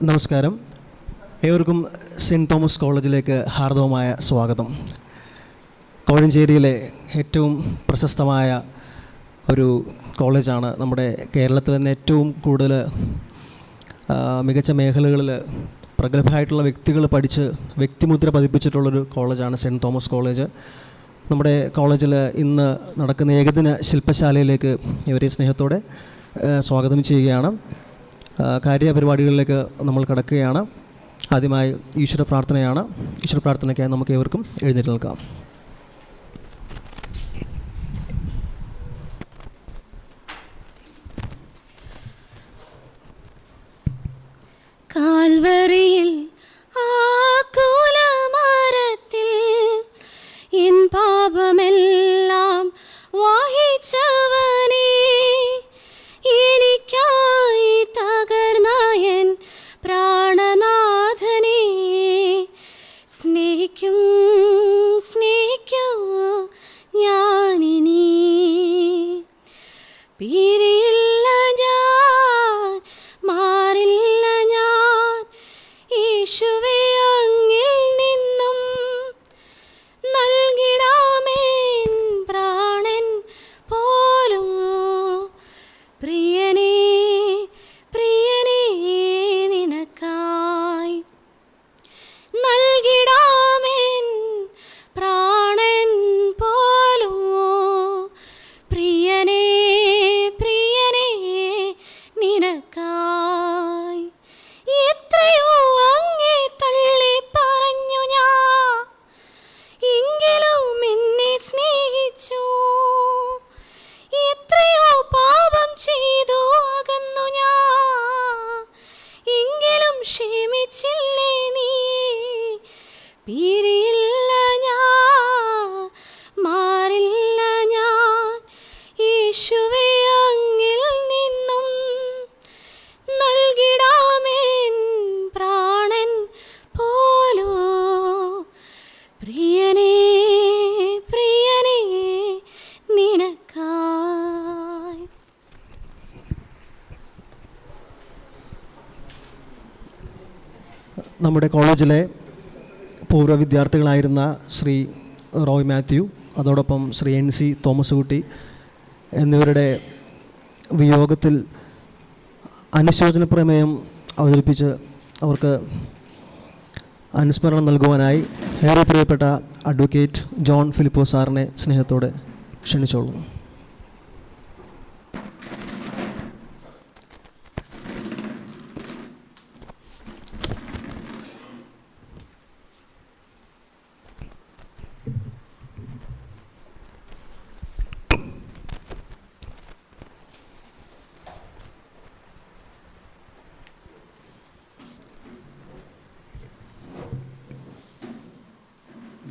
നമസ്കാരം. ഏവർക്കും cent Thomas കോളേജിലേക്ക് ഹാർദവമായ സ്വാഗതം. കോഴഞ്ചേരിയിലെ ഏറ്റവും പ്രശസ്തമായ ഒരു കോളേജാണ്. നമ്മുടെ കേരളത്തിൽ തന്നെ ഏറ്റവും കൂടുതൽ മികച്ച മേഖലകളിൽ പ്രഗത്ഭരായിട്ടുള്ള വ്യക്തികൾ പഠിച്ച് വ്യക്തിമുദ്ര പതിപ്പിച്ചിട്ടുള്ളൊരു കോളേജാണ് സെൻറ്റ് തോമസ് കോളേജ്. നമ്മുടെ കോളേജിൽ ഇന്ന് നടക്കുന്ന ഏകദിന ശില്പശാലയിലേക്ക് ഇവരെ സ്നേഹത്തോടെ സ്വാഗതം ചെയ്യുകയാണ്. കാര്യപരിപാടികളിലേക്ക് നമ്മൾ കടക്കുകയാണ്. ആദ്യമായി ഈശ്വര പ്രാർത്ഥനയാണ്. ഈശ്വര പ്രാർത്ഥനയ്ക്കായി നമുക്ക് ഏവർക്കും എഴുന്നേറ്റ് നിൽക്കാം. കാൽവറിയിൽ ആകുലമരത്തിൽ എൻ പാപമെല്ലാം വഹിച്ചവനേ, എനിക്കായി തകർന്നയൻ പ്രാണനാഥനെ സ്നേഹിക്കും ഞാനിനി. പിരിയില്ല ഞാൻ, മാറില്ല ഞാൻ, യേശുവേ അങ്ങിൽ നിന്നും നൽകിടാമേൻ പ്രാണൻ പോലും. പ്രിയനേ നിനക്കായി നൽകിടാമേൻ പ്രാണൻ പോലും. പ്രിയനേ നിനക്കായി എത്രയോ അങ്ങേ തള്ളി പറഞ്ഞു ഞാൻ, എങ്കിലും എന്നെ സ്നേഹിച്ചു. എത്രയോ പാപം ചെയ്തു അകന്നു ഞാൻ, എങ്കിലും ക്ഷമിച്ചില്ലേ നീ. പിരിയില്ല ഞാൻ, മാറില്ല ഞാൻ, യേശുവേ അങ്ങിൽ നിന്നും നൽകിടാമേൻ പ്രാണൻ പോലോ. പ്രിയനേ നിനക്കായി. നമ്മുടെ കോളേജിലെ പൂർവ്വ വിദ്യാർത്ഥികളായിരുന്ന ശ്രീ റോയ് മാത്യു, അതോടൊപ്പം ശ്രീ NC തോമസ് കുട്ടി എന്നിവരുടെ വിയോഗത്തിൽ അനുശോചന പ്രമേയം അവതരിപ്പിച്ച് അവർക്ക് അനുസ്മരണം നൽകുവാനായി ഏറെ പ്രിയപ്പെട്ട അഡ്വക്കേറ്റ് ജോൺ ഫിലിപ്പോ സാറിനെ സ്നേഹത്തോടെ ക്ഷണിച്ചോളൂ.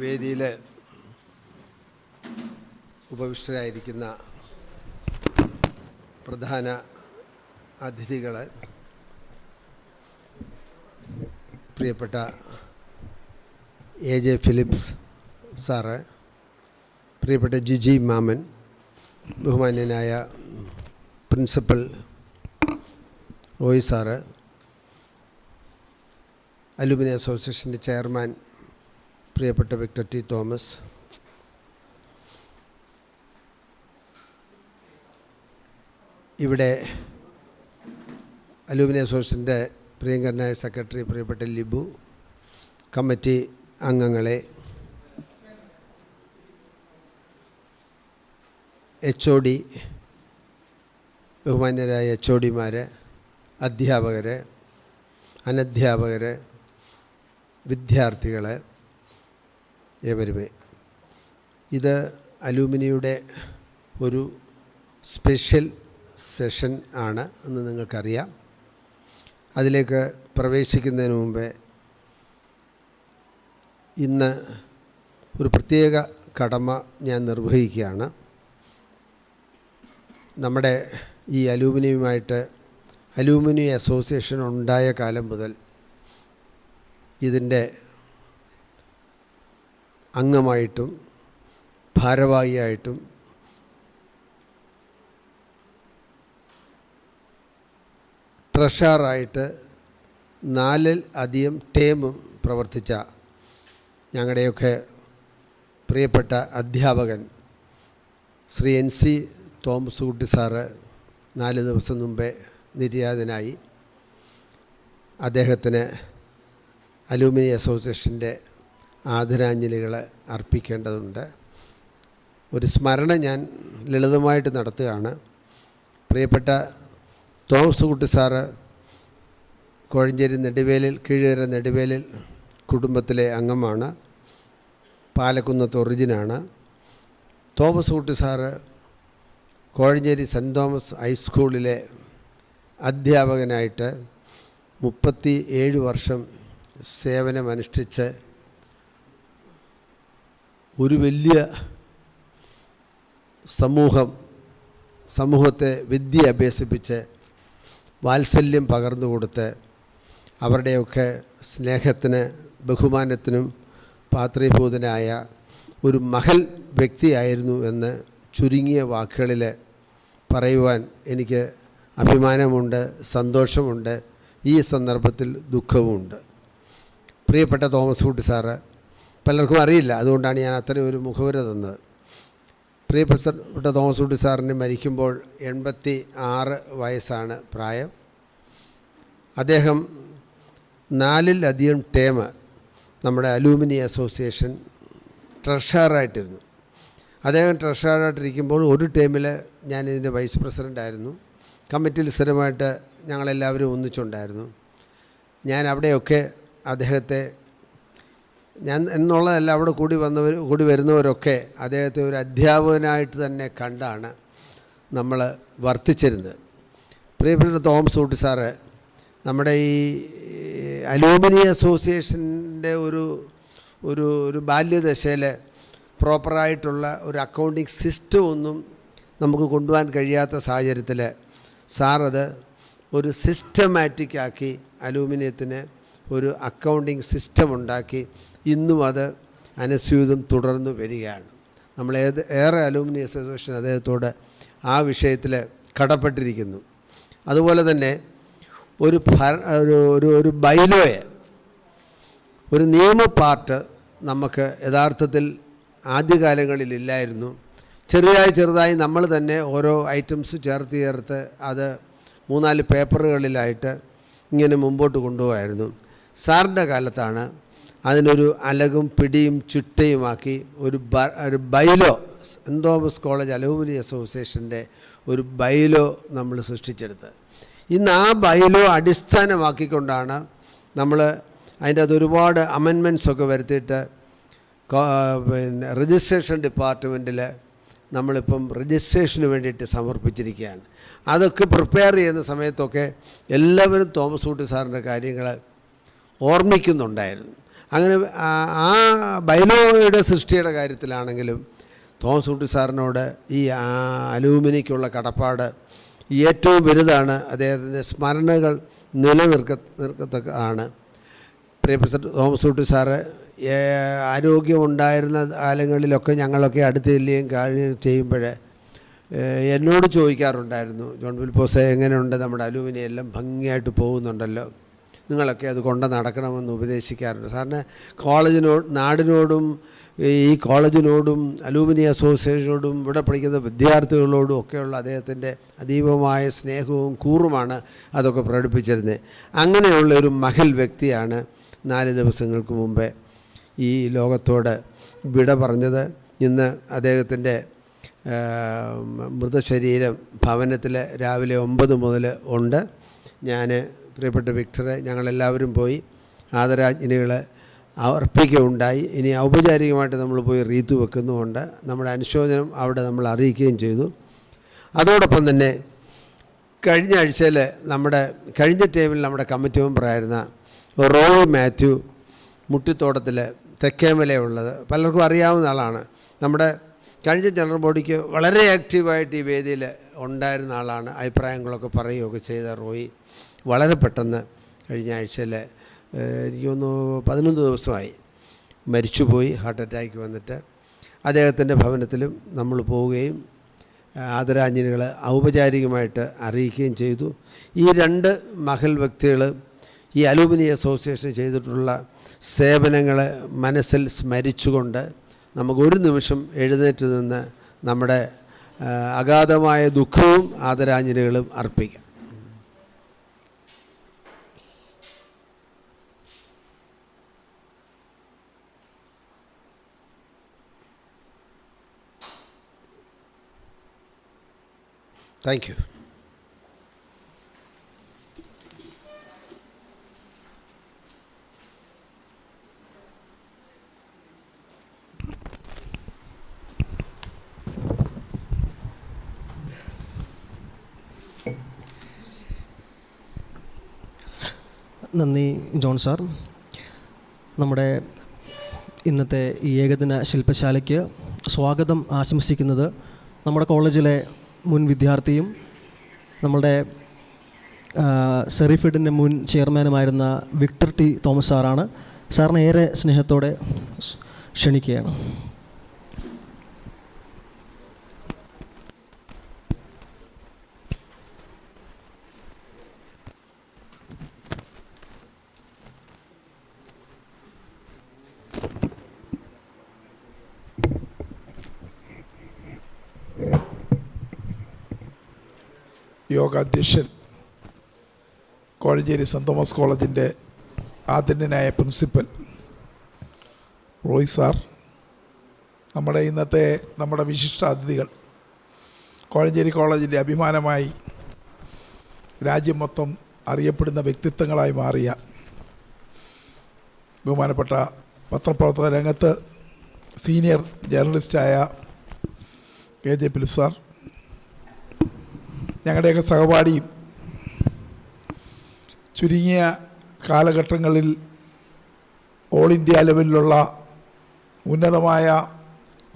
വേദിയിൽ ഉപവിഷ്ടരായിരിക്കുന്ന പ്രധാന അതിഥികൾ, പ്രിയപ്പെട്ട AJ ഫിലിപ്സ് സാറ്, പ്രിയപ്പെട്ട ജിജി മാമൻ, ബഹുമാന്യനായ പ്രിൻസിപ്പൽ റോയ് സാറ്, അലുമിനി അസോസിയേഷൻ്റെ ചെയർമാൻ പ്രിയപ്പെട്ട വിക്ടർ T. തോമസ്, ഇവിടെ അലുമിനി അസോസിയേഷൻ്റെ പ്രിയങ്കരനായ സെക്രട്ടറി പ്രിയപ്പെട്ട ലിബു, കമ്മിറ്റി അംഗങ്ങളെ, HOD ബഹുമാന്യരായ HODമാർ, അധ്യാപകർ, അനധ്യാപകർ, വിദ്യാർത്ഥികൾ ഏവരുമേ, ഇത് അലൂമിനിയുടെ ഒരു സ്പെഷ്യൽ സെഷൻ ആണ് എന്ന് നിങ്ങൾക്കറിയാം. അതിലേക്ക് പ്രവേശിക്കുന്നതിന് മുമ്പേ ഇന്ന് ഒരു പ്രത്യേക കടമ ഞാൻ നിർവഹിക്കുകയാണ്. നമ്മുടെ ഈ അലൂമിനി അസോസിയേഷൻ ഉണ്ടായ കാലം മുതൽ ഇതിൻ്റെ അംഗമായിട്ടും ഭാരവാഹിയായിട്ടും ട്രഷറായിട്ട് 4 ടേമും പ്രവർത്തിച്ച ഞങ്ങളുടെയൊക്കെ പ്രിയപ്പെട്ട അധ്യാപകൻ ശ്രീ NC തോമസ് കുട്ടി സാറ് 4 ദിവസം മുമ്പേ നിര്യാതനായി. അദ്ദേഹത്തിന് അലൂമിനി അസോസിയേഷൻ്റെ ആദരാഞ്ജലികൾ അർപ്പിക്കേണ്ടതുണ്ട്. ഒരു സ്മരണ ഞാൻ ലളിതമായിട്ട് നടത്തുകയാണ്. പ്രിയപ്പെട്ട തോമസ് കുട്ടി സാറ് കോഴഞ്ചേരി നെടുവേലിൽ, കീഴുകര നെടുവേലിൽ കുടുംബത്തിലെ അംഗമാണ്. പാലക്കുന്നത്ത് ഒറിജിനാണ്. തോമസ് കുട്ടി സാറ് കോഴഞ്ചേരി സെൻറ്റ് തോമസ് ഹൈസ്കൂളിലെ അധ്യാപകനായിട്ട് 37 വർഷം സേവനമനുഷ്ഠിച്ച് ഒരു വലിയ സമൂഹത്തെ വിദ്യ അഭ്യസിപ്പിച്ച് വാത്സല്യം പകർന്നു കൊടുത്ത് അവരുടെയൊക്കെ സ്നേഹത്തിന് ബഹുമാനത്തിനും പാത്രീഭൂതനായ ഒരു മഹൽ വ്യക്തിയായിരുന്നു എന്ന് ചുരുങ്ങിയ വാക്കുകളിൽ പറയുവാൻ എനിക്ക് അഭിമാനമുണ്ട്, സന്തോഷമുണ്ട്. ഈ സന്ദർഭത്തിൽ ദുഃഖവുമുണ്ട്. പ്രിയപ്പെട്ട തോമസ് കുട്ടി സാറ് പലർക്കും അറിയില്ല, അതുകൊണ്ടാണ് ഞാൻ അത്തരം ഒരു മുഖവുര തന്നത്. പ്രിയപ്പെട്ട തോമസ് കുട്ടി സാറിന് മരിക്കുമ്പോൾ 86 വയസ്സാണ് പ്രായം. അദ്ദേഹം 4 ടേം നമ്മുടെ അലൂമിനി അസോസിയേഷൻ ട്രഷററായിട്ടിരുന്നു. അദ്ദേഹം ട്രഷററായിട്ടിരിക്കുമ്പോൾ ഒരു ടേമിൽ ഞാനിതിൻ്റെ വൈസ് പ്രസിഡൻ്റായിരുന്നു. കമ്മിറ്റിയിൽ സ്ഥിരമായിട്ട് ഞങ്ങളെല്ലാവരും ഒന്നിച്ചുണ്ടായിരുന്നു. ഞാൻ അവിടെയൊക്കെ അദ്ദേഹത്തെ, ഞാൻ എന്നുള്ളതല്ല, അവിടെ കൂടി വരുന്നവരൊക്കെ അദ്ദേഹത്തെ ഒരു അധ്യാപകനായിട്ട് തന്നെ കണ്ടാണ് നമ്മൾ വർത്തിച്ചിരുന്നത്. പ്രിയപ്പെട്ട തോമസ് കുട്ടി സാറ് നമ്മുടെ ഈ അലൂമിനി അസോസിയേഷൻ്റെ ഒരു ബാല്യദശയിൽ പ്രോപ്പറായിട്ടുള്ള ഒരു അക്കൗണ്ടിങ് സിസ്റ്റം ഒന്നും നമുക്ക് കൊണ്ടുപോകാൻ കഴിയാത്ത സാഹചര്യത്തിൽ സാറത് ഒരു സിസ്റ്റമാറ്റിക് ആക്കി അലൂമിനിയത്തിന് ഒരു അക്കൗണ്ടിങ് സിസ്റ്റം ഉണ്ടാക്കി ഇന്നും അത് അനുസ്യൂതം തുടർന്നു വരികയാണ്. നമ്മൾ ഏറെ അലൂമിനി അസോസിയേഷൻ അദ്ദേഹത്തോട് ആ വിഷയത്തിൽ കടപ്പെട്ടിരിക്കുന്നു. അതുപോലെ തന്നെ ഒരു ബൈലോയെ, ഒരു നിയമ പാർട്ട് നമുക്ക് യഥാർത്ഥത്തിൽ ആദ്യകാലങ്ങളിലില്ലായിരുന്നു. ചെറുതായി നമ്മൾ തന്നെ ഓരോ ഐറ്റംസ് ചേർത്ത് അത് 3-4 പേപ്പറുകളിലായിട്ട് ഇങ്ങനെ മുമ്പോട്ട് കൊണ്ടുപോകായിരുന്നു. സാറിൻ്റെ കാലത്താണ് അതിനൊരു അലകും പിടിയും ചിട്ടയുമാക്കി ഒരു bylaw, saint Thomas college alumni അസോസിയേഷൻ്റെ ഒരു ബൈലോ നമ്മൾ സൃഷ്ടിച്ചെടുത്തത്. ഇന്ന് ആ ബൈലോ അടിസ്ഥാനമാക്കിക്കൊണ്ടാണ് നമ്മൾ അതിൻ്റെ അത് ഒരുപാട് അമെൻമെൻറ്റ്സൊക്കെ വരുത്തിയിട്ട് പിന്നെ രജിസ്ട്രേഷൻ ഡിപ്പാർട്ട്മെൻറ്റിൽ നമ്മളിപ്പം രജിസ്ട്രേഷന് വേണ്ടിയിട്ട് സമർപ്പിച്ചിരിക്കുകയാണ്. അതൊക്കെ പ്രിപ്പയർ ചെയ്യുന്ന സമയത്തൊക്കെ എല്ലാവരും തോമസ് കുട്ടി സാറിൻ്റെ കാര്യങ്ങൾ ഓർമ്മിക്കുന്നുണ്ടായിരുന്നു. അങ്ങനെ ആ ബൈലോയുടെ സൃഷ്ടിയുടെ കാര്യത്തിലാണെങ്കിലും തോമസ് കുട്ടി സാറിനോട് ഈ അലൂമിനിക്കുള്ള കടപ്പാട് ഏറ്റവും വലുതാണ്. അദ്ദേഹത്തിൻ്റെ സ്മരണകൾ നിലനിർക്കത്തക്കതാണ്. പ്രിയപ്പെട്ട തോമസ് കുട്ടി സാറ് ആരോഗ്യമുണ്ടായിരുന്ന കാലങ്ങളിലൊക്കെ ഞങ്ങളൊക്കെ അടുത്ത് ചെല്ലുകയും ചെയ്യുമ്പോൾ എന്നോട് ചോദിക്കാറുണ്ടായിരുന്നു, ജോൺ ഫിലിപ്പോസേ എങ്ങനെയുണ്ട്, നമ്മുടെ അലൂമിനി എല്ലാം ഭംഗിയായിട്ട് പോകുന്നുണ്ടല്ലോ, നിങ്ങളൊക്കെ അത് കൊണ്ട് നടക്കണമെന്ന് ഉപദേശിക്കാറുണ്ട്. സാറിന് നാടിനോടും ഈ കോളേജിനോടും അലൂമിനി അസോസിയേഷനോടും ഇവിടെ പഠിക്കുന്ന വിദ്യാർത്ഥികളോടും ഒക്കെയുള്ള അദ്ദേഹത്തിൻ്റെ അതീവമായ സ്നേഹവും കൂറുമാണ് അതൊക്കെ പ്രകടിപ്പിച്ചിരുന്നത്. അങ്ങനെയുള്ള ഒരു മഹൽ വ്യക്തിയാണ് 4 ദിവസങ്ങൾക്ക് മുമ്പേ ഈ ലോകത്തോട് വിട പറഞ്ഞത്. ഇന്ന് അദ്ദേഹത്തിൻ്റെ മൃതശരീരം ഭവനത്തിൽ രാവിലെ 9 മുതൽ ഉണ്ട്. ഞാൻ പ്രിയപ്പെട്ട വിക്ടറെ ഞങ്ങളെല്ലാവരും പോയി ആദരാഞ്ജലികൾ അർപ്പിക്കുകയുണ്ടായി. ഇനി ഔപചാരികമായിട്ട് നമ്മൾ പോയി റീത്ത് വെക്കുന്നുമുണ്ട്. നമ്മുടെ അനുശോചനം അവിടെ നമ്മൾ അറിയിക്കുകയും ചെയ്തു. അതോടൊപ്പം തന്നെ കഴിഞ്ഞ ആഴ്ചയിൽ കഴിഞ്ഞ ടൈമിൽ നമ്മുടെ കമ്മിറ്റി മെമ്പറായിരുന്ന റോയ് മാത്യു മുട്ടിത്തോട്ടത്തിൽ തെക്കേമലയുള്ളത് പലർക്കും അറിയാവുന്ന ആളാണ്. നമ്മുടെ കഴിഞ്ഞ ജനറൽ ബോഡിക്ക് വളരെ ആക്റ്റീവായിട്ട് ഈ വേദിയിൽ ഉണ്ടായിരുന്ന ആളാണ്. അഭിപ്രായങ്ങളൊക്കെ പറയുകയൊക്കെ ചെയ്ത റോയി വളരെ പെട്ടെന്ന് കഴിഞ്ഞ ആഴ്ചയിൽ എനിക്ക് തോന്നുന്നു 11 ദിവസമായി മരിച്ചുപോയി, ഹാർട്ട് അറ്റാക്ക് വന്നിട്ട്. അദ്ദേഹത്തിൻ്റെ ഭവനത്തിലും നമ്മൾ പോവുകയും ആദരാഞ്ജലികൾ ഔപചാരികമായിട്ട് അറിയിക്കുകയും ചെയ്തു. ഈ 2 മഹൽ വ്യക്തികൾ ഈ അലൂമിനി അസോസിയേഷൻ ചെയ്തിട്ടുള്ള സേവനങ്ങളെ മനസ്സിൽ സ്മരിച്ചുകൊണ്ട് നമുക്കൊരു നിമിഷം എഴുന്നേറ്റ് നിന്ന് നമ്മുടെ അഗാധമായ ദുഃഖവും ആദരാഞ്ജലികളും അർപ്പിക്കാം. Thank you. നന്ദി ജോൺ സാർ. നമ്മുടെ ഇന്നത്തെ ഈ ഏകദിന ശില്പശാലയ്ക്ക് സ്വാഗതം ആശംസിക്കുന്നത് നമ്മുടെ കോളേജിലെ മുൻ വിദ്യാർത്ഥിയും നമ്മുടെ സെറിഫിഡിൻ്റെ മുൻ ചെയർമാനുമായിരുന്ന വിക്ടർ ടി തോമസ് സാറാണ്. സാറിനെ ഏറെ സ്നേഹത്തോടെ ക്ഷണിക്കുകയാണ്. യോഗാധ്യക്ഷൻ, കോഴഞ്ചേരി സെൻറ് തോമസ് കോളേജിൻ്റെ ആദരണീയനായ പ്രിൻസിപ്പൽ റോയ് സാർ, നമ്മുടെ ഇന്നത്തെ നമ്മുടെ വിശിഷ്ട അതിഥികൾ, കോഴഞ്ചേരി കോളേജിൻ്റെ അഭിമാനമായി രാജ്യം മൊത്തം അറിയപ്പെടുന്ന വ്യക്തിത്വങ്ങളായി മാറിയ ബഹുമാനപ്പെട്ട പത്രപ്രവർത്തക രംഗത്ത് സീനിയർ ജേർണലിസ്റ്റായ KJ ഫിലിപ്പ് സാർ, ഞങ്ങളുടെയൊക്കെ സഹപാഠിയും ചുരുങ്ങിയ കാലഘട്ടങ്ങളിൽ ഓൾ ഇന്ത്യ ലെവലിലുള്ള ഉന്നതമായ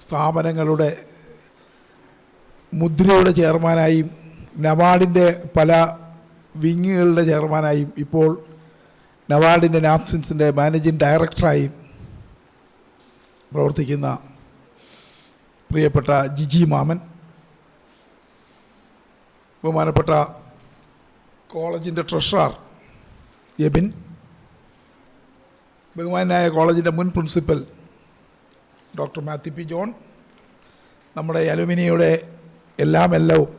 സ്ഥാപനങ്ങളുടെ മുദ്രയുടെ ചെയർമാനായും നവാർഡിൻ്റെ പല വിങ്ങുകളുടെ ചെയർമാനായും ഇപ്പോൾ നവാർഡിൻ്റെ നാപ്സിൻസിൻ്റെ മാനേജിംഗ് ഡയറക്ടറായും പ്രവർത്തിക്കുന്ന പ്രിയപ്പെട്ട ജിജി മാമൻ, ബഹുമാനപ്പെട്ട കോളേജിൻ്റെ ട്രഷറർ എബിൻ, ബഹുമാനായ കോളേജിൻ്റെ മുൻ principal doctor Mathew P John, നമ്മുടെ അലുമിനിയുടെ എല്ലാവും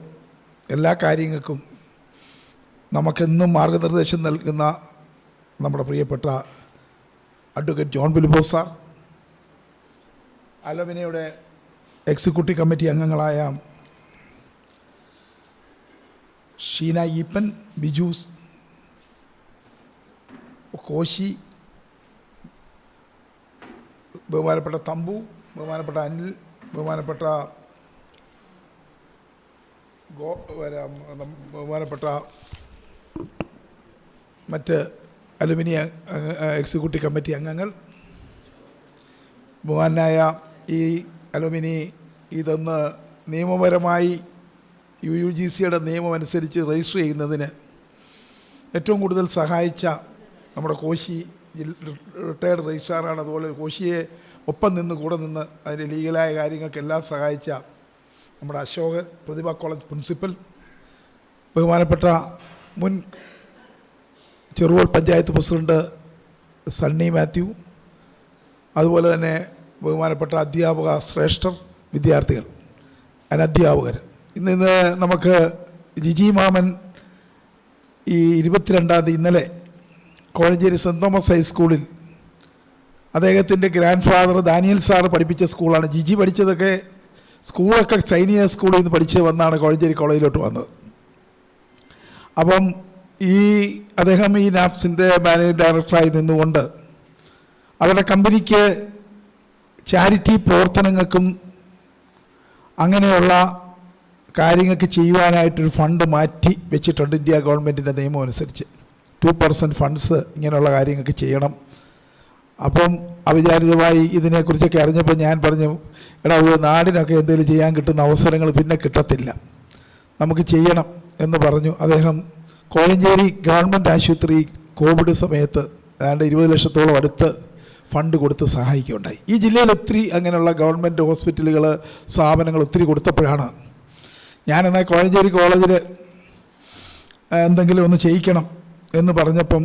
എല്ലാ കാര്യങ്ങൾക്കും നമുക്കെന്നും മാർഗനിർദ്ദേശം നൽകുന്ന നമ്മുടെ പ്രിയപ്പെട്ട അഡ്വക്കേറ്റ് ജോൺ ഫിലിപ്പോസ് സാർ, അലുമിനിയുടെ എക്സിക്യൂട്ടീവ് കമ്മിറ്റി അംഗങ്ങളായ ഷീന ഈപ്പൻ, ബിജൂസ്, കോശി, ബഹുമാനപ്പെട്ട തമ്പു, ബഹുമാനപ്പെട്ട അനിൽ, ബഹുമാനപ്പെട്ട ബഹുമാനപ്പെട്ട മറ്റ് അലുമിനി എക്സിക്യൂട്ടീവ് കമ്മിറ്റി അംഗങ്ങൾ, ബഹുമാനായ ഈ അലുമിനി ഇതൊന്ന് നിയമപരമായി UGCയുടെ നിയമം അനുസരിച്ച് രജിസ്റ്റർ ചെയ്യുന്നതിന് ഏറ്റവും കൂടുതൽ സഹായിച്ച നമ്മുടെ കോശി റിട്ടയർഡ് രജിസ്ട്രാറാണ്. അതുപോലെ കോശിയെ ഒപ്പം നിന്ന് കൂടെ നിന്ന് അതിൻ്റെ ലീഗലായ കാര്യങ്ങൾക്കെല്ലാം സഹായിച്ച നമ്മുടെ അശോകൻ, പ്രതിഭ കോളേജ് പ്രിൻസിപ്പൽ, ബഹുമാനപ്പെട്ട മുൻ ചെറുവോൾ പഞ്ചായത്ത് പ്രസിഡന്റ് സണ്ണി മാത്യു, അതുപോലെ തന്നെ ബഹുമാനപ്പെട്ട അധ്യാപക ശ്രേഷ്ഠർ, വിദ്യാർത്ഥികൾ, അനധ്യാപകർ. ഇന്ന് നമുക്ക് ജിജി മാമൻ ഈ 22-ാം തീയതി ഇന്നലെ കോഴഞ്ചേരി സെൻറ് തോമസ് ഹൈസ്കൂളിൽ അദ്ദേഹത്തിൻ്റെ ഗ്രാൻഡ് ഫാദർ ദാനിയൽ സാറ് പഠിപ്പിച്ച സ്കൂളാണ്. ജിജി പഠിച്ചതൊക്കെ സ്കൂളൊക്കെ സൈനിക സ്കൂളിൽ നിന്ന് പഠിച്ച് വന്നാണ് കോഴഞ്ചേരി കോളേജിലോട്ട് വന്നത്. അപ്പം അദ്ദേഹം ഈ നാപ്സിൻ്റെ മാനേജിംഗ് ഡയറക്ടറായി നിന്നുകൊണ്ട് അവരുടെ കമ്പനിക്ക് ചാരിറ്റി പ്രവർത്തനങ്ങൾക്കും അങ്ങനെയുള്ള കാര്യങ്ങൾക്ക് ചെയ്യുവാനായിട്ടൊരു ഫണ്ട് മാറ്റി വെച്ചിട്ടുണ്ട്. ഇന്ത്യ ഗവൺമെൻറ്റിൻ്റെ നിയമം അനുസരിച്ച് 2% ഫണ്ട്സ് ഇങ്ങനെയുള്ള കാര്യങ്ങൾക്ക് ചെയ്യണം. അപ്പം അവിചാരിതമായി ഇതിനെക്കുറിച്ചൊക്കെ അറിഞ്ഞപ്പോൾ ഞാൻ പറഞ്ഞു, എടാ നാടിനൊക്കെ എന്തെങ്കിലും ചെയ്യാൻ കിട്ടുന്ന അവസരങ്ങൾ പിന്നെ കിട്ടത്തില്ല, നമുക്ക് ചെയ്യണം എന്ന് പറഞ്ഞു. അദ്ദേഹം കോഴഞ്ചേരി ഗവൺമെൻറ് ആശുപത്രി കോവിഡ് സമയത്ത് ഏതാണ്ട് 20 ലക്ഷത്തോളം അടുത്ത് ഫണ്ട് കൊടുത്ത് സഹായിക്കുകയുണ്ടായി. ഈ ജില്ലയിൽ ഒത്തിരി അങ്ങനെയുള്ള ഗവൺമെൻറ് ഹോസ്പിറ്റലുകൾ, സ്ഥാപനങ്ങൾ ഒത്തിരി കൊടുത്തപ്പോഴാണ് ഞാനെന്നാൽ കോഴഞ്ചേരി കോളേജിൽ എന്തെങ്കിലും ഒന്ന് ചെയ്യിക്കണം എന്ന് പറഞ്ഞപ്പം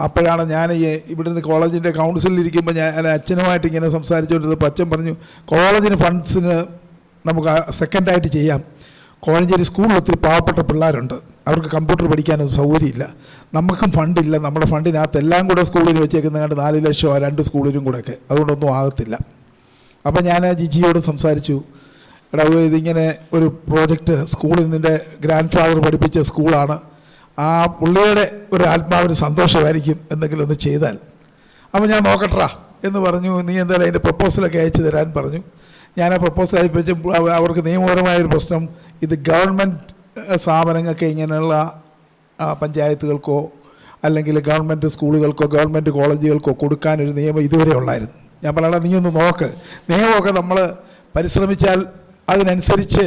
അപ്പോഴാണ് ഞാൻ ഇവിടുന്ന് കോളേജിൻ്റെ കൗൺസിലിരിക്കുമ്പോൾ ഞാൻ അച്ഛനുമായിട്ട് ഇങ്ങനെ സംസാരിച്ചുകൊണ്ടിരുന്നപ്പോൾ അച്ഛൻ പറഞ്ഞു, കോളേജിന് ഫണ്ട്സിന് നമുക്ക് സെക്കൻഡായിട്ട് ചെയ്യാം. കോഴഞ്ചേരി സ്കൂളിൽ ഒത്തിരി പാവപ്പെട്ട പിള്ളേരുണ്ട്, അവർക്ക് കമ്പ്യൂട്ടർ പഠിക്കാനൊന്നും സൗകര്യമില്ല, നമുക്കും ഫണ്ടില്ല, നമ്മുടെ ഫണ്ടിനകത്ത് എല്ലാം കൂടെ സ്കൂളിൽ വെച്ചേക്കുന്നതാണ്ട് 4 ലക്ഷമോ 2 സ്കൂളിലും കൂടെയൊക്കെ, അതുകൊണ്ടൊന്നും ആകത്തില്ല. അപ്പോൾ ഞാൻ ജിജിയോട് സംസാരിച്ചു, എടാ ഇതിങ്ങനെ ഒരു പ്രോജക്റ്റ് സ്കൂളിൽ നിൻ്റെ ഗ്രാൻഡ് ഫാദർ പഠിപ്പിച്ച സ്കൂളാണ്, ആ പുള്ളിയുടെ ഒരു ആത്മാവിന് സന്തോഷമായിരിക്കും എന്തെങ്കിലും ഒന്ന് ചെയ്താൽ. അപ്പോൾ ഞാൻ നോക്കട്ടാ എന്ന് പറഞ്ഞു. നീ എന്തായാലും അതിൻ്റെ പ്രപ്പോസലൊക്കെ അയച്ചു തരാൻ പറഞ്ഞു. ഞാൻ ആ പ്രപ്പോസൽ അയച്ചു. അവർക്ക് നിയമപരമായൊരു പ്രശ്നം, ഇത് ഗവൺമെൻറ് സ്ഥാപനങ്ങൾക്ക് ഇങ്ങനെയുള്ള പഞ്ചായത്തുകൾക്കോ അല്ലെങ്കിൽ ഗവൺമെൻറ് സ്കൂളുകൾക്കോ ഗവൺമെൻറ് കോളേജുകൾക്കോ കൊടുക്കാനൊരു നിയമം ഇതുവരെ ഉള്ളായിരുന്നു. ഞാൻ പറയണ നീ ഒന്ന് നോക്ക്, നിയമമൊക്കെ നമ്മൾ പരിശ്രമിച്ചാൽ അതിനനുസരിച്ച്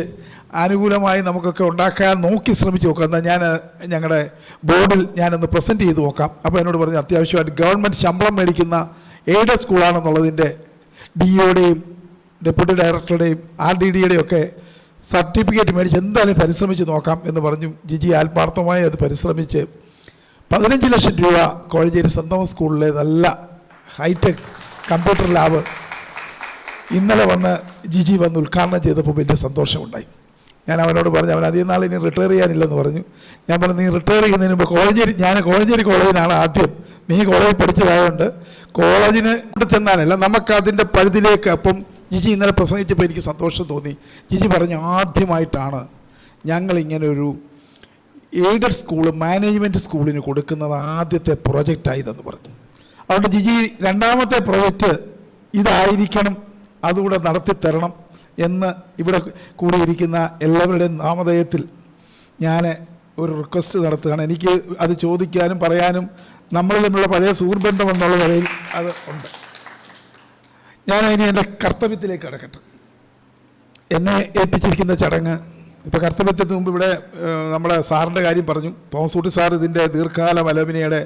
ആനുകൂലമായി നമുക്കൊക്കെ ഉണ്ടാക്കാൻ നോക്കി ശ്രമിച്ച് നോക്കാം. എന്നാൽ ഞാൻ ഞങ്ങളുടെ ബോർഡിൽ ഞാനൊന്ന് പ്രസൻറ്റ് ചെയ്ത് നോക്കാം. അപ്പോൾ എന്നോട് പറഞ്ഞു അത്യാവശ്യമായിട്ട് ഗവൺമെൻറ് ശമ്പളം മേടിക്കുന്ന എയ്ഡഡ് സ്കൂളാണെന്നുള്ളതിൻ്റെ DOയുടെയും ഡെപ്യൂട്ടി ഡയറക്ടറുടെയും RDDയുടെയും ഒക്കെ സർട്ടിഫിക്കറ്റ് മേടിച്ച് എന്തായാലും പരിശ്രമിച്ച് നോക്കാം എന്ന് പറഞ്ഞു. ജിജി ആത്മാർത്ഥമായി അത് പരിശ്രമിച്ച് 15 ലക്ഷം രൂപ കോഴഞ്ചേരി St.Thomas സ്കൂളിലെ നല്ല ഹൈടെക് കമ്പ്യൂട്ടർ ലാബ് ഇന്നലെ വന്ന് ജിജി വന്ന് ഉദ്ഘാടനം ചെയ്തപ്പോൾ വലിയ സന്തോഷമുണ്ടായി. ഞാൻ അവനോട് പറഞ്ഞു, അവൻ അധികം നാൾ ഇനി റിട്ടയർ ചെയ്യാനില്ലെന്ന് പറഞ്ഞു. ഞാൻ പറഞ്ഞു, നീ റിട്ടയർ ചെയ്യുന്നതിന് മുമ്പ് കോഴഞ്ചേരി കോളേജിനാണ് ആദ്യം, നീ കോളേജിൽ പഠിച്ചതായതുകൊണ്ട് കോളേജിന് കൂടെ ചെന്നാലല്ല നമുക്കതിൻ്റെ പഴുതിലേക്ക്. അപ്പം ജിജി ഇന്നലെ പ്രസംഗിച്ചപ്പോൾ എനിക്ക് സന്തോഷം തോന്നി. ജിജി പറഞ്ഞു, ആദ്യമായിട്ടാണ് ഞങ്ങളിങ്ങനെ ഒരു എയ്ഡഡ് സ്കൂൾ മാനേജ്മെൻറ്റ് സ്കൂളിന് കൊടുക്കുന്നത് ആദ്യത്തെ പ്രൊജക്റ്റായതെന്ന് പറഞ്ഞു. അതുകൊണ്ട് ജിജി രണ്ടാമത്തെ പ്രൊജക്റ്റ് ഇതായിരിക്കണം, അതുകൂടെ നടത്തിത്തരണം എന്ന് ഇവിടെ കൂടിയിരിക്കുന്ന എല്ലാവരുടെയും നാമധേയത്തിൽ ഞാൻ ഒരു റിക്വസ്റ്റ് നടത്തുകയാണ്. എനിക്ക് അത് ചോദിക്കാനും പറയാനും നമ്മൾ തമ്മിലുള്ള പഴയ സുഹൃബന്ധം എന്നുള്ള നിലയിൽ അത് ഉണ്ട്. ഞാൻ ഇനി എൻ്റെ കർത്തവ്യത്തിലേക്ക് കടക്കട്ടെ. എന്നെ ഏൽപ്പിച്ചിരിക്കുന്ന ചടങ്ങ്, ഇപ്പോൾ കർത്തവ്യത്തിന് മുമ്പ് ഇവിടെ നമ്മുടെ സാറിൻ്റെ കാര്യം പറഞ്ഞു. തോമസ് കുട്ടി സാർ ഇതിൻ്റെ ദീർഘകാല അലുമിനിയുടെ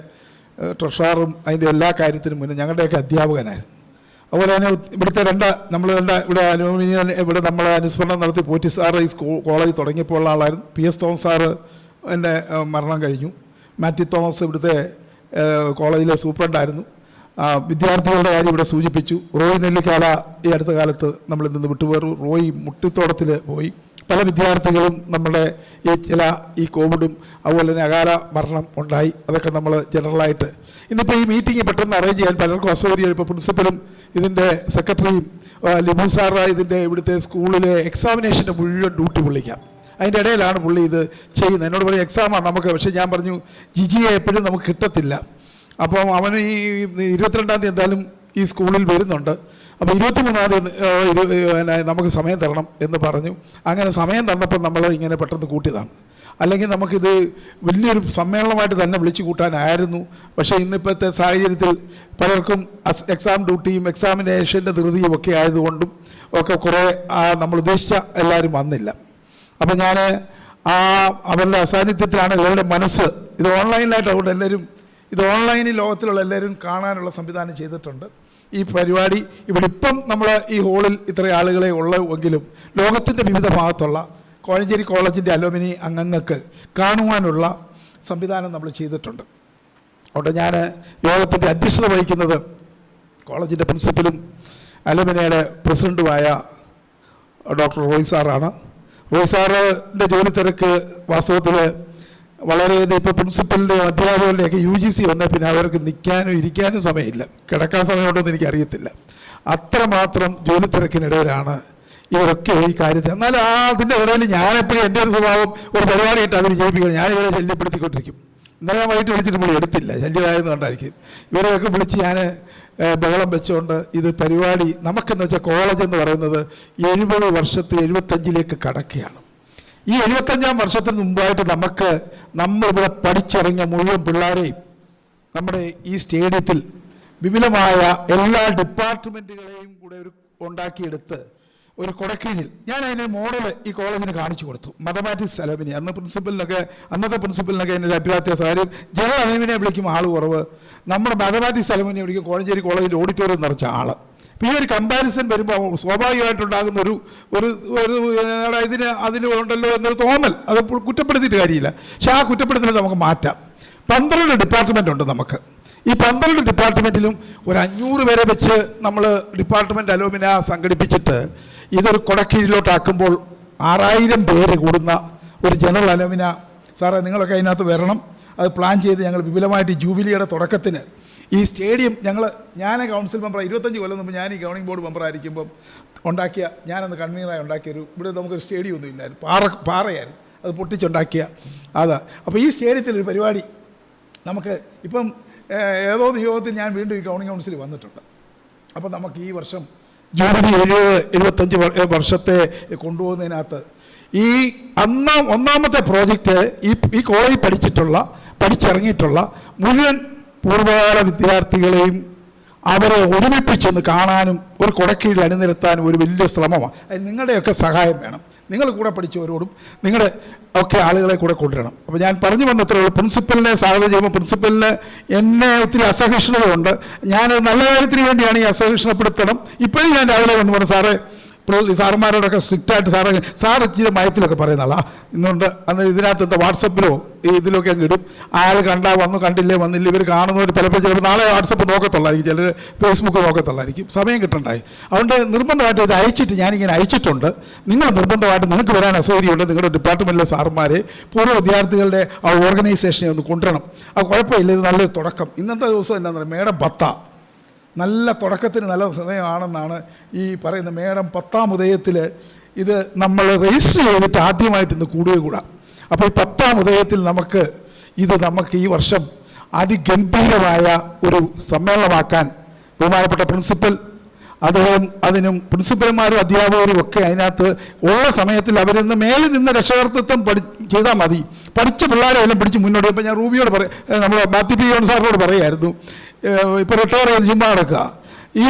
ട്രഷററും അതിൻ്റെ എല്ലാ കാര്യത്തിനും മുന്നേ ഞങ്ങളുടെയൊക്കെ അധ്യാപകനായിരുന്നു. അതുപോലെ തന്നെ ഇവിടുത്തെ ഇവിടെ അലുമിനിയം ഇവിടെ നമ്മൾ അനുസ്മരണം നടത്തി പോറ്റി സാറ് ഈ കോളേജ് തുടങ്ങിയപ്പോൾ ഉള്ള ആളായിരുന്നു. PS തോമസ് സാറ് എൻ്റെ മരണം കഴിഞ്ഞു. മാത്യു തോമസ് ഇവിടുത്തെ കോളേജിലെ സൂപ്രണ്ടായിരുന്നു. വിദ്യാർത്ഥികളുടെ കാര്യം ഇവിടെ സൂചിപ്പിച്ചു. റോയ് നെല്ലിക്കാല ഈ അടുത്ത കാലത്ത് നമ്മളിൽ നിന്ന് വിട്ടുപോയി. റോയ് മുട്ടിത്തോടത്തിൽ പോയി. പല വിദ്യാർത്ഥികളും നമ്മുടെ ഈ കോവിഡും അതുപോലെ തന്നെ അകാല മരണം ഉണ്ടായി. അതൊക്കെ നമ്മൾ ജനറലായിട്ട് ഇന്നിപ്പോൾ ഈ മീറ്റിംഗ് പെട്ടെന്ന് അറേഞ്ച് ചെയ്യാൻ പലർക്കും അസൗകര്യം. ഇപ്പോൾ പ്രിൻസിപ്പലും ഇതിൻ്റെ സെക്രട്ടറിയും ലിബു സാറ് ഇതിൻ്റെ ഇവിടുത്തെ സ്കൂളിലെ എക്സാമിനേഷൻ്റെ മുഴുവൻ ഡ്യൂട്ടി പുള്ളിക്കാം. അതിൻ്റെ ഇടയിലാണ് പുള്ളി ഇത് ചെയ്യുന്നത്. എന്നോട് പറയും എക്സാമാണ് നമുക്ക്, പക്ഷേ ഞാൻ പറഞ്ഞു ജിജിയെ എപ്പോഴും നമുക്ക് കിട്ടത്തില്ല. അപ്പം അവന് ഈ 22-ാം തീയതി എന്തായാലും ഈ സ്കൂളിൽ വരുന്നുണ്ട്. അപ്പോൾ 23-ാം തീയതി നമുക്ക് സമയം തരണം എന്ന് പറഞ്ഞു. അങ്ങനെ സമയം തന്നപ്പോൾ നമ്മൾ ഇങ്ങനെ പെട്ടെന്ന് കൂട്ടിയതാണ്. അല്ലെങ്കിൽ നമുക്കിത് വലിയൊരു സമ്മേളനമായിട്ട് തന്നെ വിളിച്ചു കൂട്ടാനായിരുന്നു. പക്ഷേ ഇന്നിപ്പോഴത്തെ സാഹചര്യത്തിൽ പലർക്കും എക്സാം ഡ്യൂട്ടിയും എക്സാമിനേഷൻ്റെ ധൃതിയും ഒക്കെ ആയതുകൊണ്ടും ഒക്കെ കുറേ നമ്മൾ ഉദ്ദേശിച്ച എല്ലാവരും വന്നില്ല. അപ്പം ഞാൻ അവരുടെ അസാന്നിധ്യത്തിലാണ് എല്ലാവരുടെ മനസ്സ്. ഇത് ഓൺലൈനിലായിട്ട് അതുകൊണ്ട് എല്ലാവരും ഇത് ഓൺലൈനിൽ ലോകത്തിലുള്ള എല്ലാവരും കാണാനുള്ള സംവിധാനം ചെയ്തിട്ടുണ്ട്. ഈ പരിപാടി ഇവിടെ ഇപ്പം നമ്മൾ ഈ ഹോളിൽ ഇത്ര ആളുകളെ ഉള്ളെങ്കിലും ലോകത്തിൻ്റെ വിവിധ ഭാഗത്തുള്ള കോഴഞ്ചേരി കോളേജിൻ്റെ അലുമിനി അംഗങ്ങൾക്ക് കാണുവാനുള്ള സംവിധാനം നമ്മൾ ചെയ്തിട്ടുണ്ട്. അതുകൊണ്ട് ഞാൻ യോഗത്തിൻ്റെ അധ്യക്ഷത വഹിക്കുന്നത് കോളേജിൻ്റെ പ്രിൻസിപ്പലും അലുമിനിയുടെ പ്രസിഡൻറ്റുമായ ഡോക്ടർ റോയ് സാറാണ്. റോയ് സാറിൻ്റെ ജോലി തിരക്ക് വാസ്തവത്തിൽ വളരെയധികം ഇപ്പോൾ പ്രിൻസിപ്പലിൻ്റെയും അധ്യാപകരുടെയൊക്കെ UGC വന്നാൽ പിന്നെ അവർക്ക് നിൽക്കാനും ഇരിക്കാനും സമയമില്ല, കിടക്കാൻ സമയമുണ്ടോയെന്ന് എനിക്കറിയത്തില്ല. അത്രമാത്രം ജോലി തിരക്കിനിടയിലാണ് ഇവരൊക്കെ ഈ കാര്യത്തിൽ. എന്നാൽ അതിൻ്റെ ഇടയിൽ ഞാനെപ്പോഴും എൻ്റെ ഒരു സ്വഭാവം ഒരു പരിപാടിയിട്ട് അതിന് ജയിപ്പിക്കണം. ഞാനിവരെ ശല്യപ്പെടുത്തിക്കൊണ്ടിരിക്കും. ഇന്നലെ ഞാൻ വൈകിട്ട് വിളിച്ചിട്ട് പുള്ളി എടുത്തില്ല, ശല്യമായെന്ന് കണ്ടായിരിക്കും. ഇവരെയൊക്കെ വിളിച്ച് ഞാൻ ബഹളം വെച്ചുകൊണ്ട് ഇത് പരിപാടി നമുക്കെന്ന് വെച്ചാൽ കോളേജ് എന്ന് പറയുന്നത് 70 വർഷത്തെ 75ലേക്ക് കടക്കുകയാണ്. ഈ 75-ാം വർഷത്തിന് മുമ്പായിട്ട് നമ്മളിവിടെ പഠിച്ചിറങ്ങിയ മുഴുവൻ പിള്ളേരെയും നമ്മുടെ ഈ സ്റ്റേഡിയത്തിൽ വിപുലമായ എല്ലാ ഡിപ്പാർട്ട്മെൻറ്റുകളെയും കൂടെ ഉണ്ടാക്കിയെടുത്ത് ഒരു കൊടക്കീഴിൽ ഞാൻ അതിന് മോഡൽ ഈ കോളേജിന് കാണിച്ചു കൊടുത്തു. മാത്തമാറ്റിക്സ് അലുമിനി അന്നത്തെ പ്രിൻസിപ്പലിനൊക്കെ എൻ്റെ ഒരു അഭിപ്രായ കാര്യം ജനറൽ അലുമിനെ വിളിക്കും ആൾ കുറവ്, നമ്മുടെ മാത്തമാറ്റിക്സ് അലുമിനെ വിളിക്കും കോഴഞ്ചേരി കോളേജിൻ്റെ ഓഡിറ്റോറിയം നിറച്ച ആൾ. അപ്പോൾ ഈ ഒരു കമ്പാരിസൺ വരുമ്പോൾ സ്വാഭാവികമായിട്ടുണ്ടാകുന്ന അതിനുണ്ടല്ലോ എന്നൊരു തോന്നൽ, അത് കുറ്റപ്പെടുത്തിയിട്ട് കാര്യമില്ല. പക്ഷേ ആ കുറ്റപ്പെടുത്തൽ നമുക്ക് മാറ്റാം. 12 ഡിപ്പാർട്ട്മെൻ്റ് ഉണ്ട് നമുക്ക്. ഈ 12 ഡിപ്പാർട്ട്മെൻറ്റിലും ഒരു 500 പേരെ വെച്ച് നമ്മൾ ഡിപ്പാർട്ട്മെൻറ്റ് അലൂമിന സംഘടിപ്പിച്ചിട്ട് ഇതൊരു കൊടക്കീഴിലോട്ടാക്കുമ്പോൾ 6000 പേര് കൂടുന്ന ഒരു ജനറൽ അലൂമിന. സാറേ, നിങ്ങളൊക്കെ അതിനകത്ത് വരണം. അത് പ്ലാൻ ചെയ്ത് ഞങ്ങൾ വിപുലമായിട്ട് ജൂബിലിയുടെ തുടക്കത്തിന് ഈ സ്റ്റേഡിയം ഞാൻ കൗൺസിൽ മെമ്പർ 25 കൊല്ലം മുമ്പ് ഞാൻ ഈ ഗവർണിംഗ് ബോർഡ് മെമ്പറായിരിക്കുമ്പം ഞാനന്ന് കൺവീനറായി ഉണ്ടാക്കിയൊരു, ഇവിടെ നമുക്കൊരു സ്റ്റേഡിയം ഒന്നും ഇല്ലായിരുന്നു, പാറയായിരുന്നു, അത് പൊട്ടിച്ചുണ്ടാക്കിയ അതാ. അപ്പോൾ ഈ സ്റ്റേഡിയത്തിലൊരു പരിപാടി നമുക്ക് ഇപ്പം ഏതോ നിയോഗത്തിൽ ഞാൻ വീണ്ടും ഈ ഗവർണിംഗ് കൗൺസിൽ വന്നിട്ടുണ്ട്. അപ്പോൾ നമുക്ക് ഈ വർഷം ജൂബിലി 75 വർഷത്തെ കൊണ്ടുപോകുന്നതിനകത്ത് ഈ ഒന്നാമത്തെ പ്രോജക്റ്റ് ഈ കോളേജിൽ പഠിച്ചിറങ്ങിയിട്ടുള്ള മുഴുവൻ പൂർവ്വകാല വിദ്യാർത്ഥികളെയും അവരെ ഒരുമിപ്പിച്ചൊന്ന് കാണാനും ഒരു കുടക്കീഴിൽ അണിനിരത്താനും ഒരു വലിയ ശ്രമമാണ്. അതിന് നിങ്ങളുടെയൊക്കെ സഹായം വേണം. നിങ്ങൾ കൂടെ പഠിച്ചവരോടും നിങ്ങളുടെ ഒക്കെ ആളുകളെ കൂടെ കൊണ്ടുവരണം. അപ്പോൾ ഞാൻ പറഞ്ഞു വന്നത്രേ ഉള്ളൂ. പ്രിൻസിപ്പലിനെ സ്വാഗതം ചെയ്യുമ്പോൾ പ്രിൻസിപ്പലിന് എന്നെ ഒത്തിരി അസഹിഷ്ണുതയുണ്ട്. ഞാൻ നല്ല കാര്യത്തിന് വേണ്ടിയാണ് ഈ അസഹിഷ്ണപ്പെടുത്തണം. ഇപ്പോഴും ഞാൻ രാവിലെ വന്ന് പറഞ്ഞു, സാറേ സാറന്മാരോടൊക്കെ സ്ട്രിക്റ്റായിട്ട് സാർ ഇച്ചിരി മയത്തിലൊക്കെ പറയുന്ന ആളാ ഇന്നുണ്ട്. അന്ന് ഇതിനകത്ത് എന്താ വാട്സപ്പിലോ ഇതിലൊക്കെ അങ്ങ് ഇടും. ആൾ കണ്ടാൽ വന്നില്ല, ഇവർ കാണുന്നവർ പലപ്പോഴും ചിലപ്പോൾ നാളെ വാട്സപ്പ് നോക്കത്തുള്ളായിരിക്കും, ചിലർ ഫേസ്ബുക്ക് നോക്കത്തുള്ളായിരിക്കും, സമയം കിട്ടണ്ടായി. അതുകൊണ്ട് നിർബന്ധമായിട്ട് ഇത് അയച്ചിട്ട് ഞാനിങ്ങനെ അയച്ചിട്ടുണ്ട്. നിങ്ങൾ നിർബന്ധമായിട്ട് നിങ്ങൾക്ക് വരാൻ അസൗകര്യമുണ്ട്, നിങ്ങളുടെ ഡിപ്പാർട്ട്മെൻറ്റിലെ സാറന്മാരെ പൂർവ്വ വിദ്യാർത്ഥികളുടെ ആ ഓർഗനൈസേഷനെ ഒന്ന് കൊണ്ടുവരണം. അത് കുഴപ്പമില്ല, ഇത് നല്ലൊരു തുടക്കം. ഇന്നത്തെ ദിവസം എന്താണെന്ന് പറയുക, മേഡം 10 നല്ല തുടക്കത്തിന് നല്ല സമയമാണെന്നാണ് ഈ പറയുന്ന മേഡം 10ാം ഉദയത്തിൽ ഇത് നമ്മൾ രജിസ്റ്റർ ചെയ്തിട്ട് ആദ്യമായിട്ട് ഇന്ന് കൂടുകയും. അപ്പോൾ ഈ 10ാം ഉദയത്തിൽ നമുക്ക് ഈ വർഷം അതിഗംഭീരമായ ഒരു സമ്മേളനമാക്കാൻ ബഹുമാനപ്പെട്ട പ്രിൻസിപ്പൽ അതിനും പ്രിൻസിപ്പൽമാരും അധ്യാപകരും ഒക്കെ അതിനകത്ത് ഉള്ള സമയത്തിൽ അവരിന്ന് മേലിൽ നിന്ന് രക്ഷകർത്തൃത്വം ചെയ്താൽ മതി. പഠിച്ച പിള്ളേരെ എല്ലാം പിടിച്ച് മുന്നോട്ട്. ഇപ്പോൾ ഞാൻ റൂബിയോട് നമ്മൾ മാത്യു പി ജോൺ സാറിനോട് പറയായിരുന്നു, ഇപ്പോൾ റിട്ടയർ ചെയ്ത് ചുമ്മാ നടക്കുക,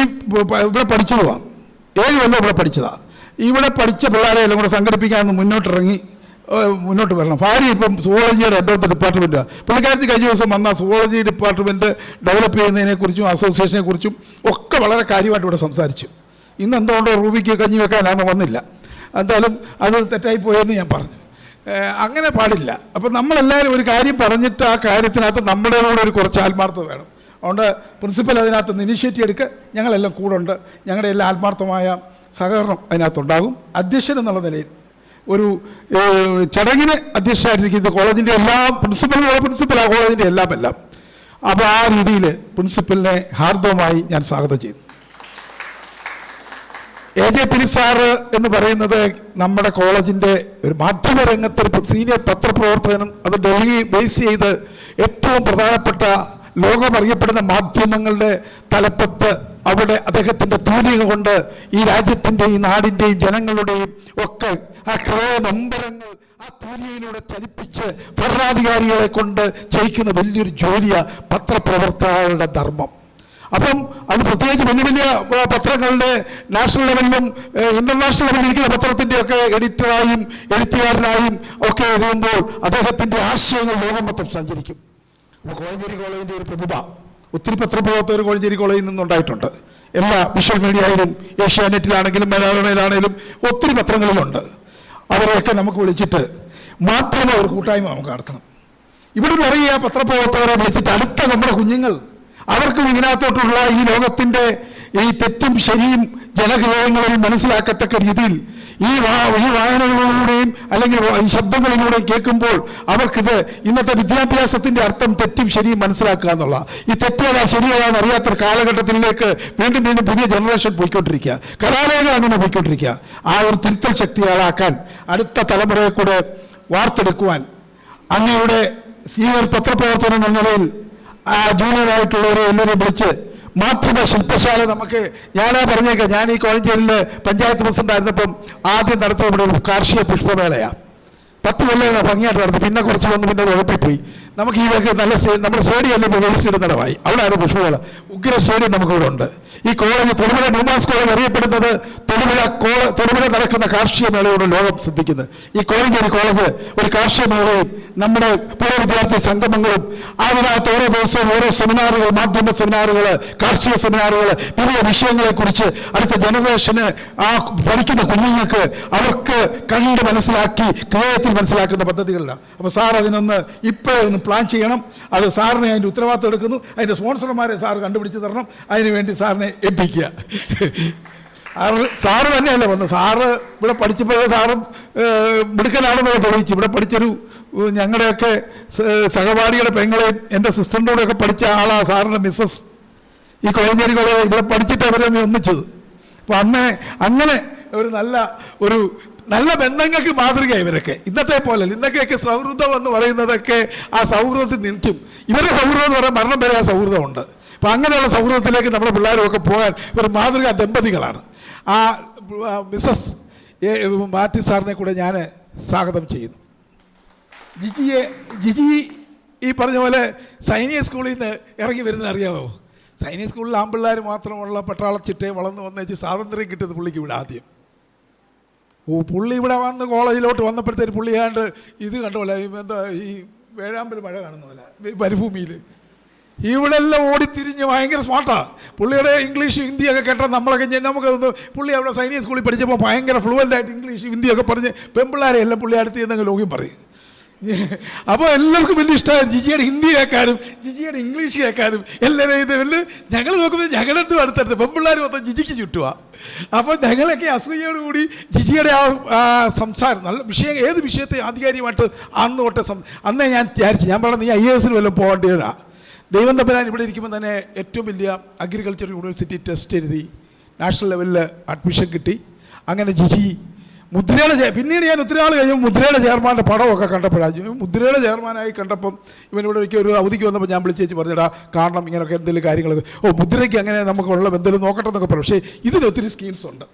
ഇവിടെ പഠിച്ചതുമാണ്, 7 കൊല്ലം ഇവിടെ പഠിച്ചതാണ്. ഇവിടെ പഠിച്ച പിള്ളേരെ എല്ലാം കൂടെ സംഘടിപ്പിക്കാമെന്ന് മുന്നോട്ട് വരണം. ഭാര്യ ഇപ്പം സുവോളജിയുടെ ഹെഡ് ഓഫ് ദ ഡിപ്പാർട്ട്മെൻറ്റാണ്. പുള്ളിക്കാരത്തി കഴിഞ്ഞ ദിവസം വന്ന സുവോളജി ഡിപ്പാർട്ട്മെൻറ്റ് ഡെവലപ്പ് ചെയ്യുന്നതിനെക്കുറിച്ചും അസോസിയേഷനെക്കുറിച്ചും ഒക്കെ വളരെ കാര്യമായിട്ട് ഇവിടെ സംസാരിച്ചു. ഇന്ന് എന്തുകൊണ്ടോ റൂബിക്ക് കഞ്ഞി വെക്കാനാണെന്ന് വന്നില്ല. എന്തായാലും അത് തെറ്റായിപ്പോയെന്ന് ഞാൻ പറഞ്ഞു. അങ്ങനെ പാടില്ല. അപ്പം നമ്മളെല്ലാവരും ഒരു കാര്യം പറഞ്ഞിട്ട് ആ കാര്യത്തിനകത്ത് നമ്മുടെ കൂടെ ഒരു കുറച്ച് ആത്മാർത്ഥത വേണം. അതുകൊണ്ട് പ്രിൻസിപ്പൽ അതിനകത്ത് ഇനിഷ്യേറ്റീവ് എടുക്കുക. ഞങ്ങളെല്ലാം കൂടെ ഉണ്ട്. ഞങ്ങളുടെ എല്ലാ ആത്മാർത്ഥമായ സഹകരണം അതിനകത്തുണ്ടാകും. അധ്യക്ഷൻ എന്നുള്ള നിലയിൽ ഒരു ചടങ്ങിന് അധ്യക്ഷനായിട്ടിരിക്കുന്നത് കോളേജിൻ്റെ പ്രിൻസിപ്പൽ ആ കോളേജിൻ്റെ എല്ലാം. അപ്പോൾ ആ രീതിയിൽ പ്രിൻസിപ്പലിനെ ഹാർദവമായി ഞാൻ സ്വാഗതം ചെയ്തു. AJ ഫിലിപ്പ് സാറ് എന്ന് പറയുന്നത് നമ്മുടെ കോളേജിൻ്റെ ഒരു മാധ്യമരംഗത്തൊരു സീനിയർ പത്രപ്രവർത്തകനും, അത് ഡൽഹി ബേസ് ചെയ്ത് ഏറ്റവും പ്രധാനപ്പെട്ട ലോകമറിയപ്പെടുന്ന മാധ്യമങ്ങളുടെ തലപ്പത്ത് അവിടെ അദ്ദേഹത്തിൻ്റെ തൂലിക കൊണ്ട് ഈ രാജ്യത്തിൻ്റെയും ഈ നാടിൻ്റെയും ജനങ്ങളുടെയും ഒക്കെ ആ ക്രയ നമ്പരങ്ങൾ ആ തൂലികയിലൂടെ ചലിപ്പിച്ച് ഭരണാധികാരികളെ കൊണ്ട് ചെയ്യിക്കുന്ന വലിയൊരു ജോലിയാണ് പത്രപ്രവർത്തകരുടെ ധർമ്മം. അപ്പം അത് പ്രത്യേകിച്ച് വലിയ വലിയ പത്രങ്ങളുടെ നാഷണൽ ലെവലിലും ഇൻ്റർനാഷണൽ ലെവലിൽ ഇരിക്കുന്ന പത്രത്തിൻ്റെയൊക്കെ എഡിറ്ററായും എഴുത്തുകാരനായും ഒക്കെ എഴുതുമ്പോൾ അദ്ദേഹത്തിൻ്റെ ആശയങ്ങൾ ലോകം മൊത്തം സഞ്ചരിക്കും. അപ്പോൾ കോഴഞ്ചേരി കോളേജിൻ്റെ ഒരു പ്രതിഭ, ഒത്തിരി പത്രപ്രവർത്തകർ കോഴഞ്ചേരി കോളേജിൽ നിന്നുണ്ടായിട്ടുണ്ട്. എല്ലാ വിഷ്വൽ മീഡിയയിലും ഏഷ്യാനെറ്റിലാണെങ്കിലും മനോരമയിലാണെങ്കിലും ഒത്തിരി പത്രങ്ങളിലുണ്ട്. അവരെയൊക്കെ നമുക്ക് വിളിച്ചിട്ട് മാത്രമേ ഒരു കൂട്ടായ്മ നമുക്ക് നടത്തണം. ഇവിടെ പറയുക പത്രപ്രവർത്തകരെ വിളിച്ചിട്ട് അടുത്ത നമ്മുടെ കുഞ്ഞുങ്ങൾ അവർക്കും ഇതിനകത്തോട്ടുള്ള ഈ ലോകത്തിൻ്റെ ഈ തെറ്റും ശരിയും ജനഹൃദയങ്ങളിൽ മനസ്സിലാക്കത്തക്ക രീതിയിൽ ഈ വായനകളിലൂടെയും അല്ലെങ്കിൽ ഈ ശബ്ദങ്ങളിലൂടെയും കേൾക്കുമ്പോൾ അവർക്കിത് ഇന്നത്തെ വിദ്യാഭ്യാസത്തിൻ്റെ അർത്ഥം തെറ്റും ശരിയും മനസ്സിലാക്കുക എന്നുള്ള ഈ തെറ്റേതാ ശരിയേതാന്ന് അറിയാത്തൊരു കാലഘട്ടത്തിലേക്ക് വീണ്ടും വീണ്ടും പുതിയ ജനറേഷൻ പോയിക്കൊണ്ടിരിക്കുക, കലാലയങ്ങൾ അങ്ങനെ പോയിക്കൊണ്ടിരിക്കുക. ആ ഒരു തിരുത്തൽ ശക്തികളാക്കാൻ അടുത്ത തലമുറയെ കൂടെ വാർത്തെടുക്കുവാൻ അങ്ങയുടെ സീനിയർ പത്രപ്രവർത്തനം എന്ന നിലയിൽ ജൂനിയറായിട്ടുള്ളവരെ എല്ലാവരെയും വിളിച്ച് മാധ്യമ ശില്പശാല നമുക്ക് ഞാനാ പറഞ്ഞേക്കാം. ഞാൻ ഈ കോഴഞ്ചേരിയിൽ പഞ്ചായത്ത് പ്രസിഡന്റ് ആയിരുന്നപ്പം ആദ്യം നടത്തിയ ഇവിടെ ഒരു കാർഷിക പുഷ്പമേളയാണ്. 10 കൊല്ലം ഭംഗിയായിട്ട് നടത്തി. പിന്നെ കുറച്ച് വന്ന് പിന്നെ അത് ഉറപ്പിപ്പോയി. നമുക്ക് ഈ വക നല്ല നമ്മുടെ സ്റ്റേഡിയം അല്ലേ ഇപ്പോൾ വേസ്റ്റ് ഇടുന്നിടമായി. അവിടെയാണ് പുഷ്പമേള. ഉഗ്ര സ്റ്റേഡിയം നമുക്കിവിടെ ഉണ്ട്. ഈ കോളേജ് തൊടുപുഴ ന്യൂമാൻസ് കോളേജ് അറിയപ്പെടുന്നത് തൊടുപുഴ നടക്കുന്ന കാർഷിക മേളയോട് ലോകം ശ്രദ്ധിക്കുന്നത്. ഈ കോഴഞ്ചേരി കോളേജ് ഒരു കാർഷിക മേളയും നമ്മുടെ പൂർവ്വ വിദ്യാർത്ഥി സംഗമങ്ങളും അതിനകത്ത് ഓരോ ദിവസവും ഓരോ സെമിനാറുകൾ, മാധ്യമ സെമിനാറുകൾ, കാർഷിക സെമിനാറുകൾ, വിവിധ വിഷയങ്ങളെക്കുറിച്ച് അടുത്ത ജനറേഷന് ആ പഠിക്കുന്ന കുഞ്ഞുങ്ങൾക്ക് അവർക്ക് കണ്ട് മനസ്സിലാക്കി ഹൃദയത്തിൽ മനസ്സിലാക്കുന്ന പദ്ധതികളിലാണ്. അപ്പോൾ സാർ അതിനൊന്ന് ഇപ്പോഴൊന്ന് പ്ലാൻ ചെയ്യണം. അത് സാറിനെ അതിൻ്റെ ഉത്തരവാദിത്വം എടുക്കുന്നു. അതിൻ്റെ സ്പോൺസർമാരെ സാറ് കണ്ടുപിടിച്ച് തരണം. അതിന് വേണ്ടി സാറിനെ ഏൽപ്പിക്കുക. സാറ് തന്നെയല്ലേ വന്നത്. സാറ് ഇവിടെ പഠിച്ചപ്പോൾ സാറും മിടുക്കനാണെന്നുള്ള തെളിയിച്ചു. ഇവിടെ പഠിച്ചൊരു ഞങ്ങളുടെയൊക്കെ സഹപാഠിയുടെ പെങ്ങളെയും എൻ്റെ സിസ്റ്ററിൻ്റെ കൂടെയൊക്കെ പഠിച്ച ആളാണ് സാറിൻ്റെ മിസ്സസ്. ഈ കോളേഞ്ചേരി കോളേജ് ഇവിടെ പഠിച്ചിട്ട് അവരെ ഒന്നിച്ചത്. അപ്പോൾ അങ്ങനെ ഒരു നല്ല ബന്ധങ്ങൾക്ക് മാതൃകയാണ് ഇവരൊക്കെ. ഇന്നത്തെ പോലെ ഇന്നൊക്കെയൊക്കെ സൗഹൃദം എന്ന് പറയുന്നതൊക്കെ ആ സൗഹൃദത്തിൽ നിൽക്കും. ഇവരുടെ സൗഹൃദം എന്ന് പറയാൻ മരണം വരെ ആ സൗഹൃദമുണ്ട്. അപ്പോൾ അങ്ങനെയുള്ള സൗഹൃദത്തിലേക്ക് നമ്മുടെ പിള്ളേരുമൊക്കെ പോകാൻ ഒരു മാതൃകാ ദമ്പതികളാണ്. ആ മിസ്സസ് മാത്യു സാറിനെ കൂടെ ഞാൻ സ്വാഗതം ചെയ്യുന്നു. ജിജി ഈ പറഞ്ഞ പോലെ സൈനിക സ്കൂളിൽ നിന്ന് ഇറങ്ങി വരുന്നത് അറിയാമോ? സൈനിക സ്കൂളിൽ ആൺപിള്ളേർ മാത്രമുള്ള പട്ടാളച്ചിട്ടേ വളർന്ന് വന്നേച്ച് സ്വാതന്ത്ര്യം കിട്ടിയത് പുള്ളിക്ക് ഇവിടെ ആദ്യം. പുള്ളി ഇവിടെ വന്ന് കോളേജിലോട്ട് വന്നപ്പോഴത്തേക്ക് പുള്ളിയാണ്ട് ഇത് കണ്ടപോലെ എന്താ ഈ വേഴാമ്പൽ മഴ കാണുന്ന പോലെ മരുഭൂമിയിൽ ഇവിടെ എല്ലാം ഓടിത്തിരിഞ്ഞ് ഭയങ്കര സ്മാർട്ടാണ്. പുള്ളിയുടെ ഇംഗ്ലീഷ് ഹിന്ദിയൊക്കെ കേട്ടാൽ നമ്മളൊക്കെ നമുക്കതൊന്ന് പുള്ളി അവിടെ സൈനിക സ്കൂളിൽ പഠിച്ചപ്പോൾ ഭയങ്കര ഫ്ലുവൻ്റായിട്ട് ഇംഗ്ലീഷ് ഹിന്ദിയൊക്കെ പറഞ്ഞ് പെൺപിള്ളേരെ എല്ലാം പുള്ളി അടുത്ത് ചെന്നങ്ങ് ലോകം പറയും. അപ്പോൾ എല്ലാവർക്കും വലിയ ഇഷ്ടമായിരുന്നു ജിജിയുടെ ഹിന്ദി കേൾക്കാനും ജിജിയുടെ ഇംഗ്ലീഷ് കേൾക്കാനും എല്ലാവരും ഇത് ഞങ്ങൾ നോക്കുമ്പോൾ ഞങ്ങളുടെ അടുത്തടുത്ത് പെൺപിള്ളേർ മൊത്തം ജിജിക്ക് ചുറ്റുക. അപ്പോൾ ഞങ്ങളൊക്കെ അസൂയയോടുകൂടി ജിജിയുടെ ആ സംസാരം നല്ല വിഷയം, ഏത് വിഷയത്തെ ആധികാരികമായിട്ട് അന്ന് തൊട്ട് അന്നേ ഞാൻ വിചാരിച്ചു, ഞാൻ പറഞ്ഞത് നീ IAS വല്ലതും പോകേണ്ടതാ. ദൈവം തമ്പുരാൻ ഇവിടെ ഇരിക്കുമ്പോൾ തന്നെ ഏറ്റവും വലിയ അഗ്രികൾച്ചർ യൂണിവേഴ്സിറ്റി ടെസ്റ്റ് എഴുതി നാഷണൽ ലെവലിൽ അഡ്മിഷൻ കിട്ടി. അങ്ങനെ ജിജി മുദ്രയുടെ പിന്നീട് ഞാൻ ഒത്തിരി നാൾ കഴിയുമ്പോൾ മുദ്രയുടെ ചെയർമാൻ്റെ പടമൊക്കെ കണ്ടപ്പോഴാണ് മുദ്രയുടെ ചെയർമാനായി കണ്ടപ്പം ഇവനിവിടെ ഒരു അവധിക്ക് വന്നപ്പോൾ ഞാൻ വിളിച്ചേച്ച് പറഞ്ഞിടാ കാണണം ഇങ്ങനെയൊക്കെ എന്തെങ്കിലും കാര്യങ്ങളൊക്കെ. മുദ്രയ്ക്ക് അങ്ങനെ നമുക്കുള്ള എന്തെങ്കിലും നോക്കട്ടെ എന്നൊക്കെ പറയും. പക്ഷേ ഇതിനൊത്തിരി സ്കീംസ് ഉണ്ട്.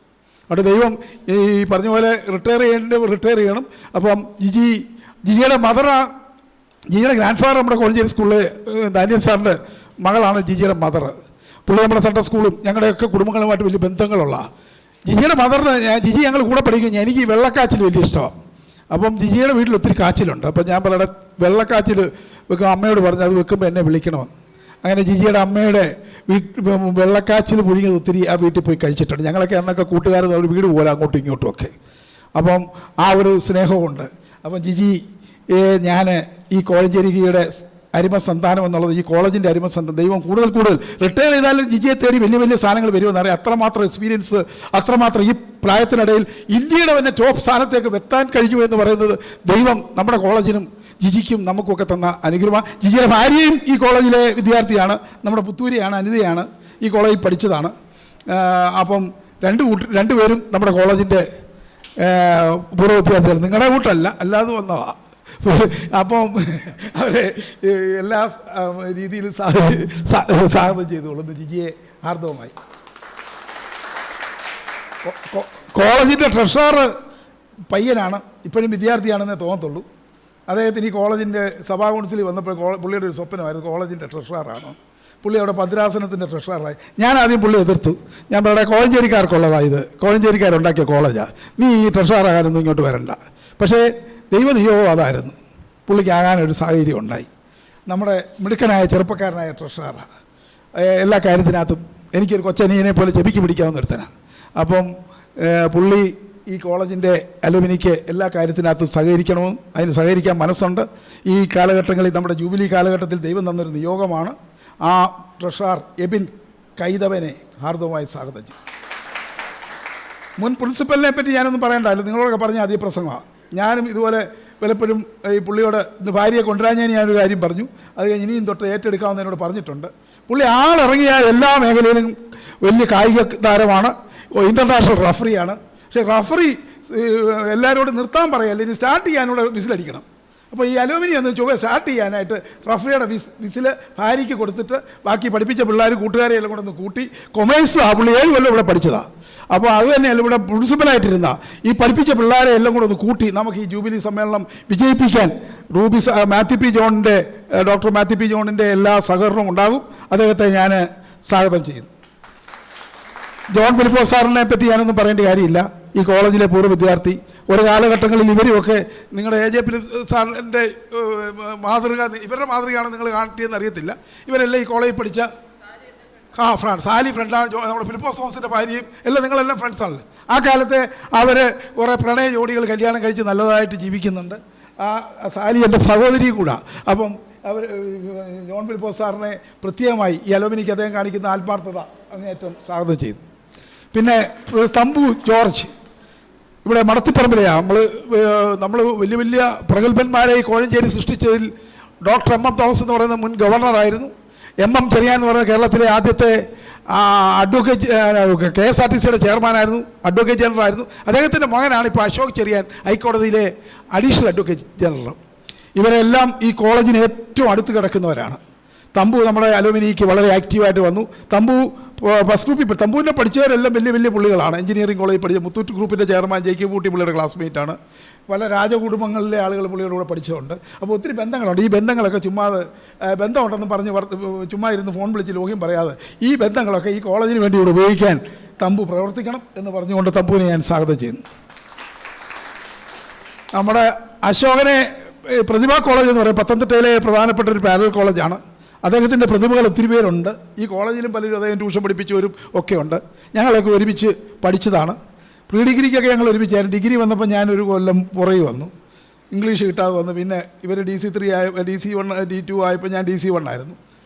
അവിടെ ദൈവം ഈ പറഞ്ഞ പോലെ റിട്ടയർ ചെയ്യണം. അപ്പം ജിജിയുടെ ജിജിയുടെ ഗ്രാൻഡ് ഫാദർ നമ്മുടെ കോളേജ് സ്കൂളിൽ ദാനിയൽ സാറിൻ്റെ മകളാണ് ജിജിയുടെ മദർ. പുള്ളി നമ്മുടെ സെൻട്രൽ സ്കൂളും ഞങ്ങളുടെയൊക്കെ കുടുംബങ്ങളുമായിട്ട് വലിയ ബന്ധങ്ങളുള്ള ജിജിയുടെ മദറിന് ജിജി ഞങ്ങൾ കൂടെ പഠിക്കും. എനിക്ക് ഈ വെള്ളക്കാച്ചിൽ വലിയ ഇഷ്ടമാണ്. അപ്പം ജിജിയുടെ വീട്ടിൽ ഒത്തിരി കാച്ചിലുണ്ട്. അപ്പം ഞാൻ പറയട്ടെ വെള്ളക്കാച്ചിൽ വെക്കും, അമ്മയോട് പറഞ്ഞ് അത് വെക്കുമ്പോൾ എന്നെ വിളിക്കണമെന്ന്. അങ്ങനെ ജിജിയുടെ അമ്മയുടെ വെള്ളക്കാച്ചിൽ പുഴുങ്ങിയത് ഒത്തിരി ആ വീട്ടിൽ പോയി കഴിച്ചിട്ടുണ്ട്. ഞങ്ങളൊക്കെ അന്നൊക്കെ കൂട്ടുകാർ ഒരു വീട് പോലെ അങ്ങോട്ടും ഇങ്ങോട്ടും ഒക്കെ. അപ്പം ആ ഒരു സ്നേഹമുണ്ട്. അപ്പം ജിജി ഞാൻ ഈ കോഴഞ്ചേരിയുടെ അരിമസന്താനം എന്നുള്ളത് ഈ കോളേജിൻ്റെ അരിമസന്താനം ദൈവം കൂടുതൽ റിട്ടയർ ചെയ്താലും ജിജിയെ തേടി വലിയ വലിയ സാധനങ്ങൾ വരുമെന്നറിയാം. അത്രമാത്രം എക്സ്പീരിയൻസ്, അത്രമാത്രം ഈ പ്രായത്തിനിടയിൽ ഇന്ത്യയുടെ തന്നെ ടോപ്പ് സ്ഥാനത്തേക്ക് എത്താൻ കഴിഞ്ഞു എന്ന് പറയുന്നത് ദൈവം നമ്മുടെ കോളേജിനും ജിജിക്കും നമുക്കൊക്കെ തന്ന അനുഗ്രഹമാണ്. ജിജിയുടെ ഭാര്യയും ഈ കോളേജിലെ വിദ്യാർത്ഥിയാണ്, നമ്മുടെ പുത്തൂരിയാണ്, അനിതയാണ്, ഈ കോളേജിൽ പഠിച്ചതാണ്. അപ്പം രണ്ടുപേരും നമ്മുടെ കോളേജിൻ്റെ പൂർവ്വ വിദ്യാർത്ഥികൾ. നിങ്ങളുടെ കൂട്ടല്ല, അല്ലാതെ വന്നതാണ്. അപ്പം അവരെ എല്ലാ രീതിയിലും സ്വാഗതം ചെയ്തുകൊള്ളുന്നു ജിജിയെ ഹാർദവമായി. കോളേജിൻ്റെ ട്രഷറർ പയ്യനാണ്, ഇപ്പോഴും വിദ്യാർത്ഥിയാണെന്നേ തോന്നത്തുള്ളൂ. അദ്ദേഹത്തിന് ഈ കോളേജിൻ്റെ സഭാ കൗൺസിലിൽ വന്നപ്പോൾ പുള്ളിയുടെ ഒരു സ്വപ്നമായിരുന്നു കോളേജിൻ്റെ ട്രഷറാണ്. പുള്ളി അവിടെ ഭദ്രാസനത്തിൻ്റെ ട്രഷറായി. ഞാൻ ആദ്യം പുള്ളി എതിർത്തു. ഞാൻ പറയുന്നത് കോഴഞ്ചേരിക്കാർക്കുള്ളതാണ്, കോഴഞ്ചേരിക്കാരുണ്ടാക്കിയ കോളേജാണ്, നീ ഈ ട്രഷറാകാനൊന്നും ഇങ്ങോട്ട് വരണ്ട. പക്ഷേ ദൈവനിയോഗം അതായിരുന്നു, പുള്ളിക്ക് ആകാനൊരു സാഹചര്യം ഉണ്ടായി. നമ്മുടെ മിടുക്കനായ ചെറുപ്പക്കാരനായ ട്രഷറാണ്. എല്ലാ കാര്യത്തിനകത്തും എനിക്കൊരു കൊച്ചനിയനെ പോലെ ചെവിക്ക് പിടിക്കാവുന്ന ഒരുത്തനാണ്. അപ്പം പുള്ളി ഈ കോളേജിൻ്റെ അലുമിനിക്ക് എല്ലാ കാര്യത്തിനകത്തും സഹകരിക്കണമെന്നും അതിന് സഹകരിക്കാൻ മനസ്സുണ്ട്. ഈ കാലഘട്ടങ്ങളിൽ നമ്മുടെ ജൂബിലി കാലഘട്ടത്തിൽ ദൈവം തന്നൊരു നിയോഗമാണ്. ആ ട്രഷറർ എബിൻ കൈതവനെ ഹാർദവമായി സ്വാഗതം ചെയ്യും. മുൻ പ്രിൻസിപ്പലിനെ പറ്റി ഞാനൊന്നും പറയണ്ടല്ലോ, നിങ്ങളോടൊക്കെ പറഞ്ഞ അതേ പ്രസംഗമാണ്. ഞാനും ഇതുപോലെ പലപ്പോഴും ഈ പുള്ളിയോട് ഇന്ന് ഭാര്യയെ കൊണ്ടുവരാൻ ഞാനൊരു കാര്യം പറഞ്ഞു. അത് കഴിഞ്ഞ് ഇനിയും തൊട്ട് ഏറ്റെടുക്കാമെന്ന് എന്നോട് പറഞ്ഞിട്ടുണ്ട്. പുള്ളി ആളിറങ്ങിയ എല്ലാ മേഖലയിലും വലിയ കായിക താരമാണ്, ഇൻ്റർനാഷണൽ റഫറിയാണ്. പക്ഷേ റഫറി എല്ലാവരോടും നിർത്താൻ പറയല്ല, ഇനി സ്റ്റാർട്ട് ചെയ്യാനുള്ള വിസിലടിക്കണം. അപ്പോൾ ഈ അലൂമിനി ഒന്ന് സ്റ്റാർട്ട് ചെയ്യാനായിട്ട് റഫറിയുടെ വിസിൽ ഭാര്യയ്ക്ക് കൊടുത്തിട്ട് ബാക്കി പഠിപ്പിച്ച പിള്ളേർ കൂട്ടുകാരെ എല്ലാം കൂടെ ഒന്ന് കൂട്ടി. കൊമേഴ്സ് ആ പുള്ളി 7 കൊല്ലം ഇവിടെ പഠിച്ചതാണ്. അപ്പോൾ അത് തന്നെയല്ല ഇവിടെ പ്രിൻസിപ്പലായിട്ടിരുന്ന ഈ പഠിപ്പിച്ച പിള്ളേരെ എല്ലാം കൂടെ ഒന്ന് കൂട്ടി നമുക്ക് ഈ ജൂബിലി സമ്മേളനം വിജയിപ്പിക്കാൻ ഡോക്ടർ മാത്യു പി ജോണിൻ്റെ എല്ലാ സഹകരണവും ഉണ്ടാകും. അദ്ദേഹത്തെ ഞാൻ സ്വാഗതം ചെയ്യുന്നു. ജോൺ ഫിലിപ്പോസ് സാറിനെ പറ്റി ഞാനൊന്നും പറയേണ്ട കാര്യമില്ല. ഈ കോളേജിലെ പൂർവ്വ വിദ്യാർത്ഥി. ഒരു കാലഘട്ടങ്ങളിൽ ഇവരുമൊക്കെ നിങ്ങളുടെ AJ ഫിലിപ്പ് സാറിൻ്റെ മാതൃക, ഇവരുടെ മാതൃകയാണ് നിങ്ങൾ കാണിയെന്ന് അറിയത്തില്ല. ഇവരെല്ലാം ഈ കോളേജിൽ പഠിച്ച സാലി ഫ്രണ്ടാണ്. നമ്മുടെ ഫിലിപ്പോസ് തോമസിൻ്റെ ഭാര്യയും എല്ലാം നിങ്ങളെല്ലാം ഫ്രണ്ട്സാണല്ലോ. ആ കാലത്തെ അവർ കുറേ പ്രണയ ജോഡികൾ കല്യാണം കഴിച്ച് നല്ലതായിട്ട് ജീവിക്കുന്നുണ്ട്. ആ സാലി എൻ്റെ സഹോദരിയും കൂടെ. അപ്പം അവർ ജോൺ ഫിലിപ്പോസ് സാറിനെ പ്രത്യേകമായി ഈ അലുമിനിക്ക് അദ്ദേഹം കാണിക്കുന്ന ആത്മാർത്ഥത അങ്ങേയറ്റം സ്വാഗതം ചെയ്തു. പിന്നെ തമ്പു ജോർജ് ഇവിടെ മടത്തിപ്പറമ്പിലെയാണ്. നമ്മൾ വലിയ വലിയ പ്രഗത്ഭന്മാരെ ഈ കോഴഞ്ചേരി സൃഷ്ടിച്ചതിൽ ഡോക്ടർ എം തോമസ് എന്ന് പറയുന്ന മുൻ ഗവർണറായിരുന്നു. ചെറിയാൻ എന്ന് പറയുന്ന കേരളത്തിലെ ആദ്യത്തെ അഡ്വക്കേറ്റ് KSRTCയുടെ ചെയർമാനായിരുന്നു, അഡ്വക്കേറ്റ് ജനറലായിരുന്നു. അദ്ദേഹത്തിൻ്റെ മകനാണ് ഇപ്പോൾ അശോക് ചെറിയാൻ, ഹൈക്കോടതിയിലെ അഡീഷണൽ അഡ്വക്കേറ്റ് ജനറൽ. ഇവരെല്ലാം ഈ കോളേജിന് ഏറ്റവും അടുത്ത് കിടക്കുന്നവരാണ്. തമ്പു നമ്മുടെ അലുമിനിക്ക് വളരെ ആക്റ്റീവായിട്ട് വന്നു. തമ്പു ഫസ്റ്റ് ഗ്രൂപ്പിൽ തമ്പുവിനെ പഠിച്ചവരെല്ലാം വലിയ വലിയ പുള്ളികളാണ്. എഞ്ചിനീയറിംഗ് കോളേജിൽ പഠിച്ച മുത്തൂറ്റ് ഗ്രൂപ്പിൻ്റെ ചെയർമാൻ JK പൂട്ടി പുള്ളിയുടെ ക്ലാസ്മേറ്റാണ്. പല രാജകുടുംബങ്ങളിലെ ആളുകൾ പുള്ളിയുടെ കൂടെ പഠിച്ചതുണ്ട്. അപ്പോൾ ഒത്തിരി ബന്ധങ്ങളുണ്ട്. ഈ ബന്ധങ്ങളൊക്കെ ചുമ്മാതെ ബന്ധമുണ്ടെന്ന് പറഞ്ഞ് ചുമ്മാ ഇരുന്ന് ഫോൺ വിളിച്ച് ലോഹ്യം പറയാതെ ഈ ബന്ധങ്ങളൊക്കെ ഈ കോളേജിന് വേണ്ടി ഇവിടെ ഉപയോഗിക്കാൻ തമ്പു പ്രവർത്തിക്കണം എന്ന് പറഞ്ഞുകൊണ്ട് തമ്പുവിനെ ഞാൻ സ്വാഗതം ചെയ്യുന്നു. നമ്മുടെ അശോകനെ പ്രതിഭാ കോളേജ് എന്ന് പറയും പത്തനംതിട്ടയിലെ പ്രധാനപ്പെട്ട ഒരു പാരലൽ കോളേജാണ്. അദ്ദേഹത്തിൻ്റെ പ്രതിഭകൾ ഒത്തിരി പേരുണ്ട്. ഈ കോളേജിലും പലരും അദ്ദേഹം ട്യൂഷൻ പഠിപ്പിച്ചവരും ഒക്കെ ഉണ്ട്. ഞങ്ങളൊക്കെ ഒരുമിച്ച് പഠിച്ചതാണ്. പ്രീ ഡിഗ്രിക്കൊക്കെ ഞങ്ങൾ ഒരുമിച്ചായിരുന്നു. ഡിഗ്രി വന്നപ്പോൾ ഞാനൊരു കൊല്ലം പുറകെ വന്നു, ഇംഗ്ലീഷ് കിട്ടാതെ വന്നു. പിന്നെ ഇവർ DC3 DC1 D2 ആയപ്പോൾ ഞാൻ DC1 ആയിരുന്നു.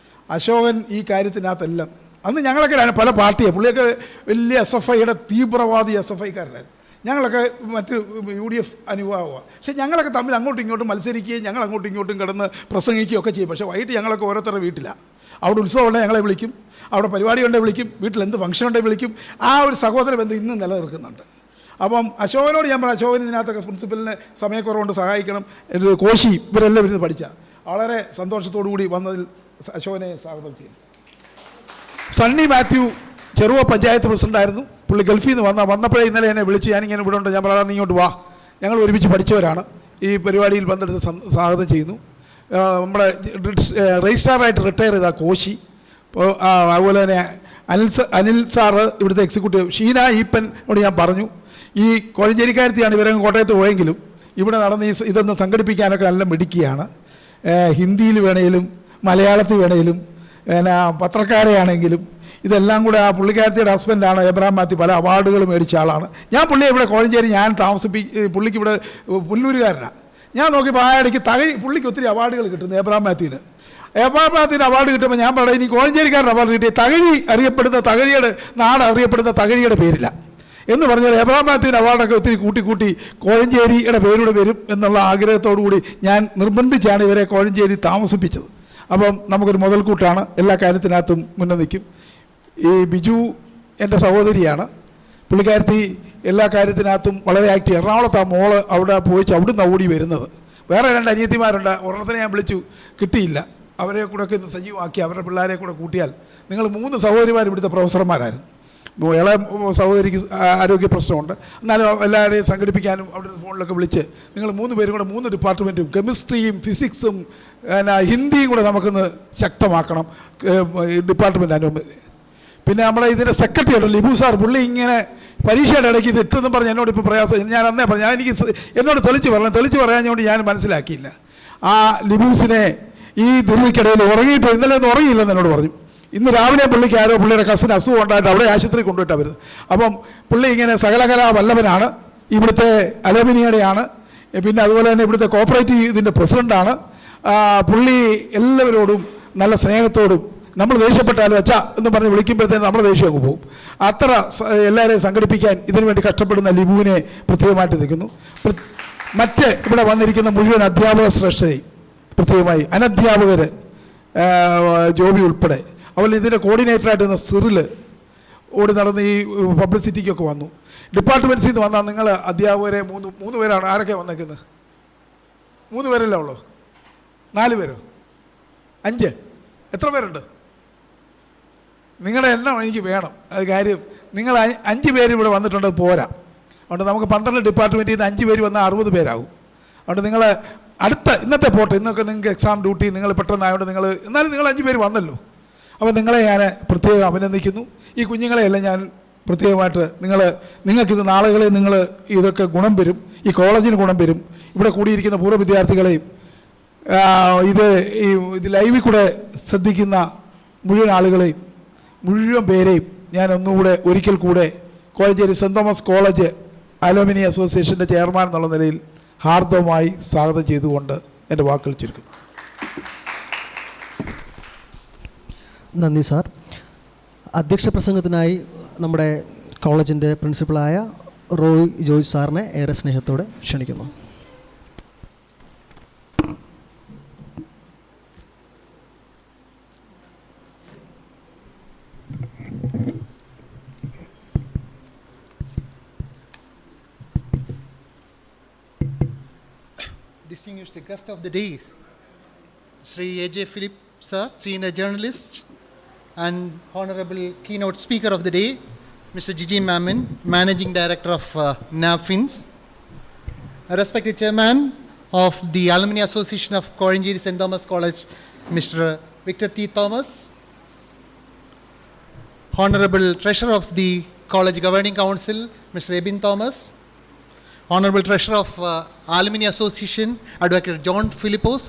അശോകൻ ഈ കാര്യത്തിനകത്തെല്ലാം അന്ന് ഞങ്ങളൊക്കെ പല പാർട്ടിയാണ്. പുള്ളിയൊക്കെ വലിയ SFIയുടെ തീവ്രവാദി SFIക്കാരനായിരുന്നു. ഞങ്ങളൊക്കെ മറ്റ് UDF അനുഭവമാണ്. പക്ഷേ ഞങ്ങളൊക്കെ തമ്മിൽ അങ്ങോട്ടും ഇങ്ങോട്ടും മത്സരിക്കുകയും ഞങ്ങൾ അങ്ങോട്ടും ഇങ്ങോട്ടും കിടന്ന് പ്രസംഗിക്കുകയും ഒക്കെ ചെയ്യും. പക്ഷേ വൈകിട്ട് ഞങ്ങളൊക്കെ ഓരോരുത്തരുടെ വീട്ടിലാണ്. അവിടെ ഉത്സവം ഉണ്ടെങ്കിൽ ഞങ്ങളെ വിളിക്കും, അവിടെ പരിപാടി ഉണ്ടെങ്കിൽ വിളിക്കും, വീട്ടിൽ എന്ത് ഫംഗ്ഷൻ ഉണ്ടെങ്കിൽ വിളിക്കും. ആ ഒരു സഹോദര ബന്ധം ഇന്നും നിലനിൽക്കുന്നുണ്ട്. അപ്പം അശോകനോട് ഞാൻ പറഞ്ഞു, അശോകൻ ഇതിനകത്തൊക്കെ പ്രിൻസിപ്പലിനെ സമയക്കുറവുകൊണ്ട് സഹായിക്കണം. കോശി ഇവരെല്ലാം ഇരുന്ന് പഠിച്ചാൽ വളരെ സന്തോഷത്തോടു കൂടി വന്നതിൽ അശോകനെ സ്വാഗതം ചെയ്യും. സണ്ണി മാത്യു ചെറുവ പഞ്ചായത്ത് പ്രസിഡൻ്റായിരുന്നു. പുള്ളി ഗൾഫിൽ നിന്ന് വന്നപ്പോഴേ ഇന്നലെ എന്നെ വിളിച്ച് ഞാനിങ്ങനെ ഇവിടെ ഉണ്ട്. ഞാൻ പറയാം നീ ഇങ്ങോട്ട് വാ, ഞങ്ങൾ ഒരുമിച്ച് പഠിച്ചവരാണ്. ഈ പരിപാടിയിൽ പങ്കെടുത്ത് സ്വാഗതം ചെയ്യുന്നു. നമ്മുടെ രജിസ്ട്രാറായിട്ട് റിട്ടയർ ചെയ്ത കോശി, അതുപോലെ തന്നെ അനിൽ സാറ് ഇവിടുത്തെ എക്സിക്യൂട്ടീവ്. ഷീന ഈപ്പനോട് ഞാൻ പറഞ്ഞു, ഈ കോഴഞ്ചേരിക്കാരത്തിയാണ് ഇവരങ്ങ് കോട്ടയത്ത് പോയെങ്കിലും ഇവിടെ നടന്ന് ഇതൊന്ന് സംഘടിപ്പിക്കാനൊക്കെ നല്ല മിടുക്കിയാണ്. ഹിന്ദിയിൽ വേണേലും മലയാളത്തിൽ വേണേലും പിന്നെ പത്രക്കാരെയാണെങ്കിലും ഇതെല്ലാം കൂടെ ആ പുള്ളിക്കാരത്തിയുടെ ഹസ്ബൻഡാണ് എബ്രഹാം മാത്യു, പല അവാർഡുകൾ മേടിച്ച ആളാണ്. ഞാൻ പുള്ളിയെ ഇവിടെ കോഴഞ്ചേരി ഞാൻ പുള്ളിക്ക് ഇവിടെ പുല്ലൂരുകാരനാണ്. ഞാൻ നോക്കിയപ്പോൾ ആ ഇടയ്ക്ക് പുള്ളിക്ക് ഒത്തിരി അവാർഡുകൾ കിട്ടുന്നു. എബ്രഹാം മാത്യുവിന് അവാർഡ് കിട്ടുമ്പോൾ ഞാൻ പറയാം ഇനി കോഴഞ്ചേരിക്കാരൻ അവാർഡ് കിട്ടിയ നാട് അറിയപ്പെടുന്ന തകഴിയുടെ പേരില്ല എന്ന് പറഞ്ഞാൽ എബ്രഹാം മാത്യുവിന് അവാർഡൊക്കെ ഒത്തിരി കൂട്ടി കോഴഞ്ചേരിയുടെ പേരിലൂടെ വരും എന്നുള്ള ആഗ്രഹത്തോടു കൂടി ഞാൻ നിർബന്ധിച്ചാണ് ഇവരെ കോഴഞ്ചേരി താമസിപ്പിച്ചത്. അപ്പം നമുക്കൊരു മുതൽക്കൂട്ടാണ്, എല്ലാ കാര്യത്തിനകത്തും മുന്നേ നിൽക്കും. ഈ ബിജു എൻ്റെ സഹോദരിയാണ്. പുള്ളിക്കാരത്തി എല്ലാ കാര്യത്തിനകത്തും വളരെ ആക്റ്റീവ്. എറണാകുളത്ത് ആ മോള് അവിടെ പോയിച്ച് അവിടുന്ന് ഓടി വരുന്നത്. വേറെ 2 അനിയത്തിമാരുണ്ട്, ഒരെണ്ണത്തിനെ ഞാൻ വിളിച്ചു കിട്ടിയില്ല. അവരെ കൂടെ ഒക്കെ ഇന്ന് സജീവമാക്കി അവരുടെ പിള്ളേരെ കൂടെ കൂട്ടിയാൽ നിങ്ങൾ 3 സഹോദരിമാർ ഇവിടുത്തെ പ്രൊഫസർമാരായിരുന്നു. ഇളയ സഹോദരിക്ക് ആരോഗ്യ പ്രശ്നമുണ്ട്, എന്നാലും എല്ലാവരെയും സംഘടിപ്പിക്കാനും അവിടുത്തെ ഫോണിലൊക്കെ വിളിച്ച് നിങ്ങൾ 3 പേരും കൂടെ 3 ഡിപ്പാർട്ട്മെൻറ്റും കെമിസ്ട്രിയും ഫിസിക്സും ഹിന്ദിയും കൂടെ നമുക്കൊന്ന് ശക്തമാക്കണം ഡിപ്പാർട്ട്മെൻറ്റ് അനുമതി. പിന്നെ നമ്മുടെ ഇതിൻ്റെ സെക്രട്ടറി ഉണ്ട് ലിബു സാർ, പുള്ളി ഇങ്ങനെ പരീക്ഷയുടെ ഇടയ്ക്ക് ഇത് ഇട്ടെന്ന് പറഞ്ഞ് എന്നോട് ഇപ്പോൾ പ്രയാസം. ഞാൻ അന്നേ പറഞ്ഞു, എനിക്ക് എന്നോട് തെളിച്ച് പറയാഞ്ഞുകൊണ്ട് ഞാൻ മനസ്സിലാക്കിയില്ല. ആ ലിബൂസിനെ ഈ ദില്ലിക്കിടയിൽ ഉറങ്ങിയിട്ട് ഇന്നലെ ഒന്നും ഉറങ്ങിയില്ലെന്ന് എന്നോട് പറഞ്ഞു. ഇന്ന് രാവിലെ പുള്ളിക്ക് ആരോ പുള്ളിയുടെ കസിൻ അസുഖം ഉണ്ടായിട്ട് അവിടെ ആശുപത്രി കൊണ്ടുപോയിട്ടാണ് വരുന്നത്. അപ്പം പുള്ളി ഇങ്ങനെ സകലകലാ വല്ലഭനാണ്, ഇവിടുത്തെ അലുമിനിയുടെയാണ്, പിന്നെ അതുപോലെ തന്നെ ഇവിടുത്തെ കോപ്പറേറ്റീവ് ഇതിൻ്റെ പ്രസിഡൻ്റാണ്. പുള്ളി എല്ലാവരോടും നല്ല സ്നേഹത്തോടും നമ്മൾ ദേഷ്യപ്പെട്ടാലും അച്ഛാ എന്ന് പറഞ്ഞ് വിളിക്കുമ്പോഴത്തേനും നമ്മുടെ ദേഷ്യം അങ്ങ് പോകും. അത്ര എല്ലാവരെയും സംഘടിപ്പിക്കാൻ ഇതിനു വേണ്ടി കഷ്ടപ്പെടുന്ന ലിബുവിനെ പ്രത്യേകമായിട്ട് നിൽക്കുന്നു. മറ്റ് ഇവിടെ വന്നിരിക്കുന്ന മുഴുവൻ അധ്യാപക ശ്രേഷ്ഠരെയും പ്രത്യേകമായി അനധ്യാപകർ ജോബി ഉൾപ്പെടെ, അതുപോലെ ഇതിൻ്റെ കോർഡിനേറ്ററായിട്ട് സിറിൽ ഓടി നടന്ന് ഈ പബ്ലിസിറ്റിക്കൊക്കെ വന്നു. ഡിപ്പാർട്ട്മെൻറ്റ്സിൽ നിന്ന് വന്നാൽ നിങ്ങൾ അധ്യാപകരെ 3 പേരാണ്. ആരൊക്കെ വന്നേക്കുന്നത്? 3 പേരല്ലേ ഉള്ളൂ? 4 പേരോ? 5? എത്ര പേരുണ്ട്? നിങ്ങളുടെ എണ്ണം എനിക്ക് വേണം. അത് കാര്യം നിങ്ങൾ 5 പേര് ഇവിടെ വന്നിട്ടുണ്ട്, പോരാ. അതുകൊണ്ട് നമുക്ക് 12 ഡിപ്പാർട്ട്മെൻറ്റിൽ നിന്ന് 5 പേര് വന്നാൽ 60 പേരാകും. അതുകൊണ്ട് നിങ്ങൾ ഇന്നത്തെ പോട്ടെ, ഇന്നൊക്കെ നിങ്ങൾക്ക് എക്സാം ഡ്യൂട്ടി നിങ്ങൾ പെട്ടെന്നായതുകൊണ്ട് എന്നാലും നിങ്ങൾ 5 പേര് വന്നല്ലോ. അപ്പോൾ നിങ്ങളെ ഞാൻ പ്രത്യേകം അഭിനന്ദിക്കുന്നു. ഈ കുഞ്ഞുങ്ങളെയെല്ലാം ഞാൻ പ്രത്യേകമായിട്ട് നിങ്ങൾക്കിത് നാളുകളിൽ ഇതൊക്കെ ഗുണം വരും, ഈ കോളേജിന് ഗുണം വരും. ഇവിടെ കൂടിയിരിക്കുന്ന പൂർവ്വ വിദ്യാർത്ഥികളെയും ഇത് ലൈവിൽ കൂടെ ശ്രദ്ധിക്കുന്ന മുഴുവൻ ആളുകളെയും മുഴുവൻ പേരെയും ഞാൻ ഒരിക്കൽ കൂടെ Kozhencherry saint Thomas college alumni അസോസിയേഷൻ്റെ ചെയർമാൻ എന്നുള്ള നിലയിൽ ഹാർദവമായി സ്വാഗതം ചെയ്തുകൊണ്ട് എൻ്റെ വാക്കുകൾ ചുരുക്കുന്നു. നന്ദി സാർ. അധ്യക്ഷ പ്രസംഗത്തിനായി നമ്മുടെ കോളേജിൻ്റെ പ്രിൻസിപ്പളായ റോയ് ജോയ് സാറിനെ ഏറെ സ്നേഹത്തോടെ ക്ഷണിക്കുന്നു. Distinguished guest of the day, Sri A.J. Philip sir, senior journalist and honorable keynote speaker of the day, Mr. Gigi Mammon, managing director of NABFINS, a respected chairman of the Alumni Association of Kozhencherry St. Thomas College, Mr. Victor T. Thomas, honorable treasurer of the college governing council, Mr. Ebin Thomas, honorable treasurer of Alumni Association, Advocate John Philippos,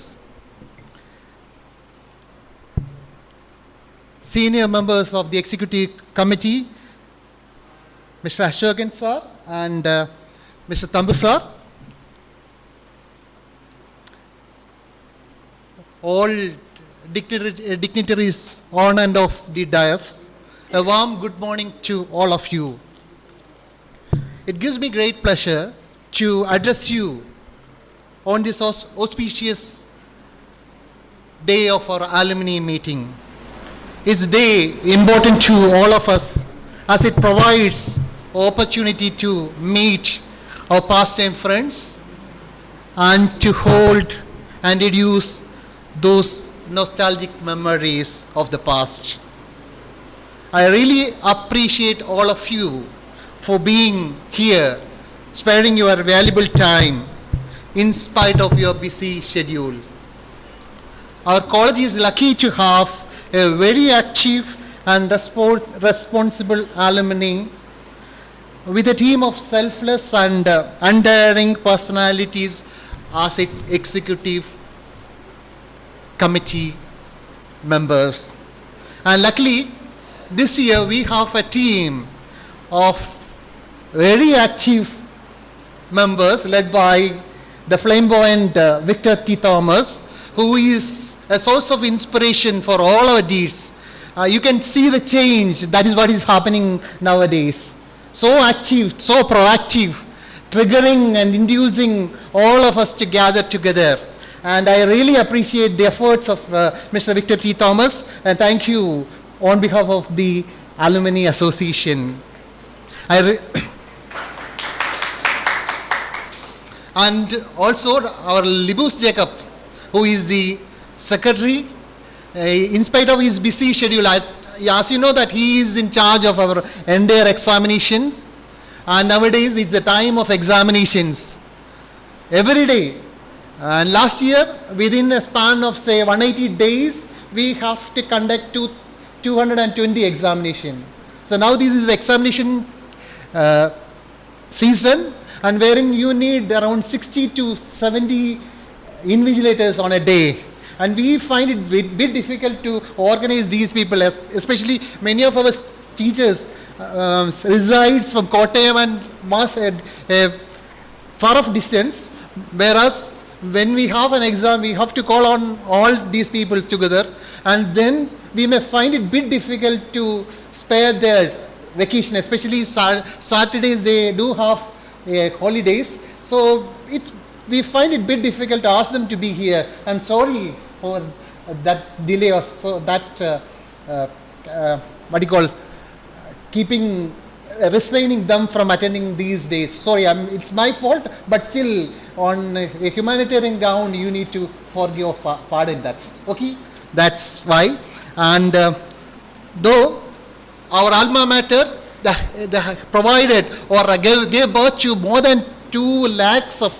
senior members of the executive committee, Mr. Ashokan sir and Mr. Tambu sir, all dignitaries on and off the dais, a warm good morning to all of you. It gives me great pleasure to address you on this auspicious day of our alumni meeting. It's a day important to all of us as it provides opportunity to meet our past-time friends and to hold and reduce those nostalgic memories of the past. I really appreciate all of you for being here, sparing your valuable time in spite of your busy schedule. Our college is lucky to have a very active and responsible alumni with a team of selfless and untiring personalities as its executive committee members. And luckily, this year we have a team of very active members led by the flamboyant Victor T. Thomas, who is a source of inspiration for all our deeds. You can see the change. That is what is happening nowadays. So active, so proactive, triggering and inducing all of us to gather together. And I really appreciate the efforts of Mr. Victor T. Thomas, and thank you on behalf of the Alumni Association. And also our Libus Jacob, who is the secretary, in spite of his busy schedule, as you know that he is in charge of our entire examinations, and nowadays it's the time of examinations every day. And last year, within a span of say 180 days, we have to conduct 220 examination. So now this is examination season, and wherein you need around 60 to 70 invigilators on a day. And we find it a bit difficult to organize these people, especially many of our teachers resides from Kottayam and Mass at a far off distance, whereas when we have an exam, we have to call on all these people together, and then we may find it a bit difficult to spare their vacation, especially Saturdays they do have holidays. So we find it a bit difficult to ask them to be here. I'm sorry for that delay or so that what do you call restraining them from attending these days. Sorry, it's my fault, but still on a humanitarian ground you need to forgive or pardon that. Okay, that's why. And though our alma mater they provided or gave birth to more than 2 lakhs of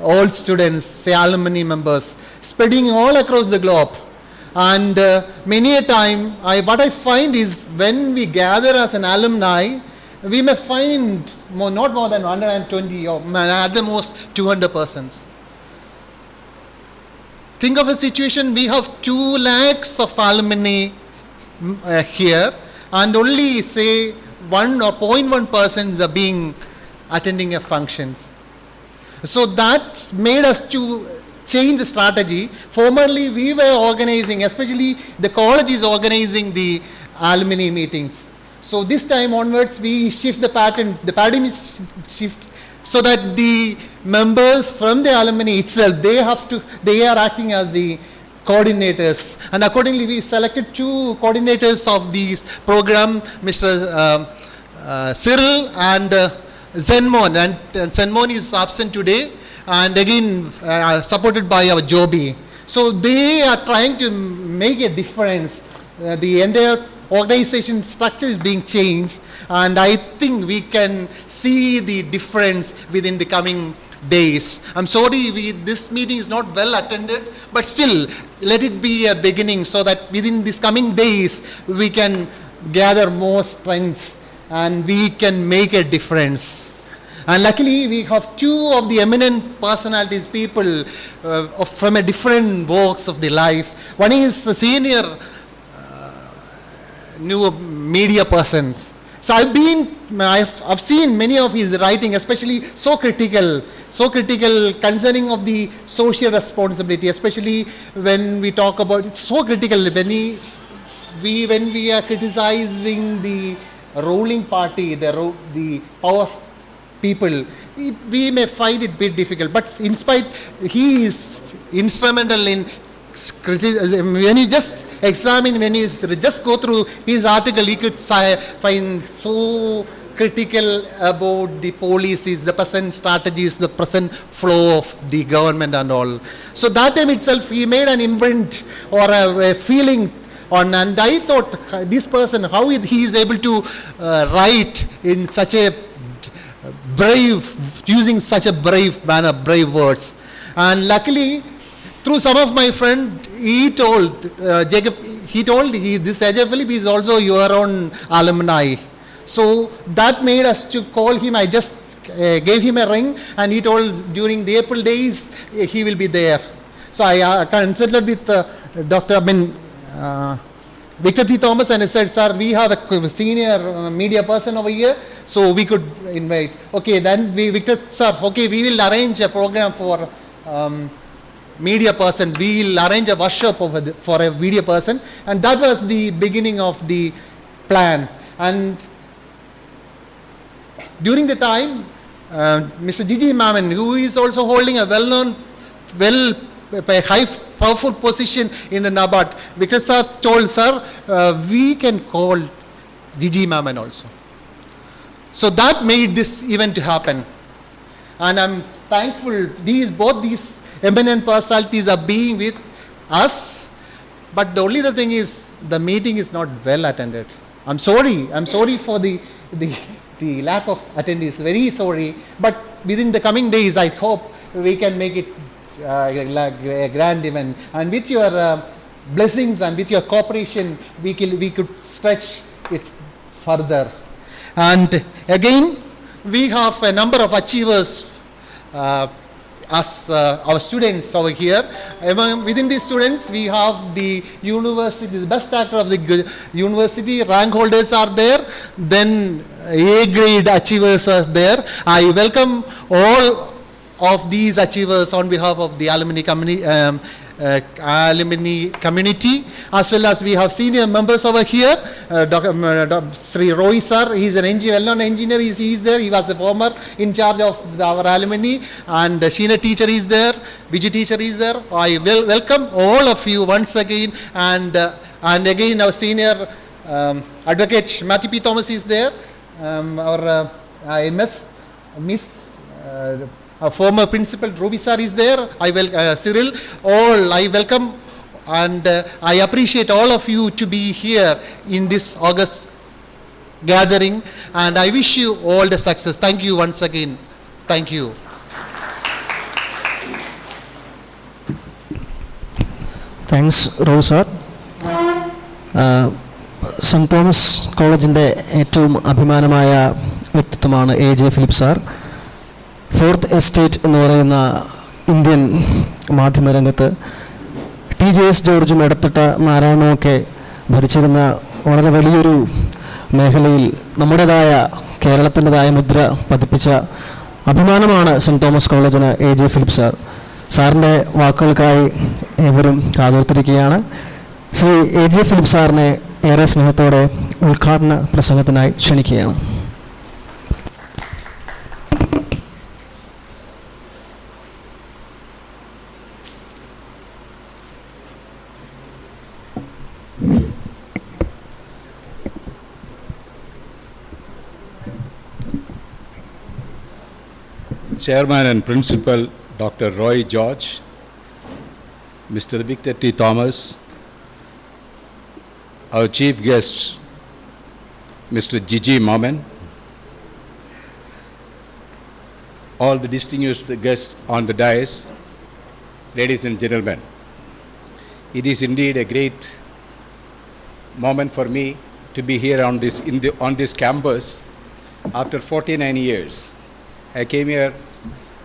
all students, say alumni members, spreading all across the globe. And many a time, what I find is when we gather as an alumni, we may find not more than 120 or at the most 200 persons. Think of a situation, we have 2 lakhs of alumni here, and only say 1 or 0.1 persons are being attending a functions. So that made us to change the strategy. Formerly, we were organizing, especially the college is organizing the alumni meetings. So this time onwards, we shift the pattern. The paradigm is shift so that the members from the alumni itself, they are acting as the coordinators. And accordingly, we selected 2 coordinators of this program, Mr. Cyril and Zenmon. And Zenmon is absent today. And again, supported by our Joby. So they are trying to make a difference. The entire organization structure is being changed, and I think we can see the difference within the coming days. I'm sorry this meeting is not well attended, but still let it be a beginning so that within these coming days we can gather more strength and we can make a difference. And luckily, we have 2 of the eminent personalities, people from a different walks of the life. One is the senior new media persons. So I've seen many of his writing, especially so critical concerning of the social responsibility, especially when we talk about it's so critical when we are criticizing the ruling party, the power people, we may find it a bit difficult. But in spite, he is instrumental in when you just examine, when you just go through his article, you could find so critical about the policies, the present strategies, the present flow of the government and all. So that time itself, he made an imprint or a feeling on, and I thought, this person, how he is able to write in such a using such a brave manner, brave words. And luckily, through some of my friend, he told Jacob, this Ajay Philip is also your own alumni. So that made us to call him. I just gave him a ring, and he told during the April days he will be there. So I consulted with Victor T. Thomas, and he said, sir, we have a senior media person over here, so we could invite. Okay, then Victor, sir, okay, we will arrange a program for media persons. We will arrange a workshop for a media person, and that was the beginning of the plan. And during the time, Mr. Gigi Mammon, who is also holding a well-known, high, powerful position in the NABARD, Victor sir told, sir, we can call Gigi Mammon also. So that made this event to happen. And I'm thankful both these eminent personalities are being with us, but the only thing is the meeting is not well attended. I'm sorry for the lack of attendees, very sorry, but within the coming days I hope we can make it a grand event, and with your blessings and with your cooperation we could stretch it further. And again, we have a number of achievers as our students over here. Within these students, we have the university, the best actor of the university, rank holders are there, then A grade achievers are there. I welcome all of these achievers on behalf of the alumni community, as well as we have senior members over here. Dr. Sri Roy sir, he is an well-known engineer, he is there, he was the former in charge of our alumni, and Sheena teacher is there, Vijay teacher is there. I will welcome all of you once again, and again our senior advocate Matthew P. Thomas is there, our Miss our former principal Ruby sir is there. I will Cyril, all I welcome, and I appreciate all of you to be here in this August gathering, and I wish you all the success. Thank you once again. Thank you. Thanks, Rose sir. St. Thomas College's ഏറ്റവും അഭിമാനമായ വ്യക്തിത്വമാണ് AJ Philip sir. Fourth estate എന്ന് പറയുന്ന Indian മാധ്യമരംഗത്ത് TJS ജോർജും എടത്തിട്ട നാരായണനുമൊക്കെ ഭരിച്ചിരുന്ന വളരെ വലിയൊരു മേഖലയിൽ നമ്മുടേതായ കേരളത്തിൻ്റെതായ മുദ്ര പതിപ്പിച്ച അഭിമാനമാണ് സെൻറ്റ് തോമസ് കോളേജിന് AJ Philip sir. സാറിൻ്റെ വാക്കുകൾക്കായി ഏവരും കാതോർത്തിരിക്കുകയാണ്. ശ്രീ AJ ഫിലിപ്പ് സാറിനെ ഏറെ സ്നേഹത്തോടെ ഉദ്ഘാടന പ്രസംഗത്തിനായി ക്ഷണിക്കുകയാണ്. Chairman and Principal Dr. Roy George, Mr. Victor T. Thomas, our chief guest, Mr. Gigi Maman, all the distinguished guests on the dais, ladies and gentlemen. It is indeed a great moment for me to be here on this campus after 49 years. I came here,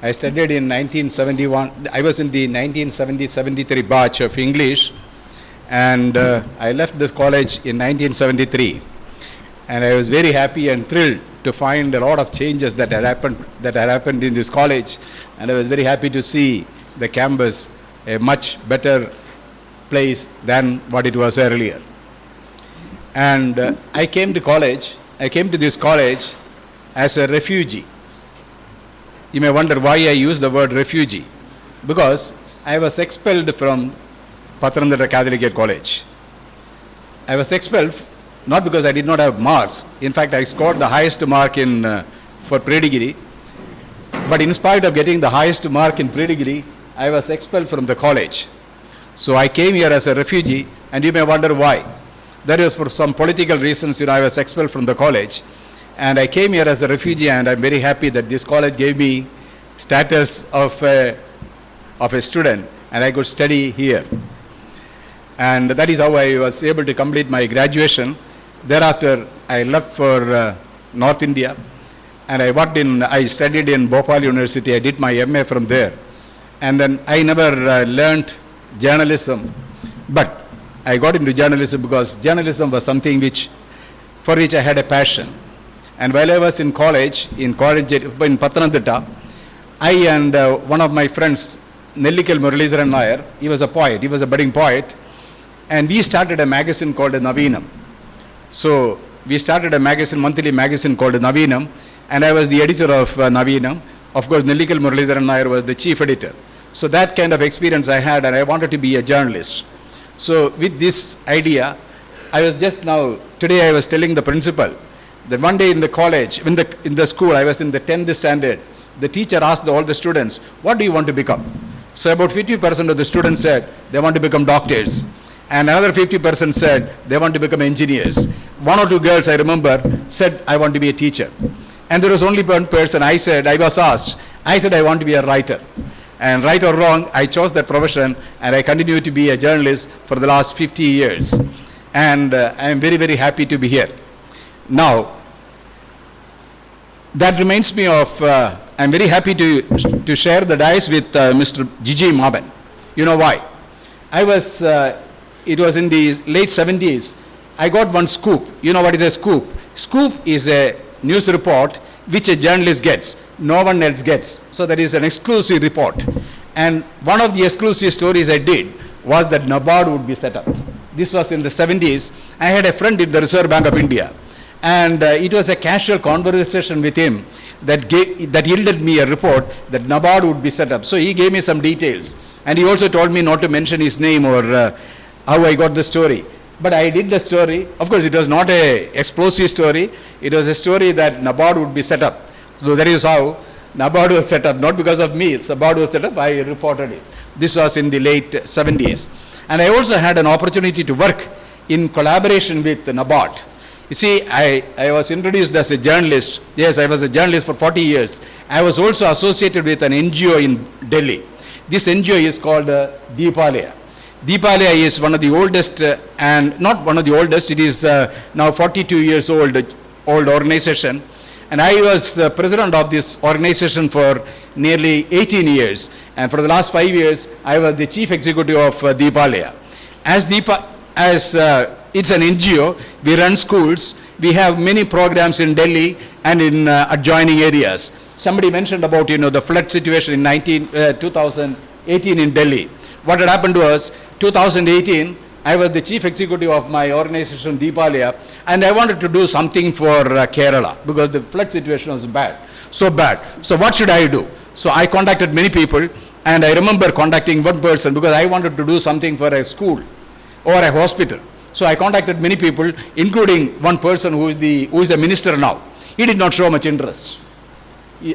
I studied in 1971, I was in the 1970-73 batch of English, and I left this college in 1973. And I was very happy and thrilled to find a lot of changes that had happened in this college, and I was very happy to see the campus a much better place than what it was earlier. And I came to this college as a refugee. You may wonder why I use the word refugee. Because I was expelled from Pathanamthitta Catholic College. I was expelled not because I did not have marks. In fact, I scored the highest mark for pre-degree. But in spite of getting the highest mark in pre-degree, I was expelled from the college. So I came here as a refugee, and you may wonder why. That is for some political reasons, I was expelled from the college. And I came here as a refugee, and I'm very happy that this college gave me status of a student, and I could study here. And that is how I was able to complete my graduation. Thereafter, I left for North India, and I studied in Bhopal University. I did my MA from there. And then I never learnt journalism, but I got into journalism because journalism was something for which I had a passion. And while I was in college, in Pathanamthitta, I and one of my friends, Nellikal Muralidharan Nair, he was a poet, he was a budding poet, and we started a magazine called Navinam. So we started a monthly magazine called Navinam, and I was the editor of Navinam. Of course, Nellikal Muralidharan Nair was the chief editor. So that kind of experience I had, and I wanted to be a journalist. So with this idea, today I was telling the principal, that one day in the college, in the school, I was in the 10th standard, the teacher asked all the students, what do you want to become? So about 50% of the students said they want to become doctors. And another 50% said they want to become engineers. One or two girls, I remember, said, I want to be a teacher. And there was only one person, I was asked, I want to be a writer. And right or wrong, I chose that profession, and I continue to be a journalist for the last 50 years. And I am very, very happy to be here. Now, that reminds me of, I'm very happy to share the dais with Mr. Gigi Maban. You know why? It was in the late 70s, I got one scoop. You know what is a scoop? Scoop is a news report which a journalist gets, no one else gets. So that is an exclusive report. And one of the exclusive stories I did was that NABARD would be set up. This was in the 70s. I had a friend in the Reserve Bank of India. And it was a casual conversation with him that yielded me a report that NABARD would be set up. So he gave me some details. And he also told me not to mention his name or how I got the story. But I did the story. Of course, it was not an explosive story. It was a story that NABARD would be set up. So that is how NABARD was set up. Not because of me. NABARD was set up. I reported it. This was in the late 70s. And I also had an opportunity to work in collaboration with NABARD. You see, I was introduced as a journalist. Yes, I was a journalist for 40 years. I was also associated with an NGO in Delhi. This NGO is called Deepalaya. Deepalaya is one of the oldest, and not one of the oldest, it is now 42 years old organization. And I was president of this organization for nearly 18 years. And for the last 5 years, I was the chief executive of Deepalaya. As it's an NGO, we run schools, we have many programs in Delhi and in adjoining areas. Somebody mentioned about, the flood situation in 2008. 2018 in Delhi. What had happened was, 2018, I was the chief executive of my organization, Deepalaya, and I wanted to do something for Kerala because the flood situation was bad, so bad. So what should I do? So I contacted many people, and I remember contacting one person because I wanted to do something for a school or a hospital. So I contacted many people, including one person who is a minister now. He did not show much interest.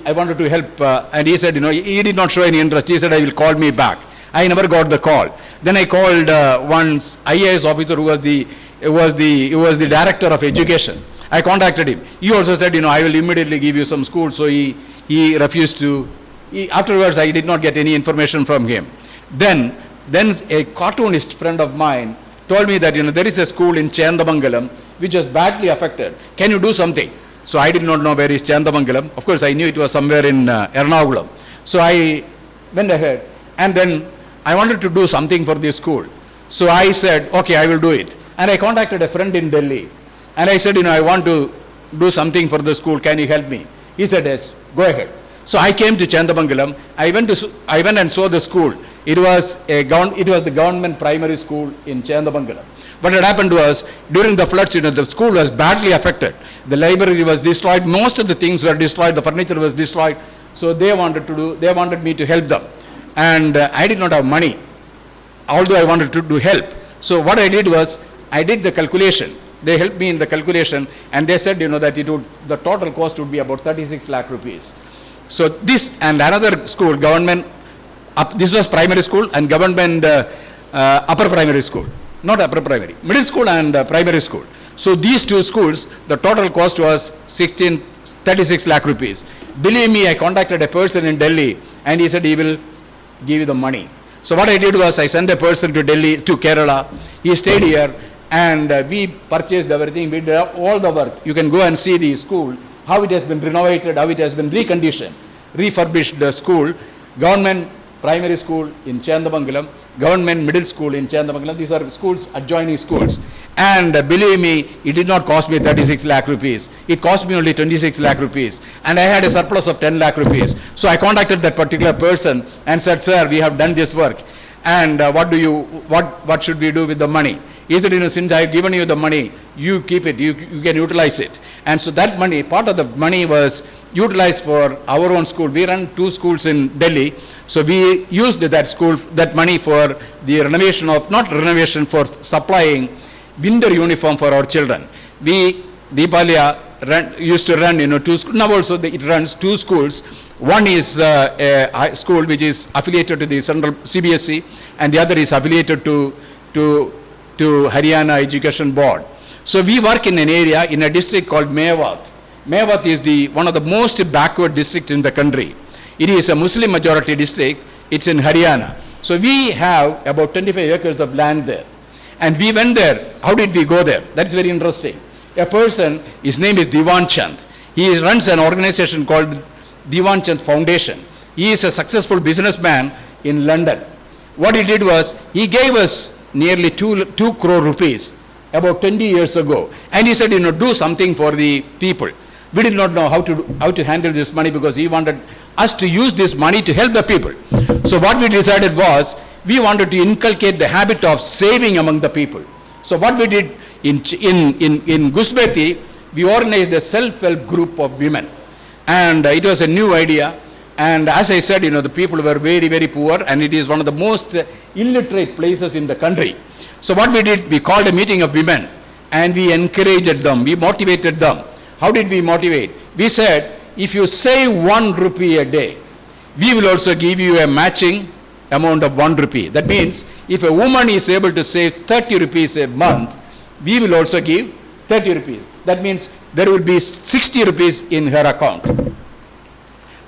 I wanted to help, and he said, he did not show any interest. He said, I will call me back. I never got the call. Then I called one IAS officer who was the director of education. I contacted him. He also said, I will immediately give you some school. So he refused to. Afterwards, I did not get any information from him. Then a cartoonist friend of mine told me that there is a school in Chandamangalam which is badly affected. Can you do something? So I did not know where is Chandamangalam. Of course, I knew it was somewhere in Ernakulam. So I went ahead, and then I wanted to do something for this school. So I said, okay, I will do it. And I contacted a friend in Delhi, and I said, I want to do something for the school. Can you help me? He said, yes, go ahead. So I came to Chandamangalam. I went and saw the school. It was the government primary school in Chandamangalam. What had happened was, during the floods, the school was badly affected. The library was destroyed. Most of the things were destroyed. The furniture was destroyed. So they wanted me to help them. And I did not have money, although I wanted to help. So what I did was, I did the calculation. They helped me in the calculation, and they said, that the total cost would be about 36 lakh rupees. So this and another school, government, this was primary school and government upper primary school, not upper primary, middle school and primary school. So these two schools, the total cost was 36 lakh rupees. Believe me, I contacted a person in Delhi, and he said he will give you the money. So what I did was, I sent a person to Delhi, to Kerala. He stayed here, and we purchased everything. We did all the work. You can go and see the school, how it has been renovated, how it has been reconditioned, refurbished the school. Government primary school in Chandamangalam, government middle school in Chandamangalam. These are schools, adjoining schools. And believe me, it did not cost me 36 lakh rupees. It cost me only 26 lakh rupees. And I had a surplus of 10 lakh rupees. So I contacted that particular person and said, sir, we have done this work. And what should we do with the money? He said, since I have given you the money, you keep it, you can utilize it. And so that money, part of the money was utilized for our own school. We run 2 schools in Delhi. So we used that money for the renovation of, not renovation, for supplying winter uniform for our children. Deepalaya used to run 2 schools. Now also it runs 2 schools. One is a school which is affiliated to the central CBSE, and the other is affiliated to Haryana Education Board. So we work in an area, in a district called Mewat. Mewat is one of the most backward districts in the country. It is a Muslim majority district. It's in Haryana. So we have about 25 acres of land there. And we went there. How did we go there? That's very interesting. A person, his name is Diwan Chand. He runs an organization called Diwan Chand Foundation. He is a successful businessman in London. What he did was, he gave us nearly 2 crore rupees about 20 years ago. And he said, do something for the people. We did not know how to handle this money, because he wanted us to use this money to help the people. So what we decided was, we wanted to inculcate the habit of saving among the people. So what we did in Gusbeti, we organized a self-help group of women. And it was a new idea. And as I said, the people were very, very poor, and it is one of the most illiterate places in the country. So what we did, we called a meeting of women, and we encouraged them, we motivated them. How did we motivate? We said, if you save 1 rupee a day, we will also give you a matching amount of 1 rupee. That means, if a woman is able to save 30 rupees a month, we will also give 30 rupees. That means there will be 60 rupees in her account.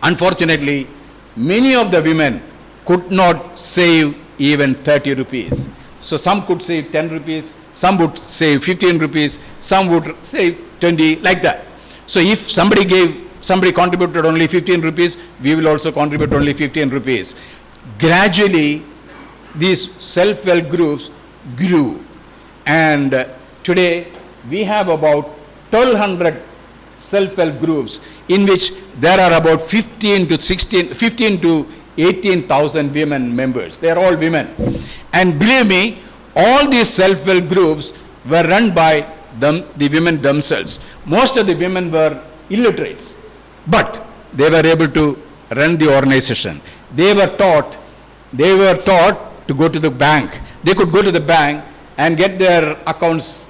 Unfortunately, many of the women could not save even 30 rupees. So some could save 10 rupees, some would save 15 rupees, some would save 20, like that. So if somebody contributed only 15 rupees, we will also contribute only 15 rupees. Gradually, these self-help groups grew. And today, we have about 1,200 self-help groups, in which there are about 15 to 18,000 women members. They are all women. And believe me, all these self-help groups were run by the women themselves. Most of the women were illiterates, but they were able to run the organization. They were taught to go to the bank. They could go to the bank and get their accounts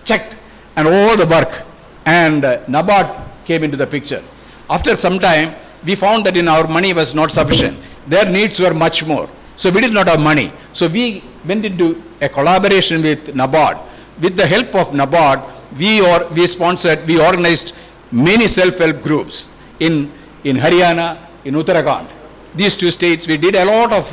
checked and all the work. And NABARD came into the picture. After some time, we found that our money was not sufficient. Their needs were much more. So we did not have money. So we went into a collaboration with NABARD. With the help of NABARD, we organized many self-help groups in Haryana, in Uttarakhand. These two states, we did a lot of,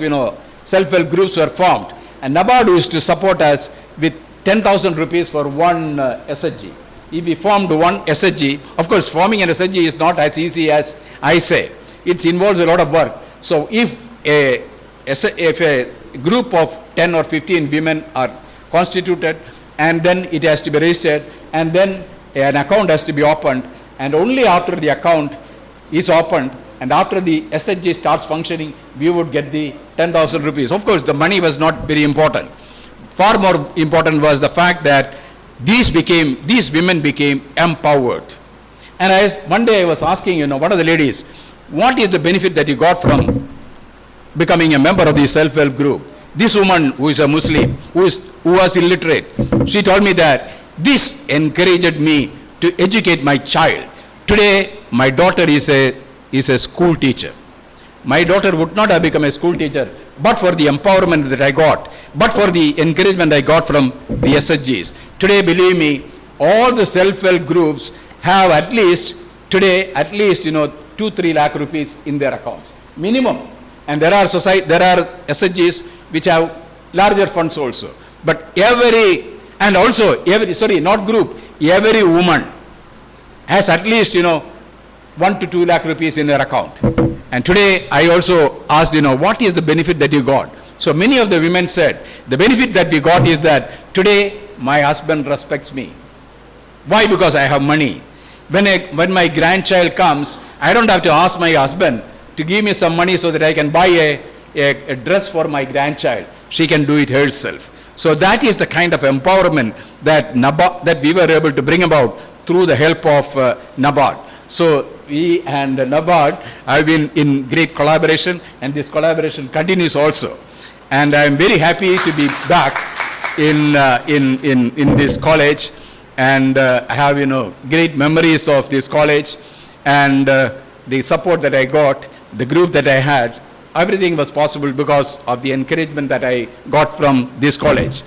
self-help groups were formed. And NABARD used to support us with 10,000 rupees for one SHG. If we formed one SHG, of course, forming an SHG is not as easy as I say. It involves a lot of work. So if a group of 10 or 15 women are constituted, and then it has to be registered, and then an account has to be opened, and only after the account is opened, and after the SHG starts functioning, we would get the 10,000 rupees. Of course, the money was not very important. Far more important was the fact that these women became empowered. And one day I was asking, one of the ladies, what is the benefit that you got from becoming a member of the self-help group? This woman who is a Muslim, who was illiterate, she told me that this encouraged me to educate my child. Today, my daughter is a school teacher. My daughter would not have become a school teacher but for the empowerment that I got, but for the encouragement I got from the SHGs. Today, believe me, all the self-help groups have at least 2-3 lakh rupees in their accounts, minimum. And there are SHGs which have larger funds also. But every woman has at least 1 to 2 lakh rupees in their account. And today I also asked, what is the benefit that you got? So many of the women said, the benefit that we got is that today my husband respects me. Why? Because I have money. When my grandchild comes, I don't have to ask my husband to give me some money so that I can buy a dress for my grandchild. She can do it herself. So that is the kind of empowerment that we were able to bring about through the help of NABARD. So we and NABARD have been in great collaboration, and this collaboration continues also. And I am very happy to be back in this college, and I have great memories of this college, and the support that I got, the group that I had. Everything was possible because of the encouragement that I got from this college.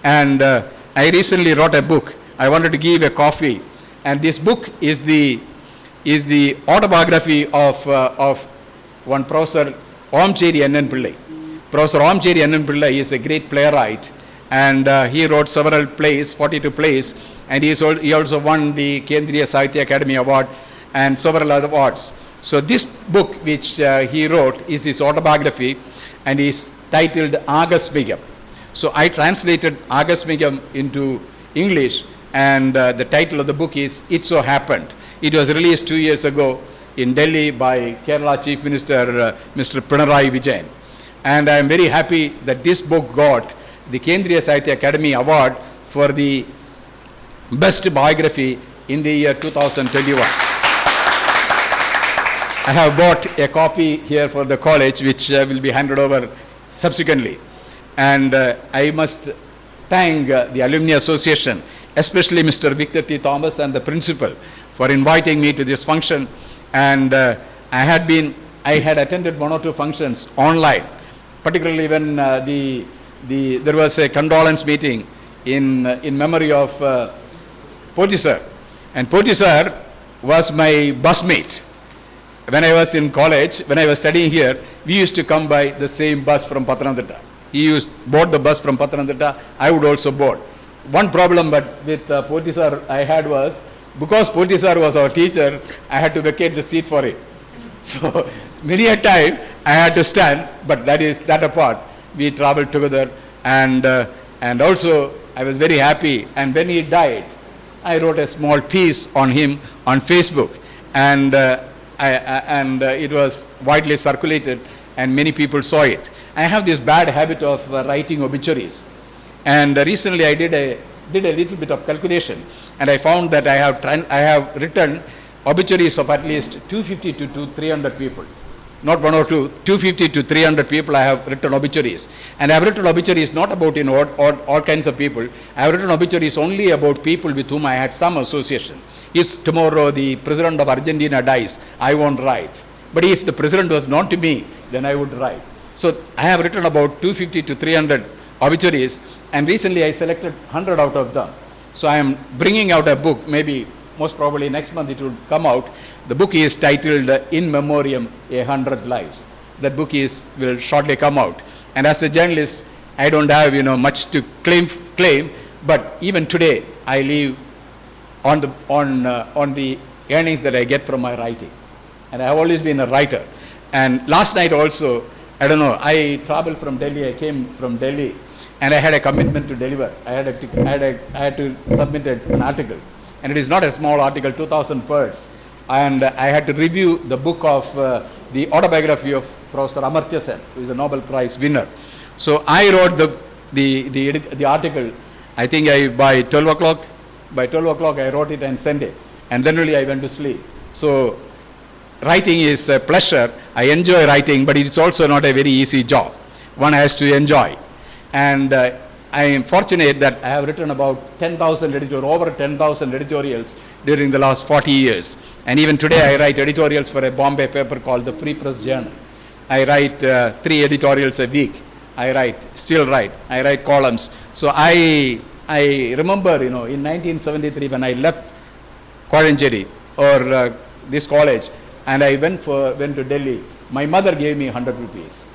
And I recently wrote a book. I wanted to give a copy, and this book is the autobiography of one Professor Kozhencherry N.N. Pillai. Professor Kozhencherry N.N. Pillai is a great playwright, and he wrote several plays, 42 plays, and he also won the Kendriya Sahitya Academy Award and several other awards. So this book which he wrote is his autobiography, and is titled Agasmigam. So I translated Agasmigam into English, and the title of the book is It So Happened. It was released 2 years ago in Delhi by Kerala Chief Minister Mr. Pinarayi Vijayan. And I am very happy that this book got the Kendriya Sahitya Academy Award for the best biography in the year 2021. I have bought a copy here for the college, which will be handed over subsequently. And I must thank the Alumni Association, especially Mr. Victor T. Thomas and the principal, for inviting me to this function. And I had attended 1 or 2 functions online, particularly when there was a condolence meeting in memory of Poti sir. And Poti sir was my busmate. When I was in college, when I was studying here, we used to come by the same bus from Pathanamthitta. He board the bus from Pathanamthitta, I would also board. One problem but with Poti sir I had was, because Poti sir was our teacher, I had to vacate the seat for him. So many a time I had to stand, but that apart, we traveled together, and also I was very happy. And when he died, I wrote a small piece on him on Facebook, and it was widely circulated, and many people saw it. I have this bad habit of writing obituaries. And recently I did a little bit of calculation, and I found that I have written obituaries of at least 250 to 300 people. Not one or two, 250 to 300 people I have written obituaries. And I have written obituaries not about all kinds of people. I have written obituaries only about people with whom I had some association. If tomorrow the president of Argentina dies, I won't write. But if the president was not to me, then I would write. So I have written about 250 to 300 obituaries, and recently I selected 100 out of them. So I am bringing out a book, maybe most probably next month it will come out. The book is titled In Memoriam, 100 Lives. That book will shortly come out. And as a journalist, I don't have much to claim, but even today I live on the earnings that I get from my writing. And I have always been a writer. And last night also, I traveled from Delhi, I came from Delhi, and I had a commitment to deliver. I had to submit an article. And it is not a small article, 2,000 words. And I had to review the book of the autobiography of Professor Amartya Sen, who is a Nobel Prize winner. So I wrote the article, I think by 12 o'clock I wrote it and sent it. And then really I went to sleep. So writing is a pleasure. I enjoy writing, but it's also not a very easy job. One has to enjoy. And I am fortunate that I have written about over 10,000 editorials during the last 40 years. And even today I write editorials for a Bombay paper called the Free Press Journal. I write 3 editorials a week. I write columns. So I remember, in 1973 when I left Kozhencherry or this college, and I went to Delhi, my mother gave me 100 rupees.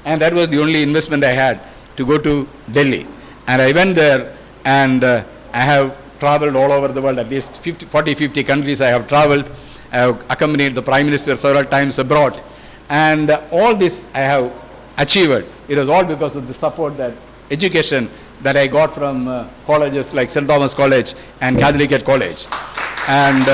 And that was the only investment I had to go to Delhi. And I went there, and I have traveled all over the world, at least 50 countries I have traveled. I have accompanied the Prime Minister several times abroad. And all this I have achieved. It was all because of the support, that education that I got from colleges like St.Thomas College and Catholic College. And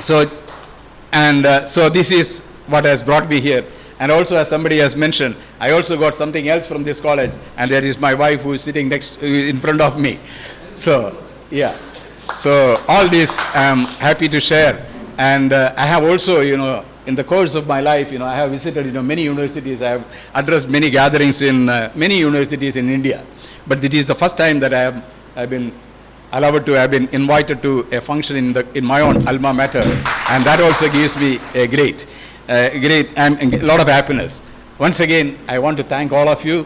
so this is what has brought me here. And also, as somebody has mentioned, I also got something else from this college, and there is my wife who is sitting in front of me. So, yeah. So all this I'm happy to share. And I have also, in the course of my life, I have visited, many universities. I have addressed many gatherings in many universities in India. But it is the first time that I've been been invited to a function in my own alma mater, and that also gives me a great and a lot of happiness. Once again, I want to thank all of you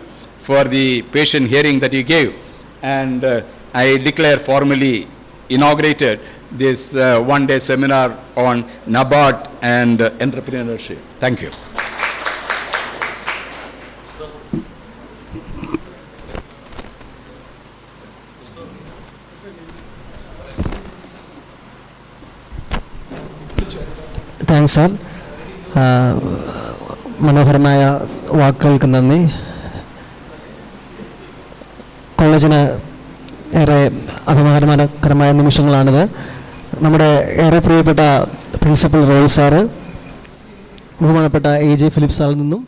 for the patient hearing that you gave, and I declare formally inaugurated this one-day seminar on NABARD and entrepreneurship. Thank you. Thanks sir. മനോഹരമായ വാക്കുകൾക്ക് നന്ദി. കോളേജിന് ഏറെ അഭിമാനകരമായ നിമിഷങ്ങളാണിത്. നമ്മുടെ ഏറെ പ്രിയപ്പെട്ട principal Roy sir, ബഹുമാനപ്പെട്ട AJ ഫിലിപ്പ് സാറിൽ നിന്നും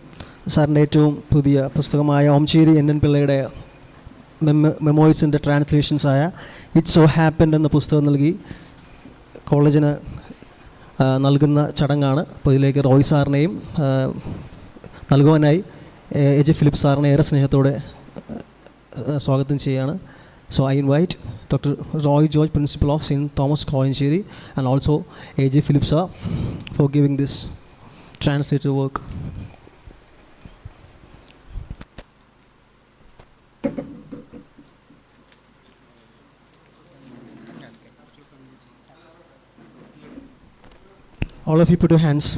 സാറിൻ്റെ ഏറ്റവും പുതിയ പുസ്തകമായ ഓംചേരി NN പിള്ളയുടെ മെമ്മോയിസിൻ്റെ ട്രാൻസ്ലേഷൻസായ ഇറ്റ്സ് സോ ഹാപ്പൻഡ് എന്ന പുസ്തകം നൽകി കോളേജിന് നൽകുന്ന ചടങ്ങാണ്. അപ്പോൾ ഇതിലേക്ക് റോയ് സാറിനെയും നൽകുവാനായി AJ ഫിലിപ്പ് സാറിനെ ഏറെ സ്നേഹത്തോടെ സ്വാഗതം ചെയ്യുകയാണ്. So I invite Dr. Roy George, Principal of St.Thomas Kozhencherry, and also AJ Philip sir for giving this translator work. All of you put your hands.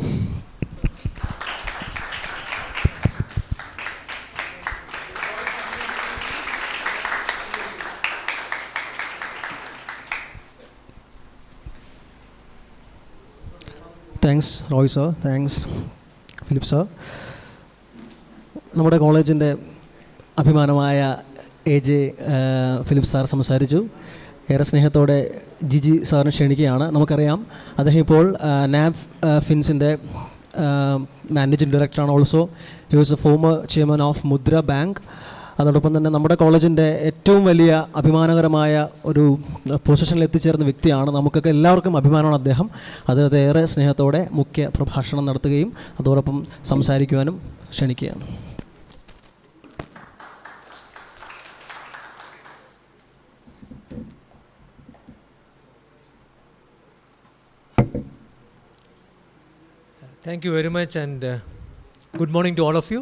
Thanks Roy sir, thanks Philip sir. നമ്മുടെ കോളേജിൻ്റെ അഭിമാനമായ AJ Philip sir സംസാരിച്ചു. ഏറെ സ്നേഹത്തോടെ ജിജി സാറിനെ ക്ഷണിക്കുകയാണ്. നമുക്കറിയാം അദ്ദേഹം ഇപ്പോൾ നാബ് ഫിൻസിൻ്റെ മാനേജിംഗ് ഡയറക്ടറാണ്. Also he was A former chairman of മുദ്ര ബാങ്ക്. അതോടൊപ്പം തന്നെ നമ്മുടെ കോളേജിൻ്റെ ഏറ്റവും വലിയ അഭിമാനകരമായ ഒരു പൊസിഷനിൽ എത്തിച്ചേർന്ന വ്യക്തിയാണ്. നമുക്കൊക്കെ എല്ലാവർക്കും അഭിമാനമാണ് അദ്ദേഹം. അത് ഏറെ സ്നേഹത്തോടെ മുഖ്യ പ്രഭാഷണം നടത്തുകയും അതോടൊപ്പം സംസാരിക്കുവാനും ക്ഷണിക്കുകയാണ്. Thank you very much, and good morning to all of you.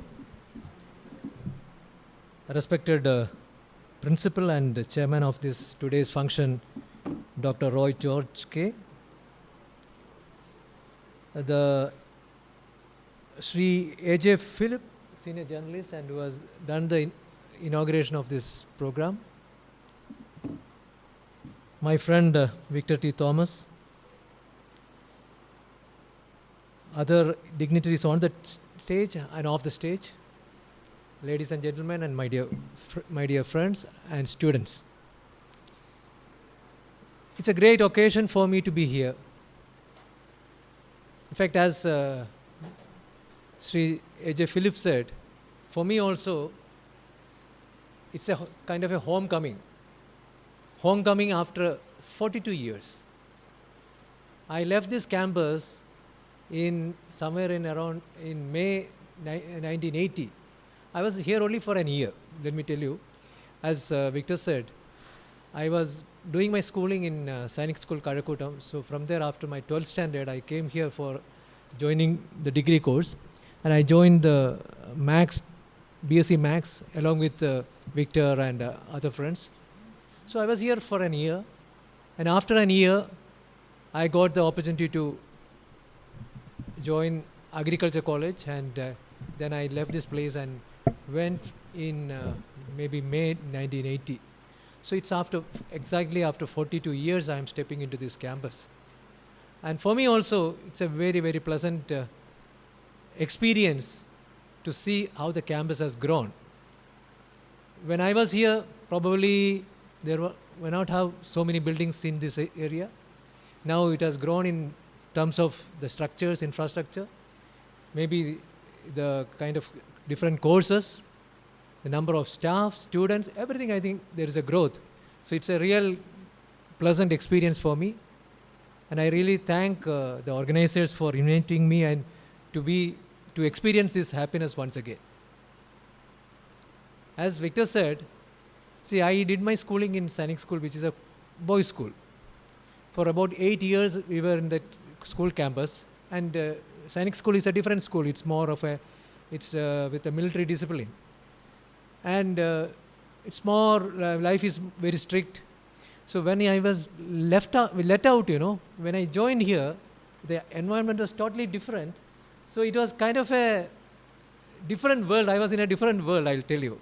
Respected principal and chairman of this today's function, Dr. Roy George K. The Sri A.J. Philip, senior journalist, and who has done the inauguration of this program. My friend Victor T. Thomas. Other dignitaries on the stage and off the stage, ladies and gentlemen, and my dear friends and students. It's a great occasion for me to be here. In fact, as Sri A.J. Philip said, for me also, it's a kind of a homecoming. Homecoming after 42 years. I left this campus in somewhere in May 1980. I was here only for an year, let me tell you. As Victor said, I was doing my schooling in Sainik School, Karakotam. So from there, after my 12th standard, I came here for joining the degree course. And I joined the BSc Max, along with Victor and other friends. So I was here for an year. And after an year, I got the opportunity to join Agriculture College, and then I left this place and went in maybe May 1980. So it's exactly after 42 years I am stepping into this campus. And for me also, it's a very, very pleasant experience to see how the campus has grown. When I was here, probably there were not have so many buildings in this area. Now it has grown in terms of the structures, infrastructure, maybe the kind of different courses, the number of staff, students, everything. I think there is a growth. So it's a real pleasant experience for me. And I really thank the organizers for inviting me and to experience this happiness once again. As Victor said, see, I did my schooling in Sainik School, which is a boys' school. For about 8 years, we were in that school campus, and Sainik School is a different school. It's more of it's with a military discipline, and it's more life is very strict. So when I was let out, when I joined here, the environment was totally different. So it was kind of a different world. I was in a different world, I'll tell you.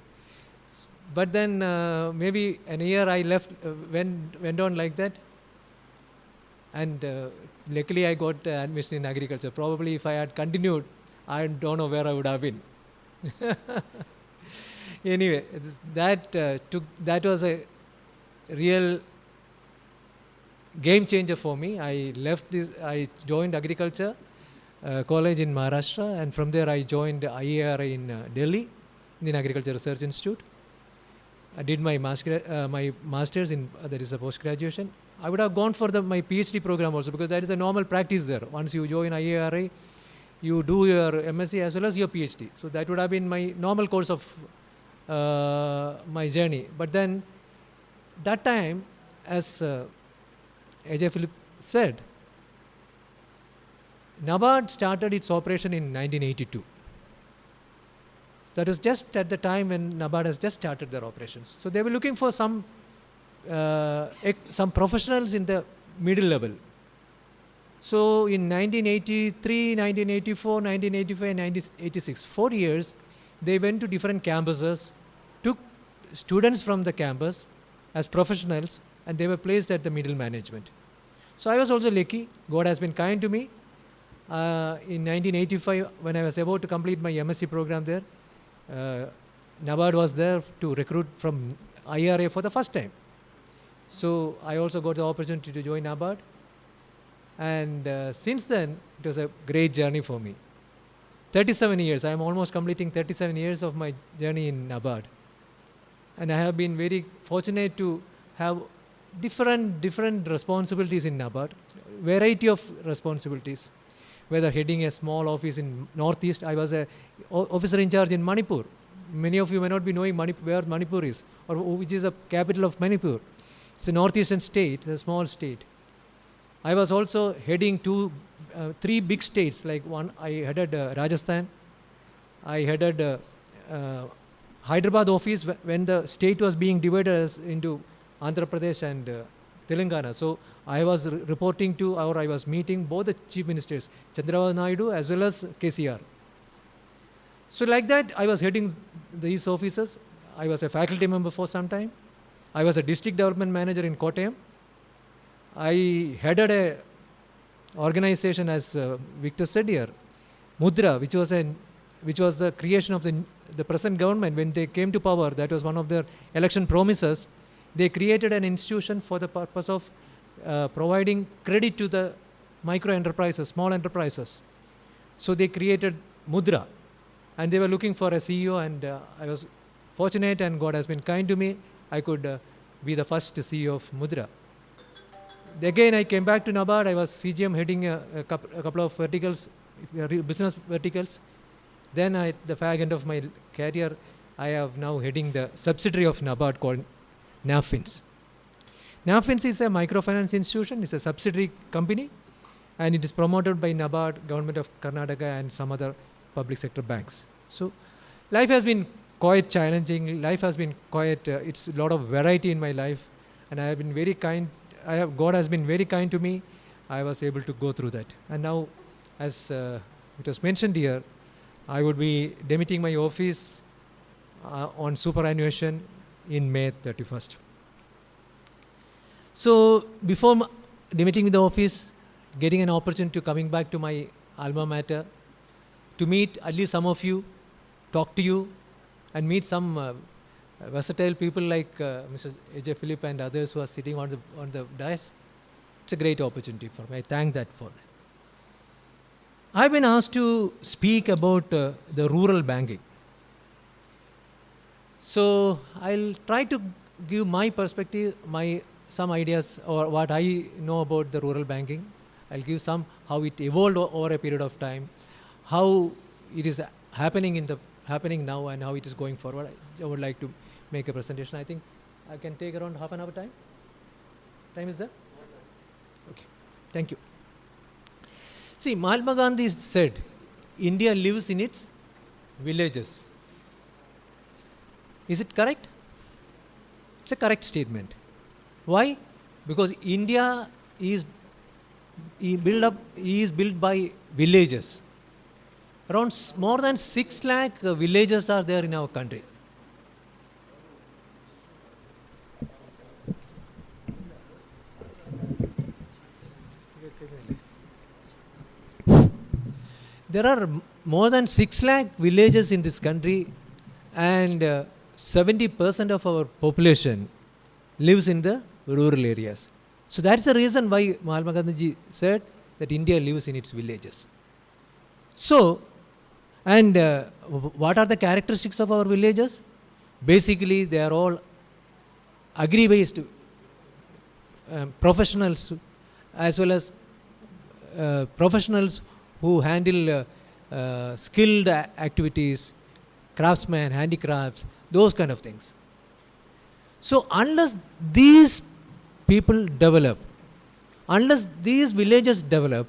But then maybe a year I left, went on like that. And luckily I got admission in agriculture. Probably if I had continued, I don't know where I would have been. Anyway, that was a real game changer for me. I joined agriculture college in Maharashtra, and from there I joined IARI in Delhi, Indian Agriculture Research Institute. I did my master's in, that is a post-graduation. I would have gone for my PhD program also, because that is a normal practice there. Once you join IARI, you do your MSc as well as your PhD. So that would have been my normal course of my journey. But then, that time, as A.J. Philip said, NABARD started its operation in 1982. That was just at the time when NABARD has just started their operations. So they were looking for some professionals in the middle level. So in 1983, 1984, 1985, and 1986, 4 years, they went to different campuses, took students from the campus as professionals, and they were placed at the middle management. So I was also lucky. God has been kind to me. In 1985, when I was about to complete my MSc program there, NABARD was there to recruit from IRA for the first time. So I also got the opportunity to join NABARD. And since then, it was a great journey for me. 37 years. I am almost completing 37 years of my journey in NABARD. And I have been very fortunate to have different responsibilities in NABARD, variety of responsibilities. Whether heading a small office in Northeast, I was a officer in charge in Manipur. Many of you may not be knowing where Manipur is, or which is the capital of Manipur. It's a northeastern state, a small state. I was also heading three big states. Like one, I headed Rajasthan. I headed Hyderabad office when the state was being divided into Andhra Pradesh and Telangana. So I was reporting to, or I was meeting both the chief ministers, Chandrababu Naidu as well as KCR. So like that, I was heading these offices. I was a faculty member for some time. I was a district development manager in Kottayam. I headed a organization, as Victor said here, Mudra, which was the creation of the present government. When they came to power, that was one of their election promises. They created an institution for the purpose of providing credit to the micro enterprises, small enterprises. So they created Mudra, and they were looking for a CEO, and I was fortunate, and God has been kind to me. I could be the first CEO of Mudra. Again, I came back to NABARD. I was CGM heading a couple of verticals, business verticals. Then at the fag end of my career, I have now heading the subsidiary of NABARD called NAFINS. NAFINS is a microfinance institution. It's a subsidiary company, and it is promoted by NABARD, Government of Karnataka, and some other public sector banks. So life has been quite challenging. Life has been quite, it's a lot of variety in my life, and I have been very kind. God has been very kind to me. I was able to go through that. And now, as it was mentioned here, I would be demitting my office on superannuation in May 31st. So before demitting the office, getting an opportunity to coming back to my alma mater, to meet at least some of you, talk to you, and meet some versatile people like Mr. A.J. Philip and others who are sitting on the dais. It's a great opportunity for me. I thank that for that. I've been asked to speak about the rural banking. So I'll try to give my perspective, some ideas, or what I know about the rural banking. I'll give some how it evolved over a period of time, how it is happening now, and how it is going forward. I would like to make a presentation. I think I can take around half an hour time. Time is there? Okay. Thank you. See, Mahatma Gandhi said, India lives in its villages. Is it correct? It's a correct statement. Why? Because India is built by villages. Around more than 6 lakh villages are there in our country. There are more than 6 lakh villages in this country, and 70% of our population lives in the rural areas. So that's the reason why Mahatma Gandhi said that India lives in its villages. So, and what are the characteristics of our villages? Basically, they are all agri-based professionals, as well as professionals who handle skilled activities, craftsmen, handicrafts, those kind of things. So unless these people develop, unless these villages develop,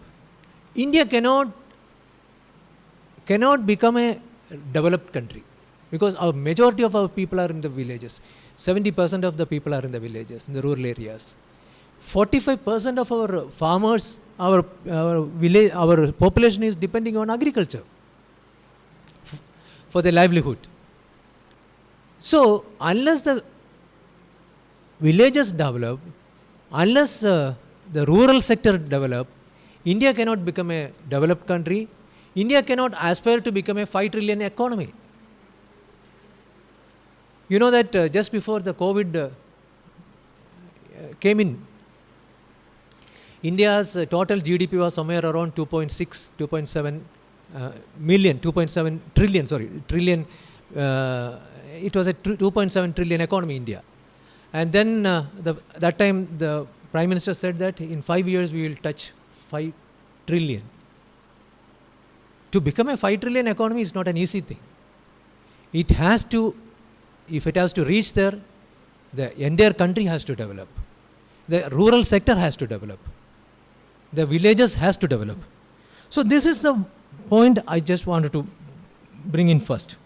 India cannot become a developed country, because our majority of our people are in the villages. 70% of the people are in the villages, in the rural areas. 45% of our farmers, our population is depending on agriculture for their livelihood. So unless the villages develop, unless the rural sector develop, India cannot become a developed country. India cannot aspire to become a 5 trillion economy. You know that just before the COVID came in, India's total GDP was somewhere around 2.6, 2.7 million, 2.7 trillion, sorry, trillion. It was a 2.7 trillion economy, India. And then that time the Prime Minister said that in 5 years we will touch 5 trillion. To become a 5 trillion economy is not an easy thing. It has to, if it has to reach there, the entire country has to develop. The rural sector has to develop. The villages has to develop. So this is the point I just wanted to bring in first.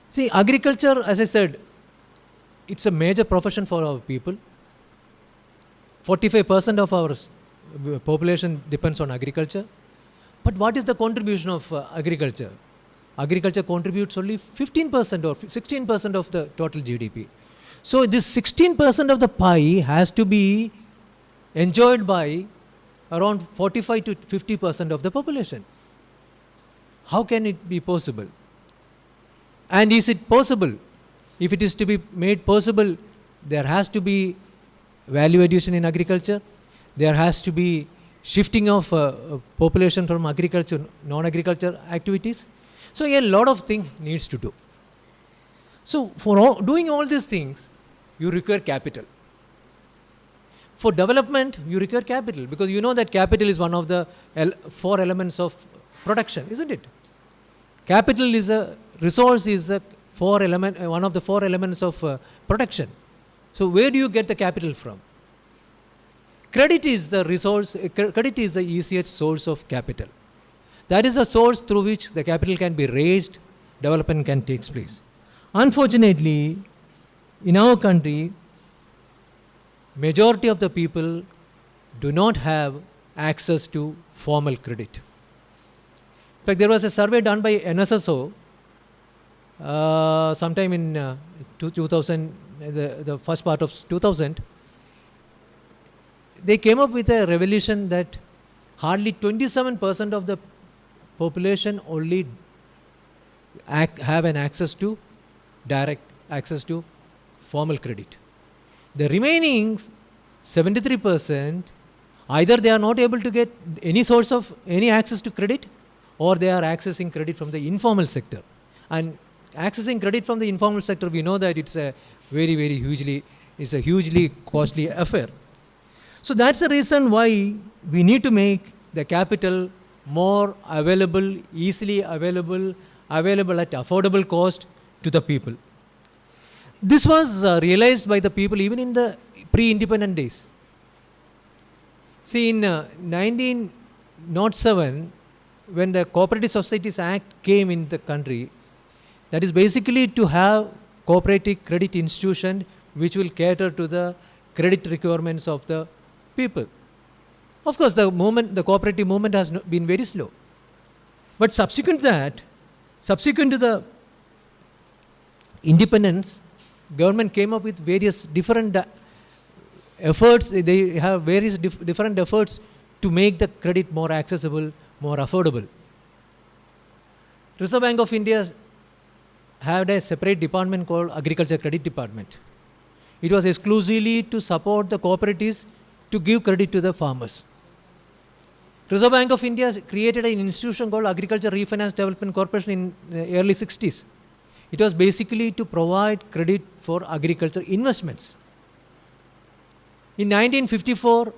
See, agriculture, as I said, it's a major profession for our people. 45% of our population depends on agriculture. But what is the contribution of agriculture? Agriculture contributes only 15% or 16% of the total GDP. So this 16% of the pie has to be enjoyed by around 45 to 50% of the population. How can it be possible? And is it possible? If it is to be made possible, there has to be value addition in agriculture. There has to be shifting of population from agriculture, non-agriculture activities. So a lot of things needs to do. So for doing all these things, you require capital. For development, you require capital, because you know that capital is one of the 4 elements of production, isn't it? Capital is a resource, is the one of the 4 elements of production. So where do you get the capital from? Credit is the resource, credit is the easiest source of capital. That is a source through which the capital can be raised, development can take place. Unfortunately, in our country, majority of the people do not have access to formal credit. In fact, there was a survey done by NSSO sometime in 2000, the first part of 2000. They came up with a revelation that hardly 27% of the population only have an access to direct access to formal credit. The remaining 73%, either they are not able to get any source of any access to credit, or they are accessing credit from the informal sector. And accessing credit from the informal sector, we know that it's a hugely costly affair. So that's the reason why we need to make the capital more available, easily available at affordable cost to the people. This was realized by the people even in the pre-independent days. See, in 1907, when the Cooperative Societies Act came in the country, that is basically to have cooperative credit institution which will cater to the credit requirements of the people. Of course, the cooperative movement has been very slow. But subsequent to the independence, government came up with various different efforts. They have various different efforts to make the credit more accessible, more affordable. Reserve Bank of India had a separate department called Agriculture Credit Department. It was exclusively to support the cooperatives to give credit to the farmers. Reserve Bank of India created an institution called Agriculture Refinance Development Corporation in the early 60s. It was basically to provide credit for agriculture investments. In 1954,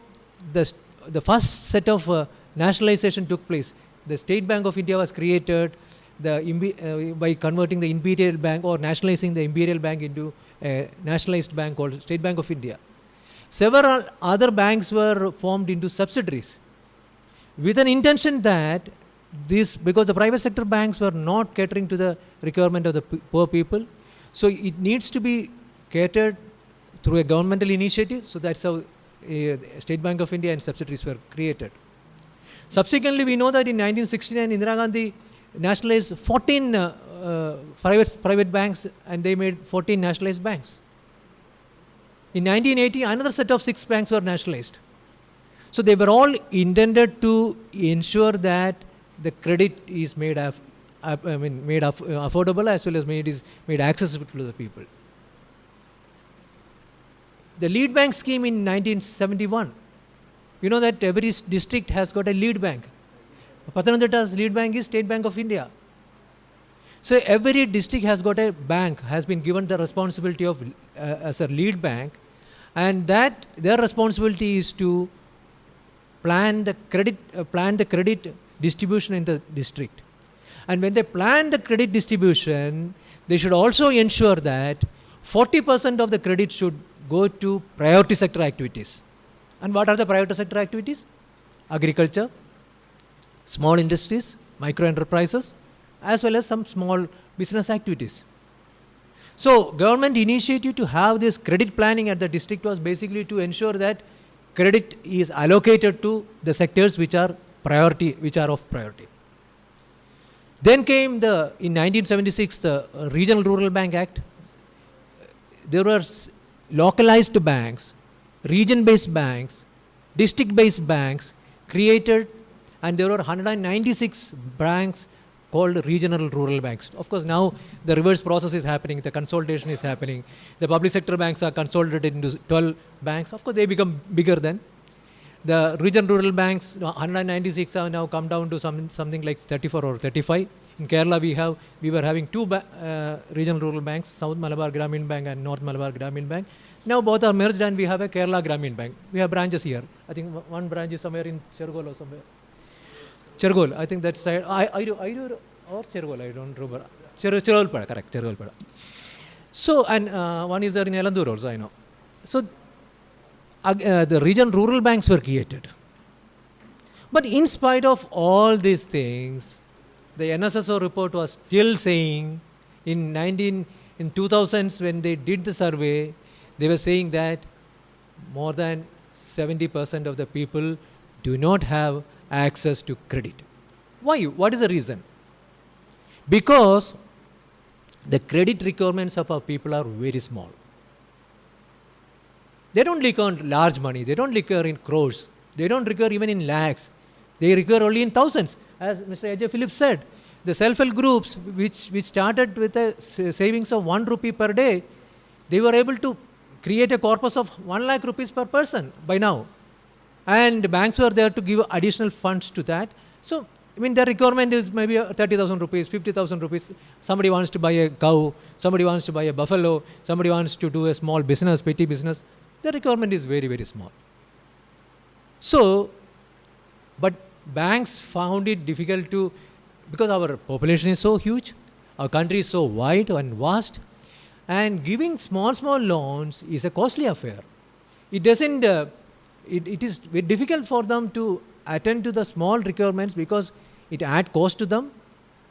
the first set of nationalization took place. The State Bank of India was created by converting the Imperial Bank or nationalizing the Imperial Bank into a nationalized bank called State Bank of India. Several other banks were formed into subsidiaries with an intention that because the private sector banks were not catering to the requirement of the poor people, so it needs to be catered through a governmental initiative. So that's how State Bank of India and subsidiaries were created. Subsequently, we know that in 1969, Indira Gandhi nationalized 14 private banks, and they made 14 nationalized banks. In 1980, another set of 6 banks were nationalized. So they were all intended to ensure that the credit is made affordable as well as made accessible to the people. The lead bank scheme in 1971. You know that every district has got a lead bank. Pathanamthitta's lead bank is State Bank of India. So every district has got a bank, has been given the responsibility of as a lead bank, and that their responsibility is to plan the credit distribution in the district. And when they plan the credit distribution, they should also ensure that 40% of the credit should go to priority sector activities. And what are the priority sector activities? Agriculture, small industries, micro enterprises, as well as some small business activities. So government initiative to have this credit planning at the district was basically to ensure that credit is allocated to the sectors which are of priority. Then came in 1976 the Regional Rural Bank Act. There were localized banks, region-based banks, district-based banks created, and there were 196 banks called regional rural banks. Of course, now the reverse process is happening, the consolidation is happening. The public sector banks are consolidated into 12 banks. Of course, they become bigger then. The regional rural banks, 196 have now come down to something like 34 or 35. In Kerala, we were having two regional rural banks, South Malabar Gramin Bank and North Malabar Gramin Bank. Now both are merged and we have a Kerala Gramin Bank. We have branches here. I think one branch is somewhere in Chergol or somewhere. Chergol, I think that side. I do, or Chergol, I don't remember. Chergolpada, correct, Chergolpada. So, and one is there in Elandur also, I know. So, the regional rural banks were created. But in spite of all these things, the NSSO report was still saying in 2000s when they did the survey, they were saying that more than 70% of the people do not have access to credit. Why? What is the reason? Because the credit requirements of our people are very small. They don't require large money. They don't require in crores. They don't require even in lakhs. They require only in thousands. As Mr. A.J. Phillips said, the self-help groups which started with a savings of 1 rupee per day, they were able to create a corpus of 1 lakh rupees per person by now. And banks were there to give additional funds to that. So, I mean, the requirement is maybe 30,000 rupees, 50,000 rupees. Somebody wants to buy a cow, somebody wants to buy a buffalo, somebody wants to do a small business, petty business. The requirement is very, very small. So, but banks found it difficult to, because our population is so huge, our country is so wide and vast, and giving small loans is a costly affair. It doesn't, it is very difficult for them to attend to the small requirements because it adds cost to them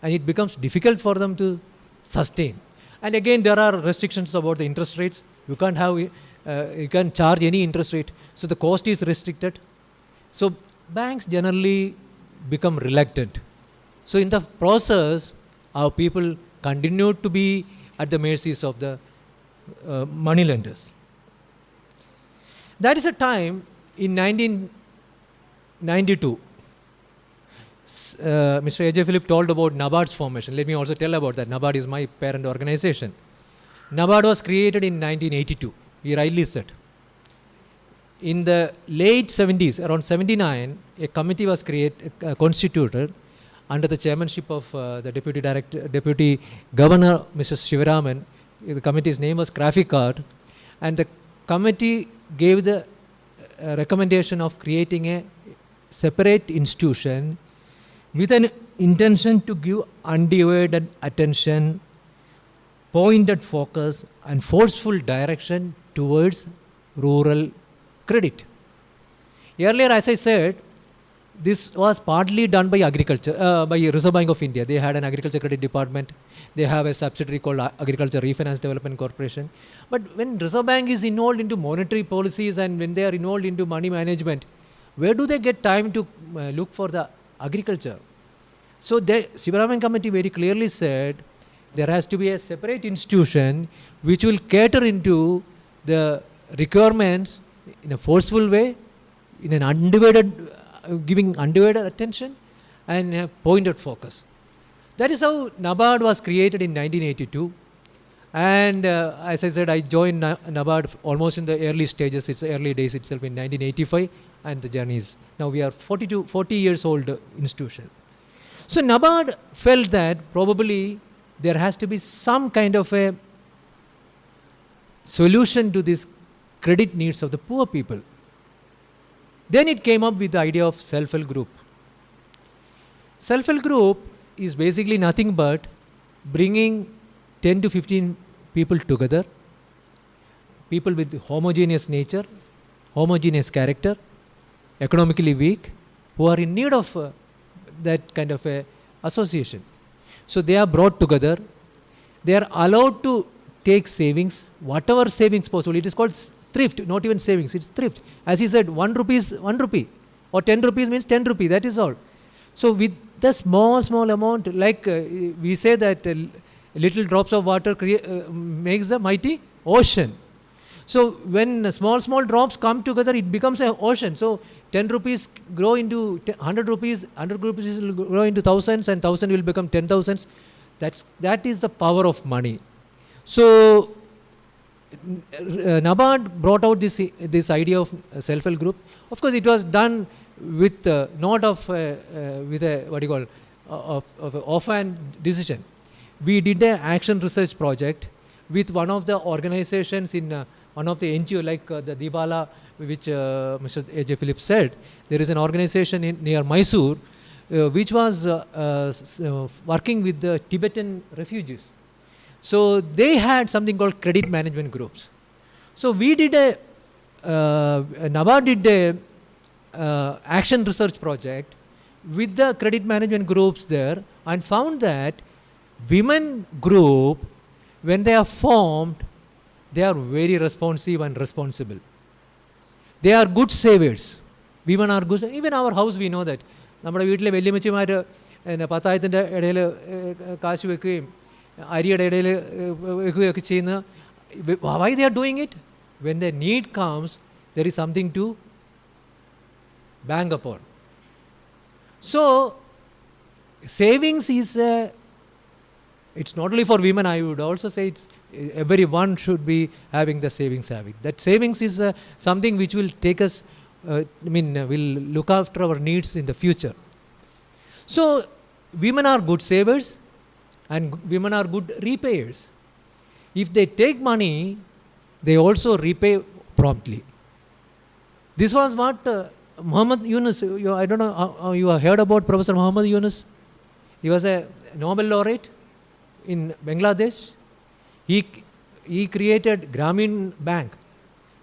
and it becomes difficult for them to sustain. And again, there are restrictions about the interest rates. You can't have, you can't charge any interest rate. So the cost is restricted. So banks generally become reluctant. So in the process, our people continue to be at the mercies of the money lenders. That is a time in 1992. Mr. A.J. Philip told about NABARD's formation. Let me also tell about that. NABARD is my parent organization. NABARD was created in 1982. He rightly said. In the late 70s, around 79, a committee was constituted under the chairmanship of the Deputy Governor, Mr. Shivaraman. The committee's name was Card, and the committee gave the recommendation of creating a separate institution with an intention to give undivided attention, pointed focus, and forceful direction towards rural credit. Earlier, as I said, this was partly done by agriculture, by Reserve Bank of India. They had an agriculture credit department. They have a subsidiary called Agriculture Refinance Development Corporation. But when Reserve Bank is involved into monetary policies and when they are involved into money management, where do they get time to look for the agriculture? So the Shivaraman committee very clearly said there has to be a separate institution which will cater into the requirements in a forceful way, in an undivided, giving undivided attention and pointed focus. That is how NABARD was created in 1982. And as I said, I joined NABARD almost in the early stages, its early days itself in 1985, and the journey is, now we are 40 years old institution. So NABARD felt that probably there has to be some kind of a solution to this credit needs of the poor people. Then it came up with the idea of self-help group. Self-help group is basically nothing but bringing 10 to 15 people together, people with homogeneous nature, homogeneous character, economically weak, who are in need of that kind of a association. So they are brought together. They are allowed to take savings, whatever savings possible. It is called thrift, not even savings, it's thrift. As he said, 1 rupee is 1 rupee, or 10 rupees means 10 rupee, that is all. So with the small amount, like we say that little drops of water makes the mighty ocean. So when small drops come together, it becomes an ocean. So 10 rupees grow into 100 rupees, 100 rupees will grow into thousands, and 1,000 will become 10,000s. That is the power of money. So NABARD brought out this idea of self-help group. Of course, it was done with not of with a what do you call of an offhand decision. We did an action research project with one of the organizations in one of the NGO, like the Dibala, which Mr. A.J. Phillips said. There is an organization near Mysore which was working with the Tibetan refugees. So they had something called credit management groups. So we did NABARD did a action research project with the credit management groups there, and found that women group, when they are formed, they are very responsive and responsible. They are good savers. Women are good. Even our house we know that. നമ്മുടെ വീട്ടിലെ വല്യമ്മച്ചിമാർ പത്തായത്തിൻ്റെ ഇടയിൽ കാശ് വെക്കുകയും അരിയുടെ ഇടയിൽ വെക്കുകയൊക്കെ ചെയ്യുന്ന, why they are doing it? When the need comes, there is something to bang upon. So savings is it's not only for women. I would also say it's everyone should be having the savings habit. That savings is something which will take us will look after our needs in the future. So women are good savers and women are good repayers. If they take money, they also repay promptly. This was what Muhammad Yunus, I don't know how you have heard about Professor Muhammad Yunus. He was a Nobel laureate in Bangladesh. He created Grameen Bank,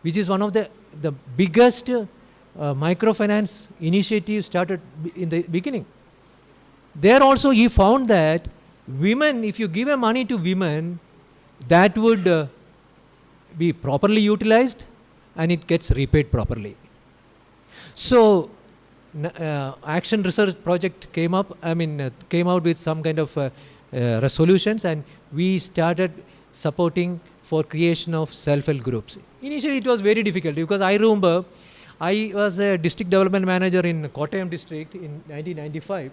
which is one of the biggest microfinance initiative started in the beginning. There also he found that women, if you give money to women, that would be properly utilized and it gets repaid properly. So action research project came out with some kind of resolutions, and we started supporting for creation of self-help groups. Initially it was very difficult, because I remember I was a district development manager in Kottayam district in 1995,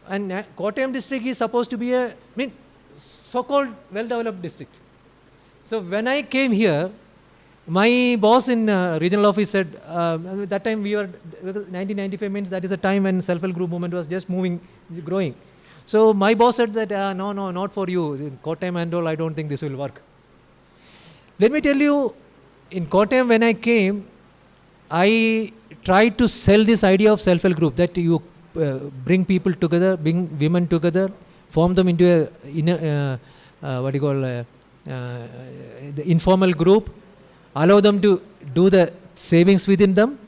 and Kottayam district is supposed to be a so-called well-developed district. So when I came here, my boss in regional office said, that time we were, 1995 means that is a time when self-help group movement was just growing. So my boss said that, no, not for you. In Kottayam and all, I don't think this will work. Let me tell you, in Kottayam when I came, I tried to sell this idea of self-help group, that you bring people together, bring women together, form them into the informal group, allow them to do the savings within them,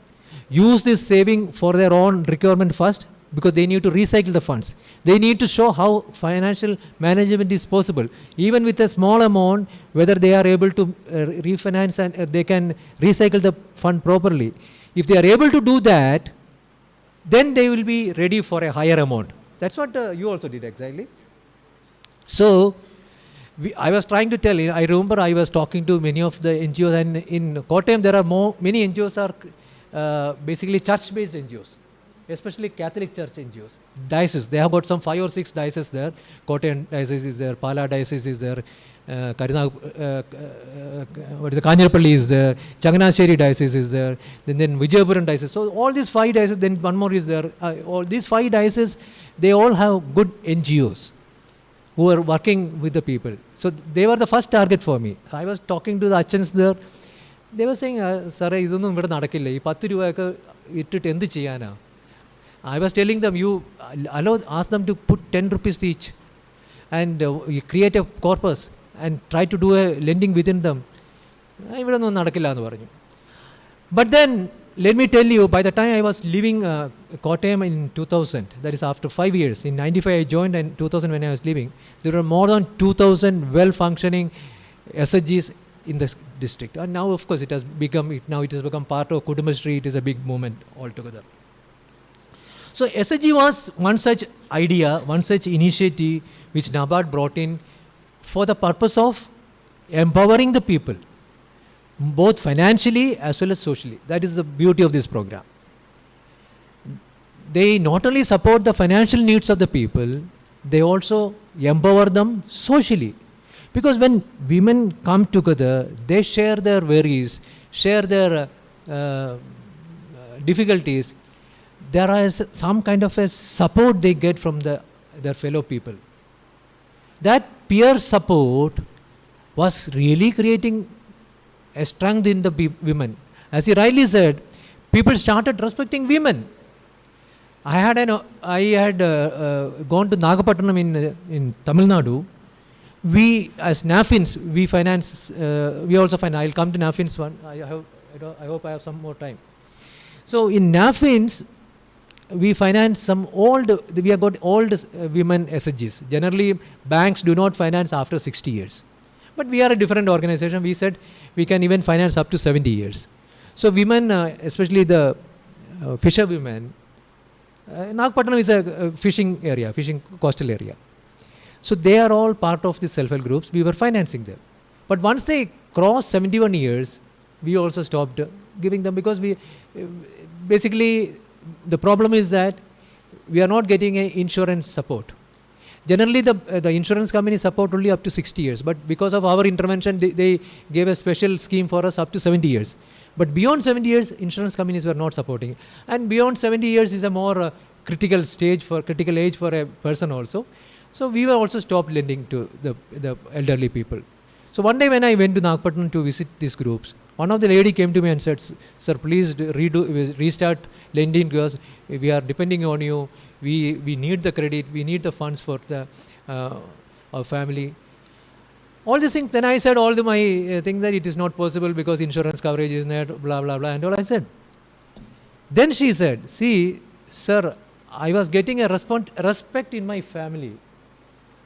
use this saving for their own requirement first, because they need to recycle the funds. They need to show how financial management is possible. Even with a small amount, whether they are able to refinance and they can recycle the fund properly. If they are able to do that, then they will be ready for a higher amount. That's what you also did exactly. So I was trying to tell you, I remember I was talking to many of the NGOs, and in Kottayam there are many NGOs are basically church-based NGOs. especially Catholic Church NGOs. Diocese, they have got some 5 or 6 dioceses there. Kottayam diocese is there, Pala diocese is there, Kanyarpalli is there, Changanasheri diocese is there, then Vijayapuram diocese. So all these 5 dioceses, then one more is there. All these 5 dioceses, they all have good NGOs who are working with the people. So they were the first target for me. I was talking to the Achans there. They were saying, സാറേ ഇതൊന്നും ഇവിടെ നടക്കില്ല, ഈ 10 രൂപയൊക്കെ ഇട്ടിട്ട് എന്ത് ചെയ്യാനാ? I was telling them, you ask them to put 10 rupees each and you create a corpus and try to do a lending within them. ഇവിടെ ഒന്നും നടക്കില്ല എന്ന് പറഞ്ഞു. But then, let me tell you, by the time I was leaving Kottayam in 2000, that is after 5 years, in 95 I joined, and 2000 when I was leaving, there were more than 2,000 well-functioning SHGs in the district. And now, of course, it has become part of Kudumbashree. It is a big movement altogether. So SHG was one such idea, one such initiative which NABARD brought in for the purpose of empowering the people, both financially as well as socially. That is the beauty of this program. They not only support the financial needs of the people, they also empower them socially. Because when women come together, they share their worries, share their difficulties. There is some kind of a support they get from their fellow people. That peer support was really creating a strength in the women. As he rightly said, people started respecting women. I had gone to Nagapattinam in Tamil Nadu. We as NAFINS, we finance, we also finance. I'll come to NAFINS one. I hope I have some more time. So in NAFINS, we finance some we have got old women SHGs. Generally, banks do not finance after 60 years. But we are a different organization. We said we can even finance up to 70 years. So women, especially the fisher women, Nagapattinam is a fishing area, fishing coastal area. So they are all part of the self-help groups. We were financing them. But once they crossed 71 years, we also stopped giving them, because we basically, the problem is that we are not getting a insurance support. Generally, the insurance company support only up to 60 years. But because of our intervention, they gave a special scheme for us up to 70 years. But beyond 70 years, insurance companies were not supporting. And beyond 70 years is a more critical age for a person also. So we were also stopped lending to the elderly people. So one day when I went to Nagapattinam to visit these groups, one of the lady came to me and said, "Sir, please restart lending to us. We are depending on you. We need the credit. We need the funds for our family." All these things. Then I said all my things that it is not possible because insurance coverage is not, blah, blah, blah, and all I said. Then she said, "See, sir, I was getting a respect in my family.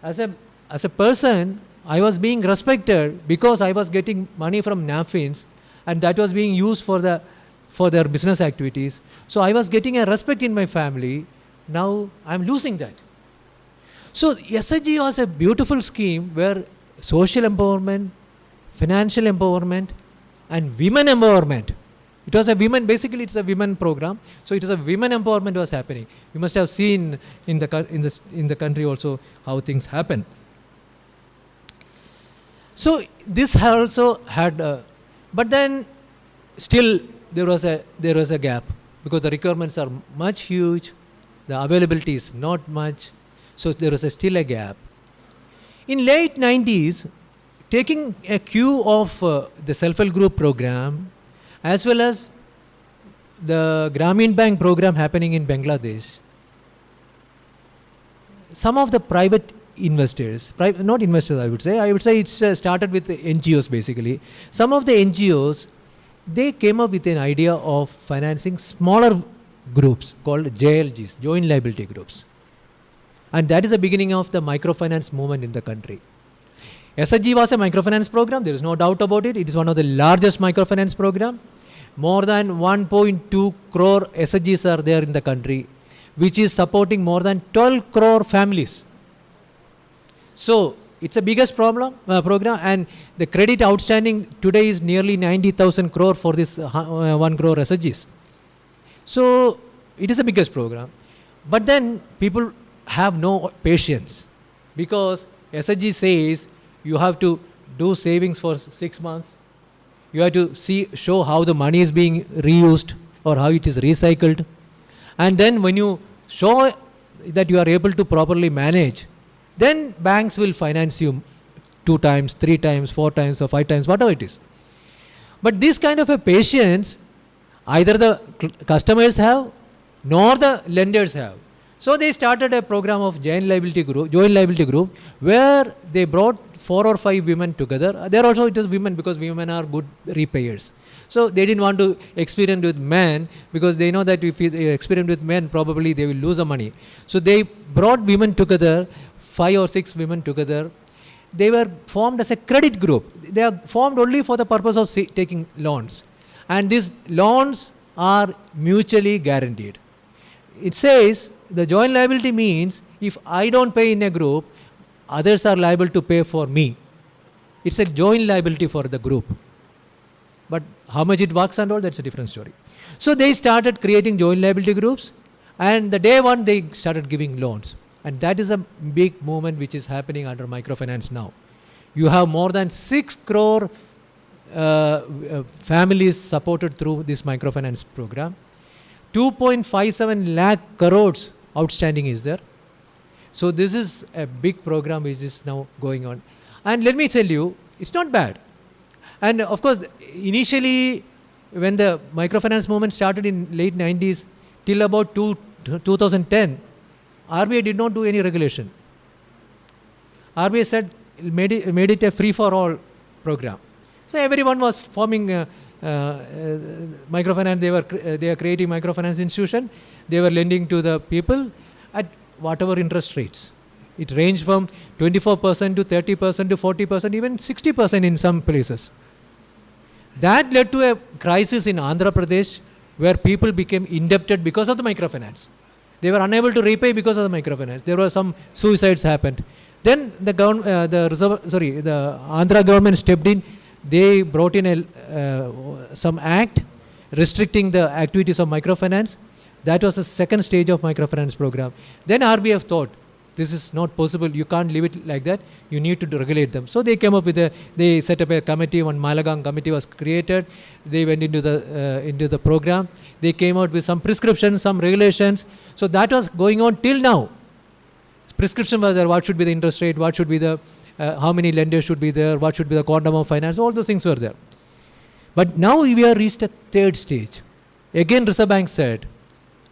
As a person, I was being respected because I was getting money from NAFINS, and that was being used for their business activities. So I was getting a respect in my family. Now I'm losing that." So SHG was a beautiful scheme where social empowerment, financial empowerment, and women empowerment. It was a women, basically it's a women program. So it was a women empowerment was happening. You must have seen in the country also how things happen. So this also had, but then still there was a gap, because the requirements are much huge, the availability is not much. So there was still a gap. In late 90s, taking a cue of the self-help group program, as well as the Grameen Bank program happening in Bangladesh, some of the private investors, not investors I would say it's started with the NGOs basically. Some of the NGOs, they came up with an idea of financing smaller groups called JLGs, Joint Liability Groups. And that is the beginning of the microfinance movement in the country. SHG was a microfinance program, there is no doubt about it. It is one of the largest microfinance program. More than 1.2 crore SHGs are there in the country, which is supporting more than 12 crore families. So it's the biggest program, and the credit outstanding today is nearly 90,000 crore for this 1 crore SHGs. So it is the biggest program. But then people have no patience, because SHG says you have to do savings for 6 months. You have to show how the money is being reused or how it is recycled. And then when you show that you are able to properly manage, then banks will finance you 2 times, 3 times, 4 times or 5 times, whatever it is. But this kind of a patience, either the customers have nor the lenders have. So they started a program of joint liability group, where they brought 4 or 5 women together. There also it is women, because women are good repayers. So they didn't want to experiment with men, because they know that if they experiment with men, probably they will lose the money. So they brought women together, 5 or 6 women together. They were formed as a credit group. They are formed only for the purpose of taking loans. And these loans are mutually guaranteed. It says the joint liability means if I don't pay in a group, others are liable to pay for me. It's a joint liability for the group. But how much it works and all, that's a different story. So they started creating joint liability groups, and the day one they started giving loans. And that is a big movement which is happening under microfinance now. You have more than 6 crore families supported through this microfinance program. 2.57 lakh crores outstanding is there. So this is a big program which is now going on. And let me tell you, it's not bad. And of course, initially when the microfinance movement started in late 90s till about 2010, RBI did not do any regulation. RBI said, made it a free-for-all program. So everyone was forming microfinance. They are creating microfinance institution. They were lending to the people at whatever interest rates. It ranged from 24% to 30% to 40%, even 60% in some places. That led to a crisis in Andhra Pradesh, where people became indebted because of the microfinance. They were unable to repay because of the microfinance. There were some suicides happened. Then the Andhra government stepped in. They brought in some act restricting the activities of microfinance. That was the second stage of microfinance program. Then RBF thought, this is not possible. You can't leave it like that. You need to regulate them. So they came up with they set up a committee. One Malagang committee was created. They went into the program. They came out with some prescriptions, some regulations. So that was going on till now. Prescription was there. What should be the interest rate? What should be the how many lenders should be there? What should be the quantum of finance? All those things were there. But now we have reached a third stage. Again, Reserve Bank said,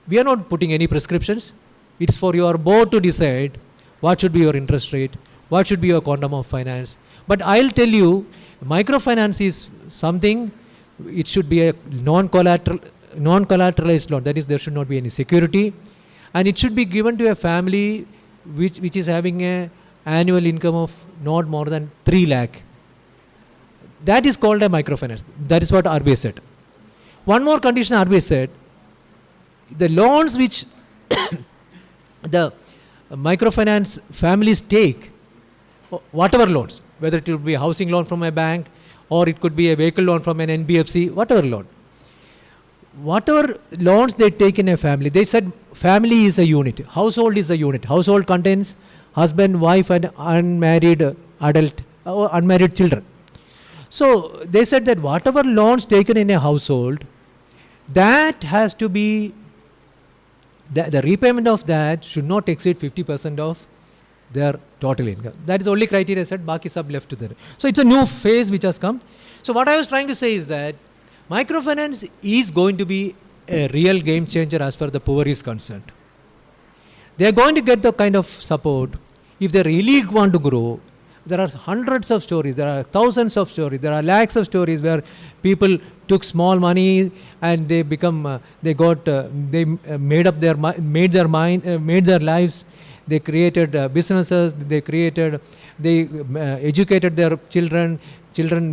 we are not putting any prescriptions. It's for your board to decide what should be your interest rate, what should be your quantum of finance. But I'll tell you, microfinance is something, it should be a non-collateralized loan. That is, there should not be any security. And it should be given to a family which is having an annual income of not more than 3 lakh. That is called a microfinance. That is what RBI said. One more condition RBI said, the loans which the microfinance families take, whatever loans, whether it will be a housing loan from a bank or it could be a vehicle loan from an NBFC, whatever loans they take in a family, they said family is a unit, household is a unit. Household contains husband, wife and unmarried adult or unmarried children. So they said that whatever loans taken in a household, that has to be the repayment of that should not exceed 50% of their total income. That is the only criteria said, baki sab left to them. So it's a new phase which has come. So what I was trying to say is that microfinance is going to be a real game changer as far as the poor is concerned. They are going to get the kind of support. If they really want to grow, there are hundreds of stories, there are thousands of stories, there are lakhs of stories where people took small money and they made their lives. They created businesses. They educated their children. Children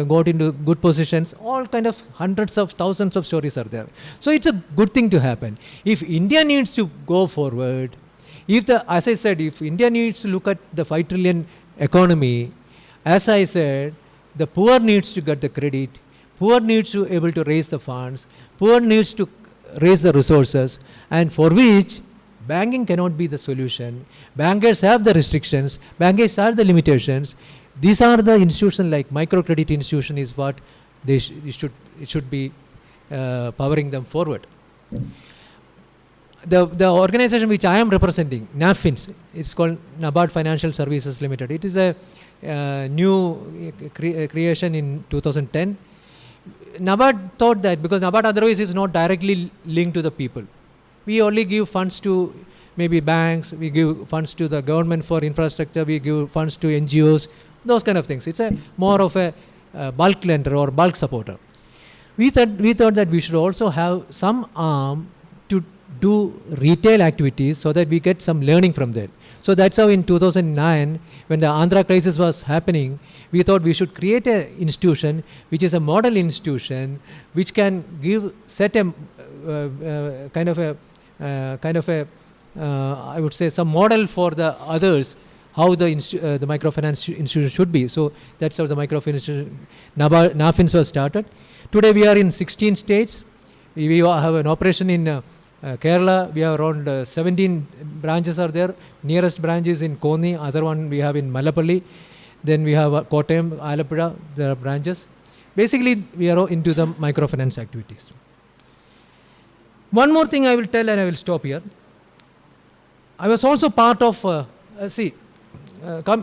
got into good positions. All kind of hundreds of thousands of stories are there. So it's a good thing to happen. If India needs to go forward, as I said, if India needs to look at the 5 trillion economy, as I said, the poor needs to get the credit, poor needs to able to raise the funds, poor needs to raise the resources, and for which banking cannot be the solution. Bankers have the restrictions, bankers have the limitations. These are the institutions like microcredit institution is what it should be powering them forward. The organization which I am representing, NAFINS, it's called NABARD Financial Services Limited. It is a new creation in 2010. NABARD thought that because NABARD otherwise is not directly linked to the people. We only give funds to maybe banks, we give funds to the government for infrastructure, we give funds to NGOs, those kind of things. It's a more of a bulk lender or bulk supporter. We thought that we should also have some arm to do retail activities so that we get some learning from that. So that's how in 2009, when the Andhra crisis was happening, we thought we should create an institution which is a model institution which can set a I would say some model for the others how the microfinance institution should be. So that's how the microfinance NAFINS was started. Today we are in 16 states. We have an operation in Kerala. We have around 17 branches are there. Nearest branch is in Konni. Other one we have in Malapalli. Then we have Kottayam, Alappuzha. There are branches. Basically, we are into the microfinance activities. One more thing I will tell, and I will stop here. I was also part of,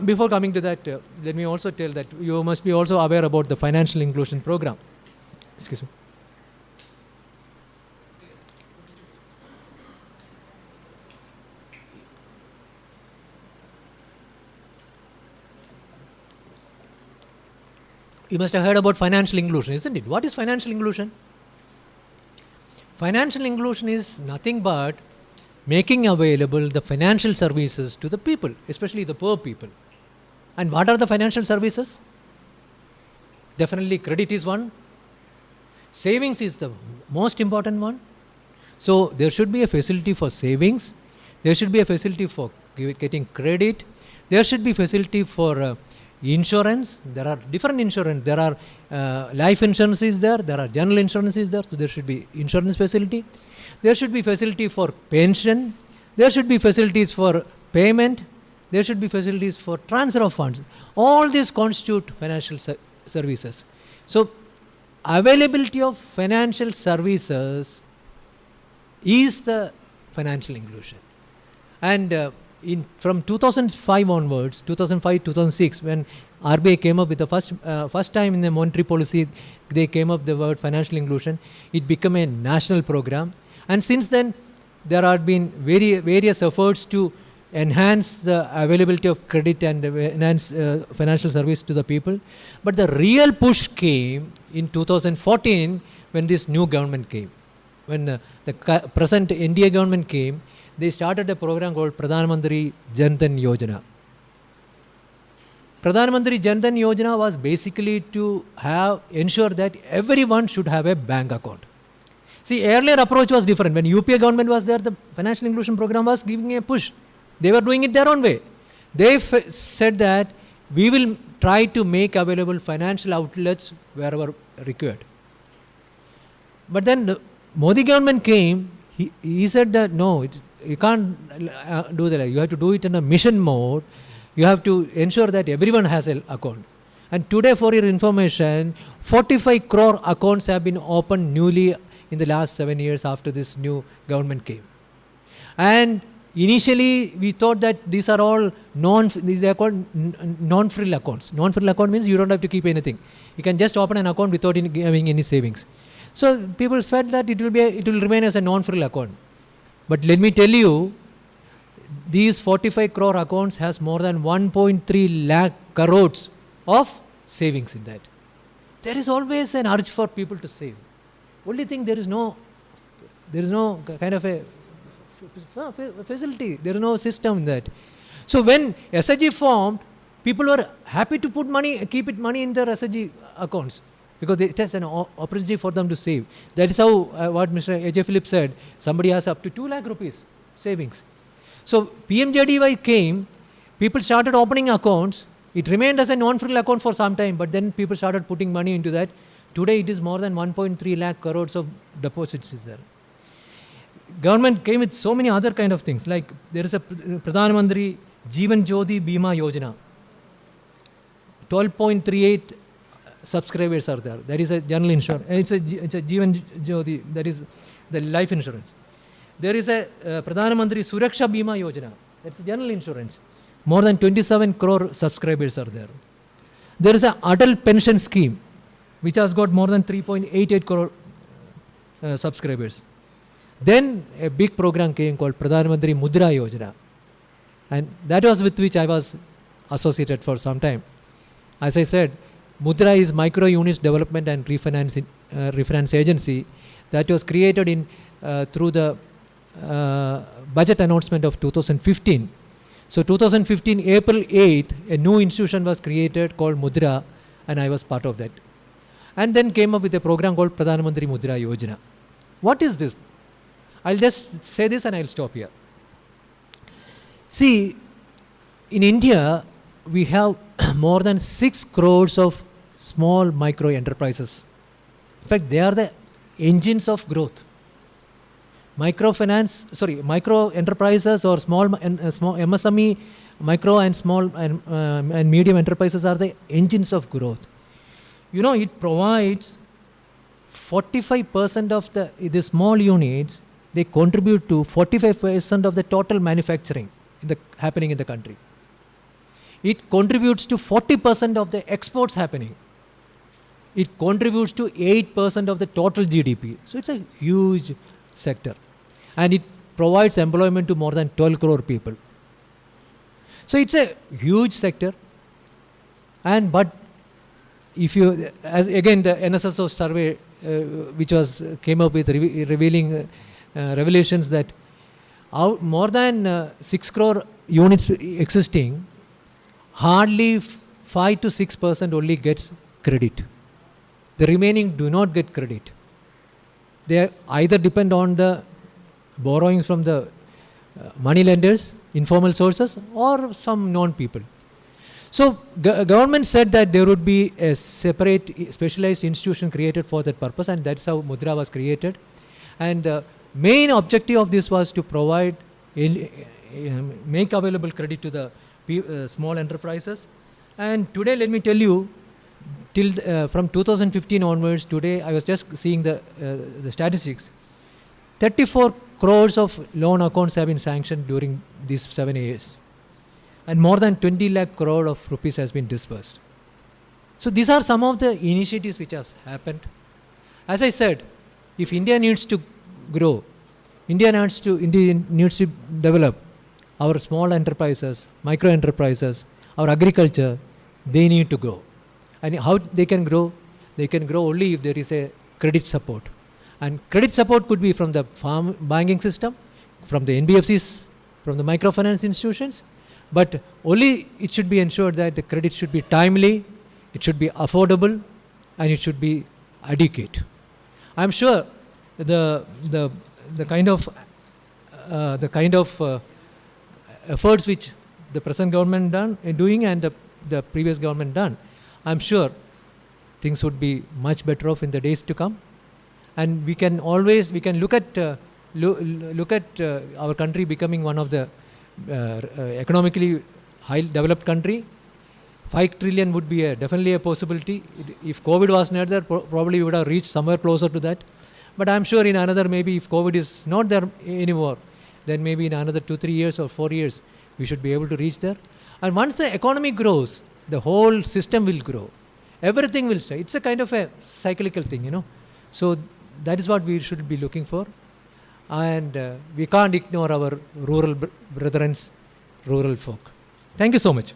before coming to that, let me also tell that you must be also aware about the financial inclusion program. Excuse me. You must have heard about financial inclusion, isn't it? What is financial inclusion? Financial inclusion is nothing but making available the financial services to the people, especially the poor people. And what are the financial services? Definitely credit is one. Savings is the most important one. So there should be a facility for savings. There should be a facility for getting credit. There should be facility for insurance. There are different insurance. There are life insurance is there. There are general insurance is there. So there should be insurance facility. There should be facility for pension. There should be facilities for payment. There should be facilities for transfer of funds. All these constitute financial services. So availability of financial services is the financial inclusion. And from 2005 onwards, 2005-2006, when RBI came up with the first time in the monetary policy, they came up with the word financial inclusion. It became a national program. And since then, there have been various efforts to enhance the availability of credit and enhance financial service to the people. But the real push came in 2014 when this new government came. When the present NDA government came, they started a program called Pradhan Mantri Yojana. Pradhan Mantri Yojana was basically to ensure that everyone should have a bank account. See, earlier approach was different. When UPA government was there, the financial inclusion program was giving a push. They were doing it their own way. They said that we will try to make available financial outlets wherever required. But then the Modi government came, he said that no, you can't do that. You have to do it in a mission mode. You have to ensure that everyone has an account. And today, for your information, 45 crore accounts have been opened newly in the last 7 years after this new government came. And initially, we thought that these are all they are called non-frill accounts. Non-frill account means you don't have to keep anything. You can just open an account without having any savings. So people felt that it will remain as a non-frill account. But let me tell you, these 45 crore accounts has more than 1.3 lakh crores of savings in that. There is always an urge for people to save. Only thing, there is no kind of a facility. There is no system in that. So when SHG formed, people were happy to put keep money in their SHG accounts because it has an opportunity for them to save. That is how what Mr. A.J. Philip said. Somebody has up to 2 lakh rupees savings. So PMJDY came, people started opening accounts. It remained as a non-frill account for some time, but then people started putting money into that. Today it is more than 1.3 lakh crores of deposits is there. government came with so many other kind of things. Like there is a Pradhan Mantri Jeevan Jyoti Bima Yojana. 12.38 subscribers are there. That is a general insurance. It's a Jeevan Jyoti, that is the life insurance. There is a Pradhan Mantri Suraksha Bima Yojana. That's general insurance. More than 27 crore subscribers are there. There is a adult pension scheme, which has got more than 3.88 crore subscribers. Then a big program came called Pradhan Mantri Mudra Yojana. And that was with which I was associated for some time. As I said, Mudra is Micro Units Development and Refinance Agency that was created through the budget announcement of 2015. So 2015, April 8th, a new institution was created called Mudra, and I was part of that. And then came up with a program called Pradhan Mantri Mudra Yojana. What is this? I'll just say this and I'll stop here. See, in India, we have more than 6 crores of small micro enterprises. In fact, they are the engines of growth. Micro enterprises or small MSME, micro and small and medium enterprises are the engines of growth. You know, it provides 45% of the small units, they contribute to 45% of the total manufacturing happening in the country. It contributes to 40% of the exports happening. It contributes to 8% of the total GDP. So it's a huge sector. And it provides employment to more than 12 crore people. So it's a huge sector. But if you, as again the NSSO survey, which came up with revealing revelations that more than 6 crore units existing, hardly 5 to 6% only gets credit. The remaining do not get credit. They either depend on the borrowings from the money lenders, informal sources, or some known people. So government said that there would be a separate specialized institution created for that purpose, and that's how Mudra was created. And the main objective of this was to provide, make available credit to the small enterprises. And today, let me tell you, from 2015 onwards, today I was just seeing the statistics. 34 crores of loan accounts have been sanctioned during these 7 years. And more than 20 lakh crore of rupees has been disbursed. So these are some of the initiatives which have happened. As I said, if India needs to grow, India needs to develop our small enterprises, micro enterprises, our agriculture, they need to grow. And how they can grow? They can grow only if there is a credit support. And credit support could be from the farm banking system, from the NBFCs, from the microfinance institutions, but only it should be ensured that the credit should be timely, it should be affordable, and it should be adequate. I'm sure the kind of efforts which the present government doing and the previous government done, I'm sure things would be much better off in the days to come. And we can look at our country becoming one of the economically high developed country. 5 trillion would be definitely a possibility. If COVID was not there, probably we would have reached somewhere closer to that. But I'm sure in another, maybe if COVID is not there anymore, then maybe in another 2-3 years or 4 years, we should be able to reach there. And once the economy grows, the whole system will grow. Everything will stay. It's a kind of a cyclical thing, you know. So that is what we should be looking for. And we can't ignore our rural brethren's rural folk. Thank you so much.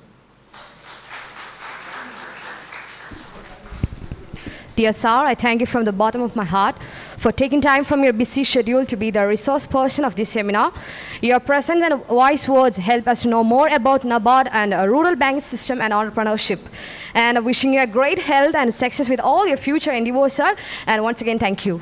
Dear Sir, I thank you from the bottom of my heart for taking time from your busy schedule to be the resource person of this seminar. Your presence and wise words help us to know more about NABARD and rural banking system and entrepreneurship. And wishing you a great health and success with all your future endeavors, sir. And once again, thank you.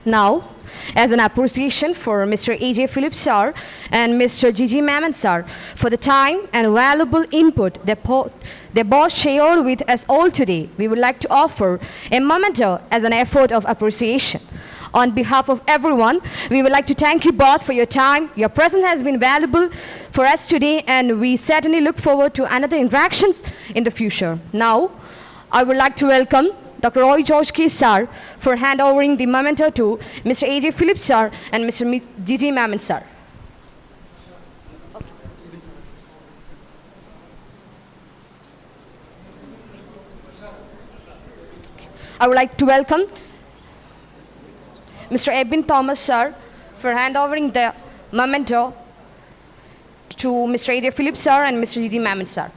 Now, as an appreciation for Mr. A.J. Phillips sir and Mr. Gigi Mammon sir for the time and valuable input they both shared with us all today, we would like to offer a memento as an effort of appreciation. On behalf of everyone, we would like to thank you both for your time. Your presence has been valuable for us today, and we certainly look forward to another interactions in the future. Now, I would like to welcome Dr. Roy George K. Sir for handovering the memento to Mr. A.J. Phillips Sir and Mr. G.G. Mammon Sir. I would like to welcome Mr. St.Thomas Sir for handovering the memento to Mr. A.J. Phillips Sir and Mr. G.G. Mammon Sir.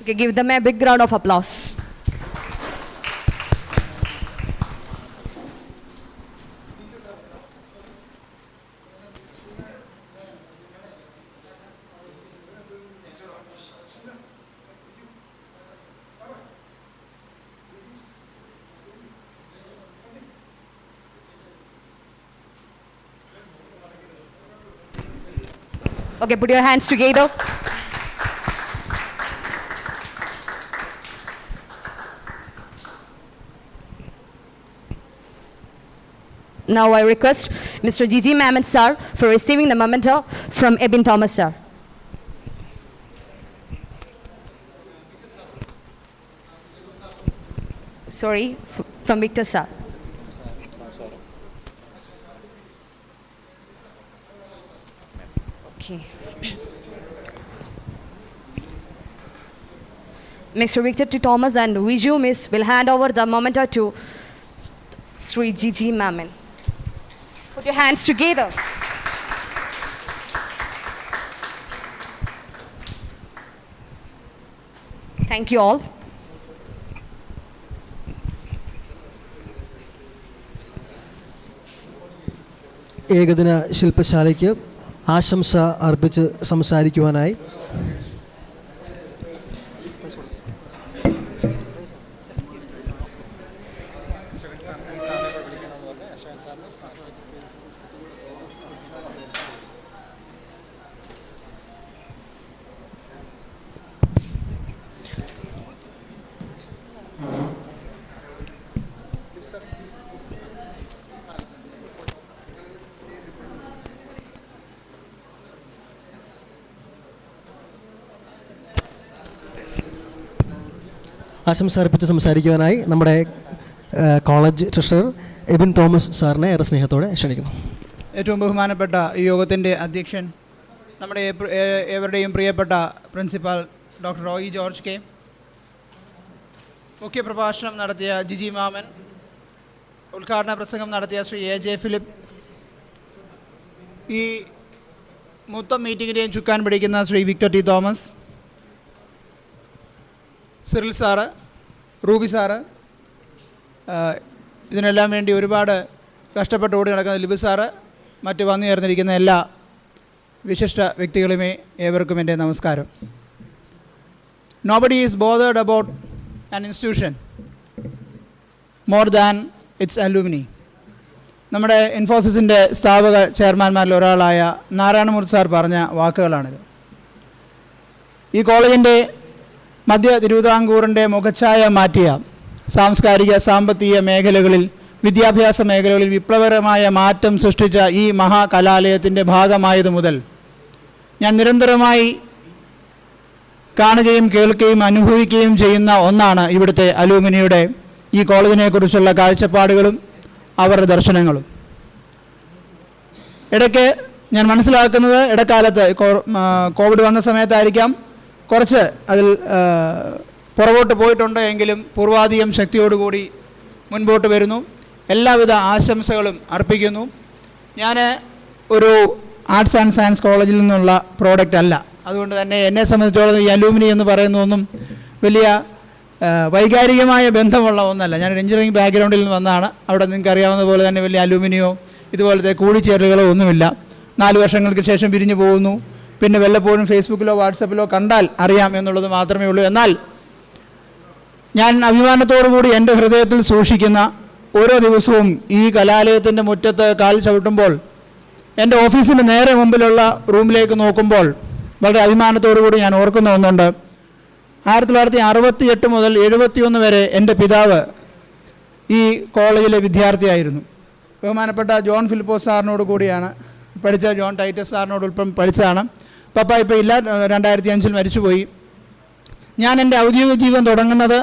Okay, give them a big round of applause. Okay, put your hands together. Now I request Mr. G.G. Mammon Sir for receiving the memento from St.Thomas Sir. Sorry, from Victor Sir. Okay. Mr. Victor T. Thomas and Viju Miss will hand over the memento to Sri G.G. Mammon. Put your hands together. Thank you all. ഏകദിന ശില്പശാലയ്ക്ക് ആശംസ അർപ്പിച്ച് സംസാരിക്കുവാനായി ആശംസ അർപ്പിച്ച് സംസാരിക്കുവാനായി നമ്മുടെ college treasurer Ebin Thomas സാറിനെ ഏറെ സ്നേഹത്തോടെ ക്ഷണിക്കുന്നു. ഏറ്റവും ബഹുമാനപ്പെട്ട ഈ യോഗത്തിൻ്റെ അധ്യക്ഷൻ, നമ്മുടെ ഏവരുടെയും പ്രിയപ്പെട്ട principal doctor Roy George K, മുഖ്യപ്രഭാഷണം നടത്തിയ ജിജി മാമൻ, ഉദ്ഘാടന പ്രസംഗം നടത്തിയ ശ്രീ എ ജെ ഫിലിപ്പ്, ഈ മൊത്തം മീറ്റിങ്ങിൻ്റെയും ചുക്കാൻ പിടിക്കുന്ന Shri Victor T Thomas, Cyril sir, Ruby sir, ഇതിനെല്ലാം വേണ്ടി ഒരുപാട് കഷ്ടപ്പെട്ട് ഓടി നടക്കുന്ന ലിബി സാറ്, മറ്റ് വന്നു ചേർന്നിരിക്കുന്ന എല്ലാ വിശിഷ്ട വ്യക്തികളുമേ ഏവർക്കും എൻ്റെ നമസ്കാരം. Nobody is bothered about an institution more than its alumni. നമ്മുടെ ഇൻഫോസിസിൻ്റെ സ്ഥാപക ചെയർമാൻമാരിൽ ഒരാളായ നാരായണമൂർത്തി സാർ പറഞ്ഞ വാക്കുകളാണിത്. ഈ കോളേജിൻ്റെ മധ്യ തിരുവിതാംകൂറിൻ്റെ മുഖച്ഛായ മാറ്റിയ സാംസ്കാരിക സാമ്പത്തിക മേഖലകളിൽ, വിദ്യാഭ്യാസ മേഖലകളിൽ വിപ്ലവകരമായ മാറ്റം സൃഷ്ടിച്ച ഈ മഹാകലാലയത്തിൻ്റെ ഭാഗമായത് മുതൽ ഞാൻ നിരന്തരമായി കാണുകയും കേൾക്കുകയും അനുഭവിക്കുകയും ചെയ്യുന്ന ഒന്നാണ് ഇവിടുത്തെ അലൂമിനിയുടെ ഈ കോളേജിനെക്കുറിച്ചുള്ള കാഴ്ചപ്പാടുകളും അവരുടെ ദർശനങ്ങളും. ഇടയ്ക്ക് ഞാൻ മനസ്സിലാക്കുന്നത്, ഇടക്കാലത്ത് കോവിഡ് വന്ന സമയത്തായിരിക്കാം കുറച്ച് അതിൽ പുറകോട്ട് പോയിട്ടുണ്ട് എങ്കിലും പൂർവാധികം ശക്തിയോടുകൂടി മുൻപോട്ട് വരുന്നു. എല്ലാവിധ ആശംസകളും അർപ്പിക്കുന്നു. ഞാൻ ഒരു ആർട്സ് ആൻഡ് സയൻസ് കോളേജിൽ നിന്നുള്ള പ്രോഡക്റ്റ് അല്ല. അതുകൊണ്ട് തന്നെ എന്നെ സംബന്ധിച്ചോളം ഈ അലൂമിനി എന്ന് പറയുന്ന ഒന്നും വലിയ വൈകാരികമായ ബന്ധമുള്ള ഒന്നല്ല. ഞാനൊരു എഞ്ചിനീയറിംഗ് ബാക്ക്ഗ്രൗണ്ടിൽ നിന്ന് വന്നതാണ്. അവിടെ നിങ്ങൾക്ക് അറിയാവുന്ന പോലെ തന്നെ വലിയ അലൂമിനിയോ ഇതുപോലത്തെ കൂടിച്ചേരലുകളോ ഒന്നുമില്ല. 4 വർഷങ്ങൾക്ക് ശേഷം പിരിഞ്ഞു പോകുന്നു. പിന്നെ വല്ലപ്പോഴും ഫേസ്ബുക്കിലോ വാട്സപ്പിലോ കണ്ടാൽ അറിയാം എന്നുള്ളത് മാത്രമേ ഉള്ളൂ. എന്നാൽ ഞാൻ അഭിമാനത്തോടുകൂടി എൻ്റെ ഹൃദയത്തിൽ സൂക്ഷിക്കുന്ന, ഓരോ ദിവസവും ഈ കലാലയത്തിൻ്റെ മുറ്റത്ത് കാൽ ചവിട്ടുമ്പോൾ എൻ്റെ ഓഫീസിൻ്റെ നേരെ മുമ്പിലുള്ള റൂമിലേക്ക് നോക്കുമ്പോൾ വളരെ അഭിമാനത്തോടു കൂടി ഞാൻ ഓർക്കുന്ന ഒന്നുണ്ട്. 1968 മുതൽ 71 വരെ എൻ്റെ പിതാവ് ഈ കോളേജിലെ വിദ്യാർത്ഥിയായിരുന്നു. ബഹുമാനപ്പെട്ട ജോൺ ഫിലിപ്പോസ് സാറിനോട് കൂടിയാണ് പഠിച്ച, ജോൺ ടൈറ്റസ് സാറിനോടൊപ്പം പഠിച്ചതാണ്. പപ്പ ഇപ്പോൾ ഇല്ല, 2005 മരിച്ചുപോയി. ഞാൻ എൻ്റെ ഔദ്യോഗിക ജീവിതം തുടങ്ങുന്നത്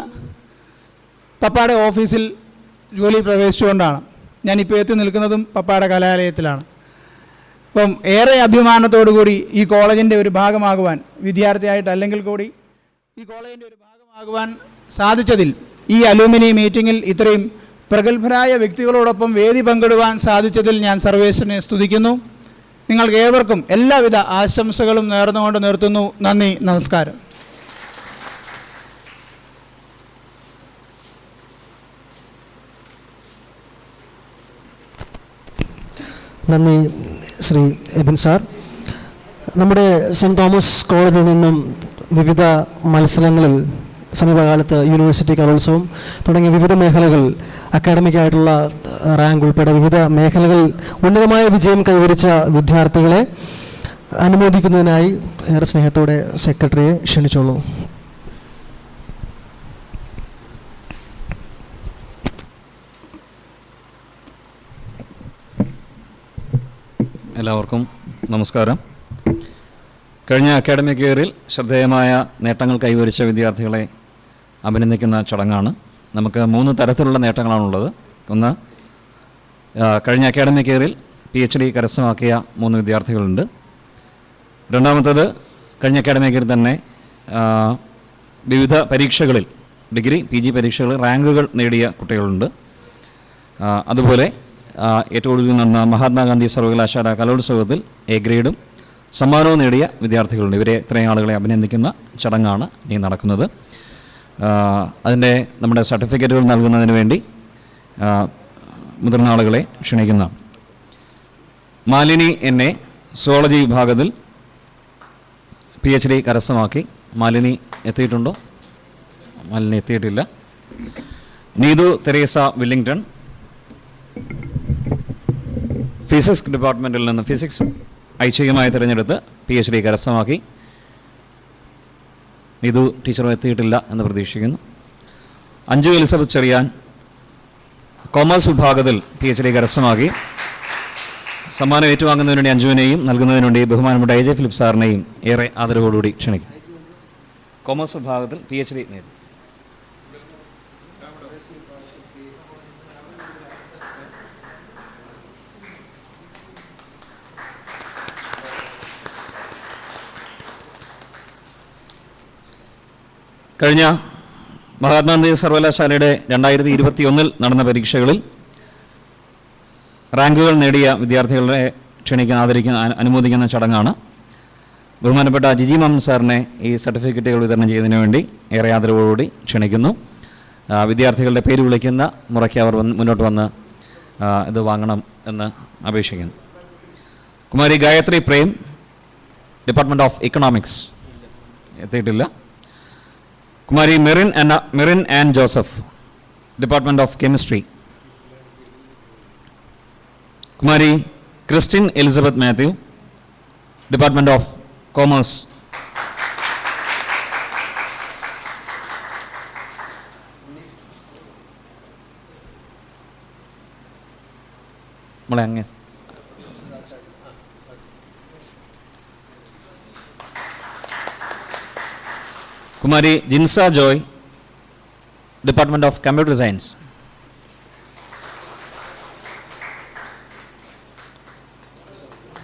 പപ്പയുടെ ഓഫീസിൽ ജോലി പ്രവേശിച്ചുകൊണ്ടാണ്. ഞാനിപ്പോൾ എത്തി നിൽക്കുന്നതും പപ്പയുടെ കലാലയത്തിലാണ്. അപ്പം ഏറെ അഭിമാനത്തോടു കൂടി ഈ കോളേജിൻ്റെ ഒരു ഭാഗമാകുവാൻ, വിദ്യാർത്ഥിയായിട്ടല്ലെങ്കിൽ കൂടി ഈ കോളേജിൻ്റെ ഒരു ഭാഗമാകുവാൻ സാധിച്ചതിൽ, ഈ അലൂമിനി മീറ്റിങ്ങിൽ ഇത്രയും പ്രഗത്ഭരായ വ്യക്തികളോടൊപ്പം വേദി പങ്കിടുവാൻ സാധിച്ചതിൽ ഞാൻ സർവേശ്വരനെ സ്തുതിക്കുന്നു. നിങ്ങൾക്ക് ഏവർക്കും എല്ലാവിധ ആശംസകളും നേർന്നുകൊണ്ട് നിർത്തുന്നു. നന്ദി, നമസ്കാരം. നന്ദി ശ്രീ എബിൻ സാർ. നമ്മുടെ സെൻറ്റ് തോമസ് കോളേജിൽ നിന്നും വിവിധ മത്സരങ്ങളിൽ സമീപകാലത്ത് യൂണിവേഴ്സിറ്റി കലോത്സവം തുടങ്ങിയ വിവിധ മേഖലകൾ, അക്കാഡമിക്കായിട്ടുള്ള റാങ്ക് ഉൾപ്പെടെ വിവിധ മേഖലകളിൽ ഉന്നതമായ വിജയം കൈവരിച്ച വിദ്യാർത്ഥികളെ അനുമോദിക്കുന്നതിനായി ഏറെ സ്നേഹത്തോടെ സെക്രട്ടറിയെ ക്ഷണിച്ചോളൂ. എല്ലാവർക്കും നമസ്കാരം. കഴിഞ്ഞ അക്കാഡമിക് ഇയറിൽ ശ്രദ്ധേയമായ നേട്ടങ്ങൾ കൈവരിച്ച വിദ്യാർത്ഥികളെ അഭിനന്ദിക്കുന്ന ചടങ്ങാണ്. നമുക്ക് 3 തരത്തിലുള്ള നേട്ടങ്ങളാണുള്ളത്. ഒന്ന്, കഴിഞ്ഞ അക്കാഡമിക് ഇയറിൽ PhD കരസ്ഥമാക്കിയ 3 വിദ്യാർത്ഥികളുണ്ട്. രണ്ടാമത്തേത്, കഴിഞ്ഞ അക്കാഡമിക് ഇയറിൽ തന്നെ വിവിധ പരീക്ഷകളിൽ, ഡിഗ്രി PG പരീക്ഷകളിൽ റാങ്കുകൾ നേടിയ കുട്ടികളുണ്ട്. അതുപോലെ ഏറ്റവും കൂടുതൽ നടന്ന മഹാത്മാഗാന്ധി സർവകലാശാല കലോത്സവത്തിൽ A ഗ്രേഡും സമ്മാനവും നേടിയ വിദ്യാർത്ഥികളുണ്ട്. ഇവരെ ഇത്രയും ആളുകളെ അഭിനന്ദിക്കുന്ന ചടങ്ങാണ് ഇനി നടക്കുന്നത്. അതിൻ്റെ നമ്മുടെ സർട്ടിഫിക്കറ്റുകൾ നൽകുന്നതിന് വേണ്ടി മുതിർന്ന ആളുകളെ ക്ഷണിക്കുന്ന മാലിനി എന്നെ സുവോളജി വിഭാഗത്തിൽ PhD കരസ്ഥമാക്കി. മാലിനി എത്തിയിട്ടുണ്ടോ? മാലിനി എത്തിയിട്ടില്ല. നീതു തെരേസ വില്ലിംഗ്ടൺ ഫിസിക്സ് ഡിപ്പാർട്ട്മെൻറ്റിൽ നിന്ന് ഫിസിക്സ് ഐച്ഛികമായി തിരഞ്ഞെടുത്ത് PhD കരസ്ഥമാക്കി. ഇത് ടീച്ചറും എത്തിയിട്ടില്ല എന്ന് പ്രതീക്ഷിക്കുന്നു. അഞ്ജു എലിസബത്ത് ചെറിയാൻ കോമേഴ്സ് വിഭാഗത്തിൽ PhD കരസ്ഥമാക്കി. സമ്മാനം ഏറ്റുവാങ്ങുന്നതിന് വേണ്ടി അഞ്ജുവിനെയും നൽകുന്നതിന് വേണ്ടി ബഹുമാനപ്പെട്ട AJ ഫിലിപ്പ് സാറിനെയും ഏറെ ആദരവോടുകൂടി ക്ഷണിക്കും. കോമേഴ്സ് വിഭാഗത്തിൽ PhD നേടി. കഴിഞ്ഞ മഹാത്മാഗാന്ധി സർവകലാശാലയുടെ 2021 നടന്ന പരീക്ഷകളിൽ റാങ്കുകൾ നേടിയ വിദ്യാർത്ഥികളെ ക്ഷണിക്കാൻ, അനുമോദിക്കുന്ന ചടങ്ങാണ്. ബഹുമാനപ്പെട്ട ജിജി മാമൻ സാറിനെ ഈ സർട്ടിഫിക്കറ്റുകൾ വിതരണം ചെയ്യുന്നതിന് വേണ്ടി ഏറെ ആദരവോടുകൂടി ക്ഷണിക്കുന്നു. വിദ്യാർത്ഥികളുടെ പേര് വിളിക്കുന്ന മുറയ്ക്ക് അവർ മുന്നോട്ട് വന്ന് ഇത് വാങ്ങണം എന്ന് അപേക്ഷിക്കുന്നു. Kumari Gayathri Prem, department of economics, എത്തിയിട്ടില്ല. Kumari Merin Ann Joseph, department of chemistry. Kumari Christin Elizabeth Mathew, department of commerce. നമ്മളെ അങ്ങേ Kumari Jinsa Joy, department of computer science.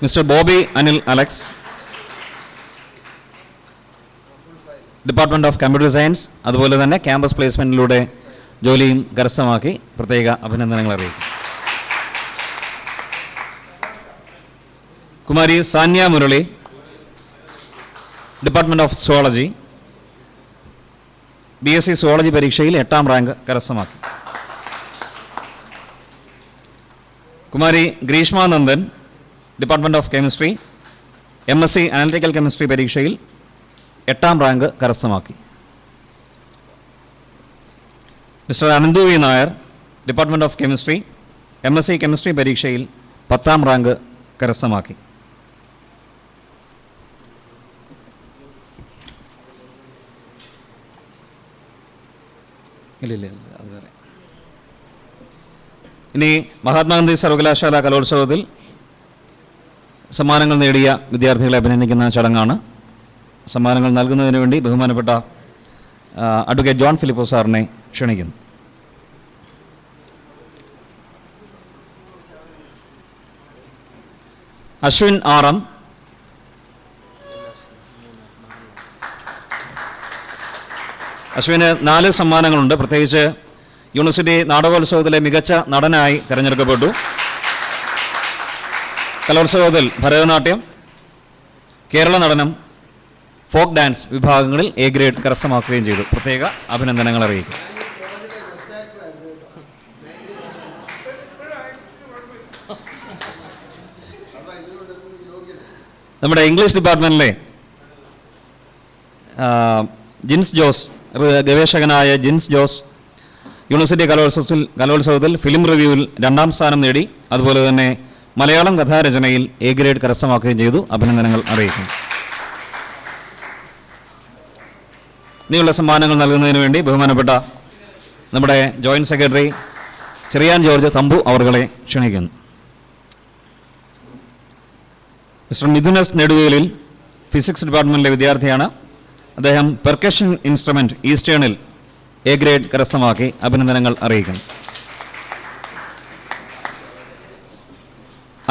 Mister Bobby Anil Alex, department of computer science. അതുപോലെ തന്നെ ക്യാമ്പസ് പ്ലേസ്മെൻറ്റിലൂടെ ജോലിയും കരസ്ഥമാക്കി. പ്രത്യേക അഭിനന്ദനങ്ങൾ അറിയിക്കും. Kumari Sanya Murali, department of zoology. BSc zoology പരീക്ഷയിൽ 8ാം റാങ്ക് കരസ്ഥമാക്കി. Kumari Greeshmanandan, department of chemistry. MSc analytical chemistry പരീക്ഷയിൽ 8ാം റാങ്ക് കരസ്ഥമാക്കി. Mister Ananthu V Nair, department of chemistry. MSc chemistry പരീക്ഷയിൽ 10ാം റാങ്ക് കരസ്ഥമാക്കി. ഇല്ല അത് വേറെ. ഇനി മഹാത്മാഗാന്ധി സർവകലാശാല കലോത്സവത്തിൽ സമ്മാനങ്ങൾ നേടിയ വിദ്യാർത്ഥികളെ അഭിനന്ദിക്കുന്ന ചടങ്ങാണ്. സമ്മാനങ്ങൾ നൽകുന്നതിന് വേണ്ടി ബഹുമാനപ്പെട്ട അഡ്വക്കേറ്റ് ജോൺ ഫിലിപ്പോ സാറിനെ ക്ഷണിക്കുന്നു. അശ്വിൻ ആർ.എം, അശ്വിന് 4 സമ്മാനങ്ങളുണ്ട്. പ്രത്യേകിച്ച് യൂണിവേഴ്സിറ്റി നാടകോത്സവത്തിലെ മികച്ച നടനായി തിരഞ്ഞെടുക്കപ്പെട്ടു. കലോത്സവത്തിൽ ഭരതനാട്യം, കേരള നടനം, ഫോക്ക് ഡാൻസ് വിഭാഗങ്ങളിൽ എ ഗ്രേഡ് കരസ്ഥമാക്കുകയും ചെയ്തു. പ്രത്യേക അഭിനന്ദനങ്ങൾ അറിയിക്കും. നമ്മുടെ ഇംഗ്ലീഷ് ഡിപ്പാർട്ട്മെൻറ്റിലെ ജിൻസ് ജോസ്, ഗവേഷകനായ ജിൻസ് ജോസ് യൂണിവേഴ്സിറ്റി കലോത്സവത്തിൽ ഫിലിം റിവ്യൂവിൽ 2ാം സ്ഥാനം നേടി. അതുപോലെ തന്നെ മലയാളം കഥാരചനയിൽ എ ഗ്രേഡ് കരസ്ഥമാക്കുകയും ചെയ്തു. അഭിനന്ദനങ്ങൾ അറിയിക്കുന്നു. ഇനിയുള്ള സമ്മാനങ്ങൾ നൽകുന്നതിന് വേണ്ടി ബഹുമാനപ്പെട്ട നമ്മുടെ joint secretary Cherian George Thampu അവർകളെ ക്ഷണിക്കുന്നു. മിസ്റ്റർ മിഥുനസ് നെടുവേലിൽ ഫിസിക്സ് ഡിപ്പാർട്ട്മെൻറ്റിലെ വിദ്യാർത്ഥിയാണ്. അദ്ദേഹം പെർക്കഷൻ ഇൻസ്ട്രുമെൻറ്റ് ഈസ്റ്റേണിൽ എ ഗ്രേഡ് കരസ്ഥമാക്കി. അഭിനന്ദനങ്ങൾ അറിയിക്കുന്നു.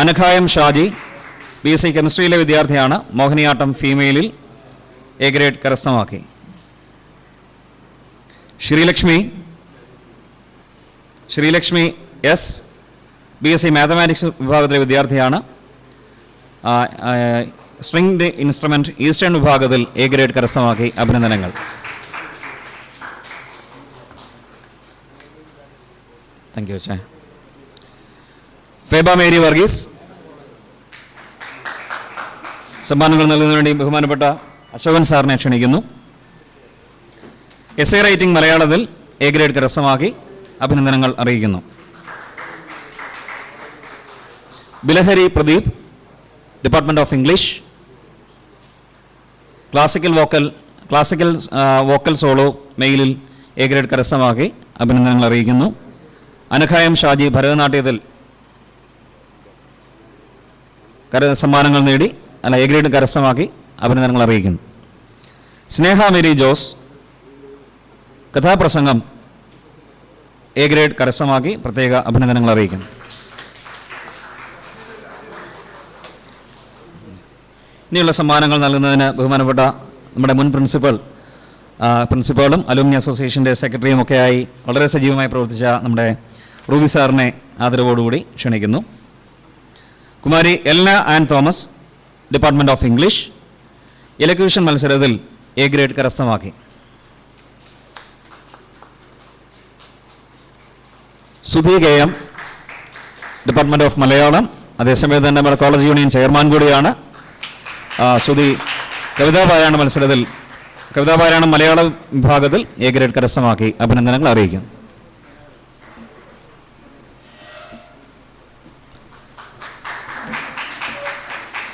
അനഘായം ഷാജി BSc കെമിസ്ട്രിയിലെ വിദ്യാർത്ഥിയാണ്. മോഹിനിയാട്ടം ഫീമെയിലിൽ എ ഗ്രേഡ് കരസ്ഥമാക്കി. ശ്രീലക്ഷ്മി എസ് BSc മാത്തമാറ്റിക്സ് വിഭാഗത്തിലെ വിദ്യാർത്ഥിയാണ്. സ്ട്രിംഗ് ഇൻസ്ട്രുമെൻറ്റ് ഈസ്റ്റേൺ വിഭാഗത്തിൽ എ ഗ്രേഡ് കരസ്ഥമാക്കി. അഭിനന്ദനങ്ങൾ. താങ്ക് യു അച്ഛാ. ഫേബ മേരി വർഗീസ് സമ്മാനങ്ങൾ നൽകുന്നതിന് വേണ്ടി ബഹുമാനപ്പെട്ട അശോകൻ സാറിനെ ക്ഷണിക്കുന്നു. എസ്സേ റൈറ്റിംഗ് മലയാളത്തിൽ എ ഗ്രേഡ് കരസ്ഥമാക്കി. അഭിനന്ദനങ്ങൾ അറിയിക്കുന്നു. Bilahari Pradeep, department of English, classical vocal solo മെയിലിൽ എ ഗ്രേഡ് കരസ്ഥമാക്കി. അഭിനന്ദനങ്ങൾ അറിയിക്കുന്നു. അനഘായം ഷാജി ഭരതനാട്യത്തിൽ സമ്മാനങ്ങൾ നേടി എ ഗ്രേഡ് കരസ്ഥമാക്കി. അഭിനന്ദനങ്ങൾ അറിയിക്കുന്നു. സ്നേഹ മേരി ജോസ് കഥാപ്രസംഗം എ ഗ്രേഡ് കരസ്ഥമാക്കി. പ്രത്യേക അഭിനന്ദനങ്ങൾ അറിയിക്കുന്നു. ഇനിയുള്ള സമ്മാനങ്ങൾ നൽകുന്നതിന് ബഹുമാനപ്പെട്ട നമ്മുടെ മുൻ പ്രിൻസിപ്പളും അലുമിനി അസോസിയേഷൻ്റെ സെക്രട്ടറിയും ഒക്കെയായി വളരെ സജീവമായി പ്രവർത്തിച്ച നമ്മുടെ റൂബി സാറിനെ ആദരവോടുകൂടി ക്ഷണിക്കുന്നു. Kumari Elna Ann Thomas, department of English, elocution മത്സരത്തിൽ എ ഗ്രേഡ് കരസ്ഥമാക്കി. Sudhi KM, department of Malayalam, അതേസമയത്ത് തന്നെ നമ്മുടെ കോളേജ് യൂണിയൻ ചെയർമാൻ കൂടിയാണ്. സുധി കവിതാപാരായണം മലയാളം വിഭാഗത്തിൽ എ ഗ്രേഡ് കരസ്ഥമാക്കി. അഭിനന്ദനങ്ങൾ അറിയിക്കുന്നു.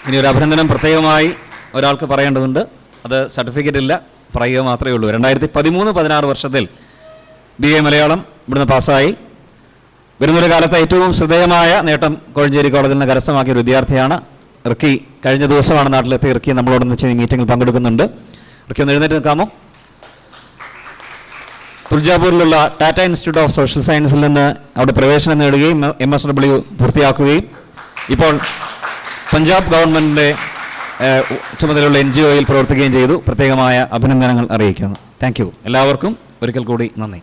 ഇനി ഒരു അഭിനന്ദനം പ്രത്യേകമായി ഒരാൾക്ക് പറയേണ്ടതുണ്ട്. അത് സർട്ടിഫിക്കറ്റ് ഇല്ല, പറയുക മാത്രമേ ഉള്ളൂ. 2013-16 വർഷത്തിൽ BA മലയാളം ഇവിടുന്ന് പാസ്സായി. വരുന്നൊരു കാലത്ത് ഏറ്റവും ശ്രദ്ധേയമായ നേട്ടം കോഴഞ്ചേരി കോളേജിൽ നിന്ന് കരസ്ഥമാക്കിയ ഒരു വിദ്യാർത്ഥിയാണ്. റിക്കി കഴിഞ്ഞ ദിവസമാണ് നാട്ടിലെത്തി. റിക്കി നമ്മളോടൊന്ന് ഈ മീറ്റിങ്ങിൽ പങ്കെടുക്കുന്നുണ്ട്. റിക്കി ഒന്ന് എഴുന്നേറ്റ് നിൽക്കാമോ? തുൾജാപൂരിലുള്ള ടാറ്റ ഇൻസ്റ്റിറ്റ്യൂട്ട് ഓഫ് സോഷ്യൽ സയൻസിൽ നിന്ന് അവിടെ പ്രവേശനം നേടുകയും MSW പൂർത്തിയാക്കുകയും ഇപ്പോൾ പഞ്ചാബ് ഗവൺമെൻറ്റിൻ്റെ ചുമതലയുള്ള NGOയിൽ പ്രവർത്തിക്കുകയും ചെയ്തു. പ്രത്യേകമായ അഭിനന്ദനങ്ങൾ അറിയിക്കുന്നു. Thank you. എല്ലാവർക്കും ഒരിക്കൽ കൂടി നന്ദി.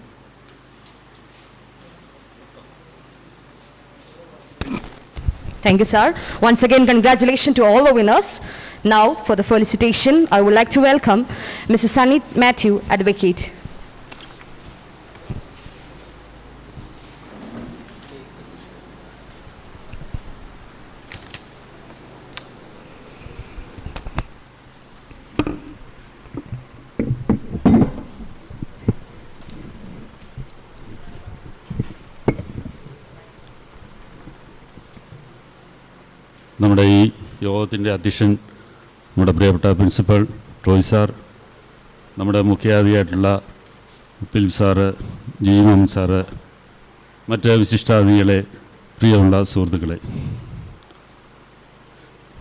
Thank you, sir. Once again, congratulations to all the winners. Now, for the felicitation, I would like to welcome Mr. Sunny Matthew, Advocate. നമ്മുടെ ഈ യോഗത്തിൻ്റെ അധ്യക്ഷൻ നമ്മുടെ പ്രിയപ്പെട്ട പ്രിൻസിപ്പൽ റോയ് സാർ, നമ്മുടെ മുഖ്യാതിഥിയായിട്ടുള്ള Philip sir, G Mohan sir, മറ്റ് വിശിഷ്ടാതിഥികളെ, പ്രിയമുള്ള സുഹൃത്തുക്കളെ,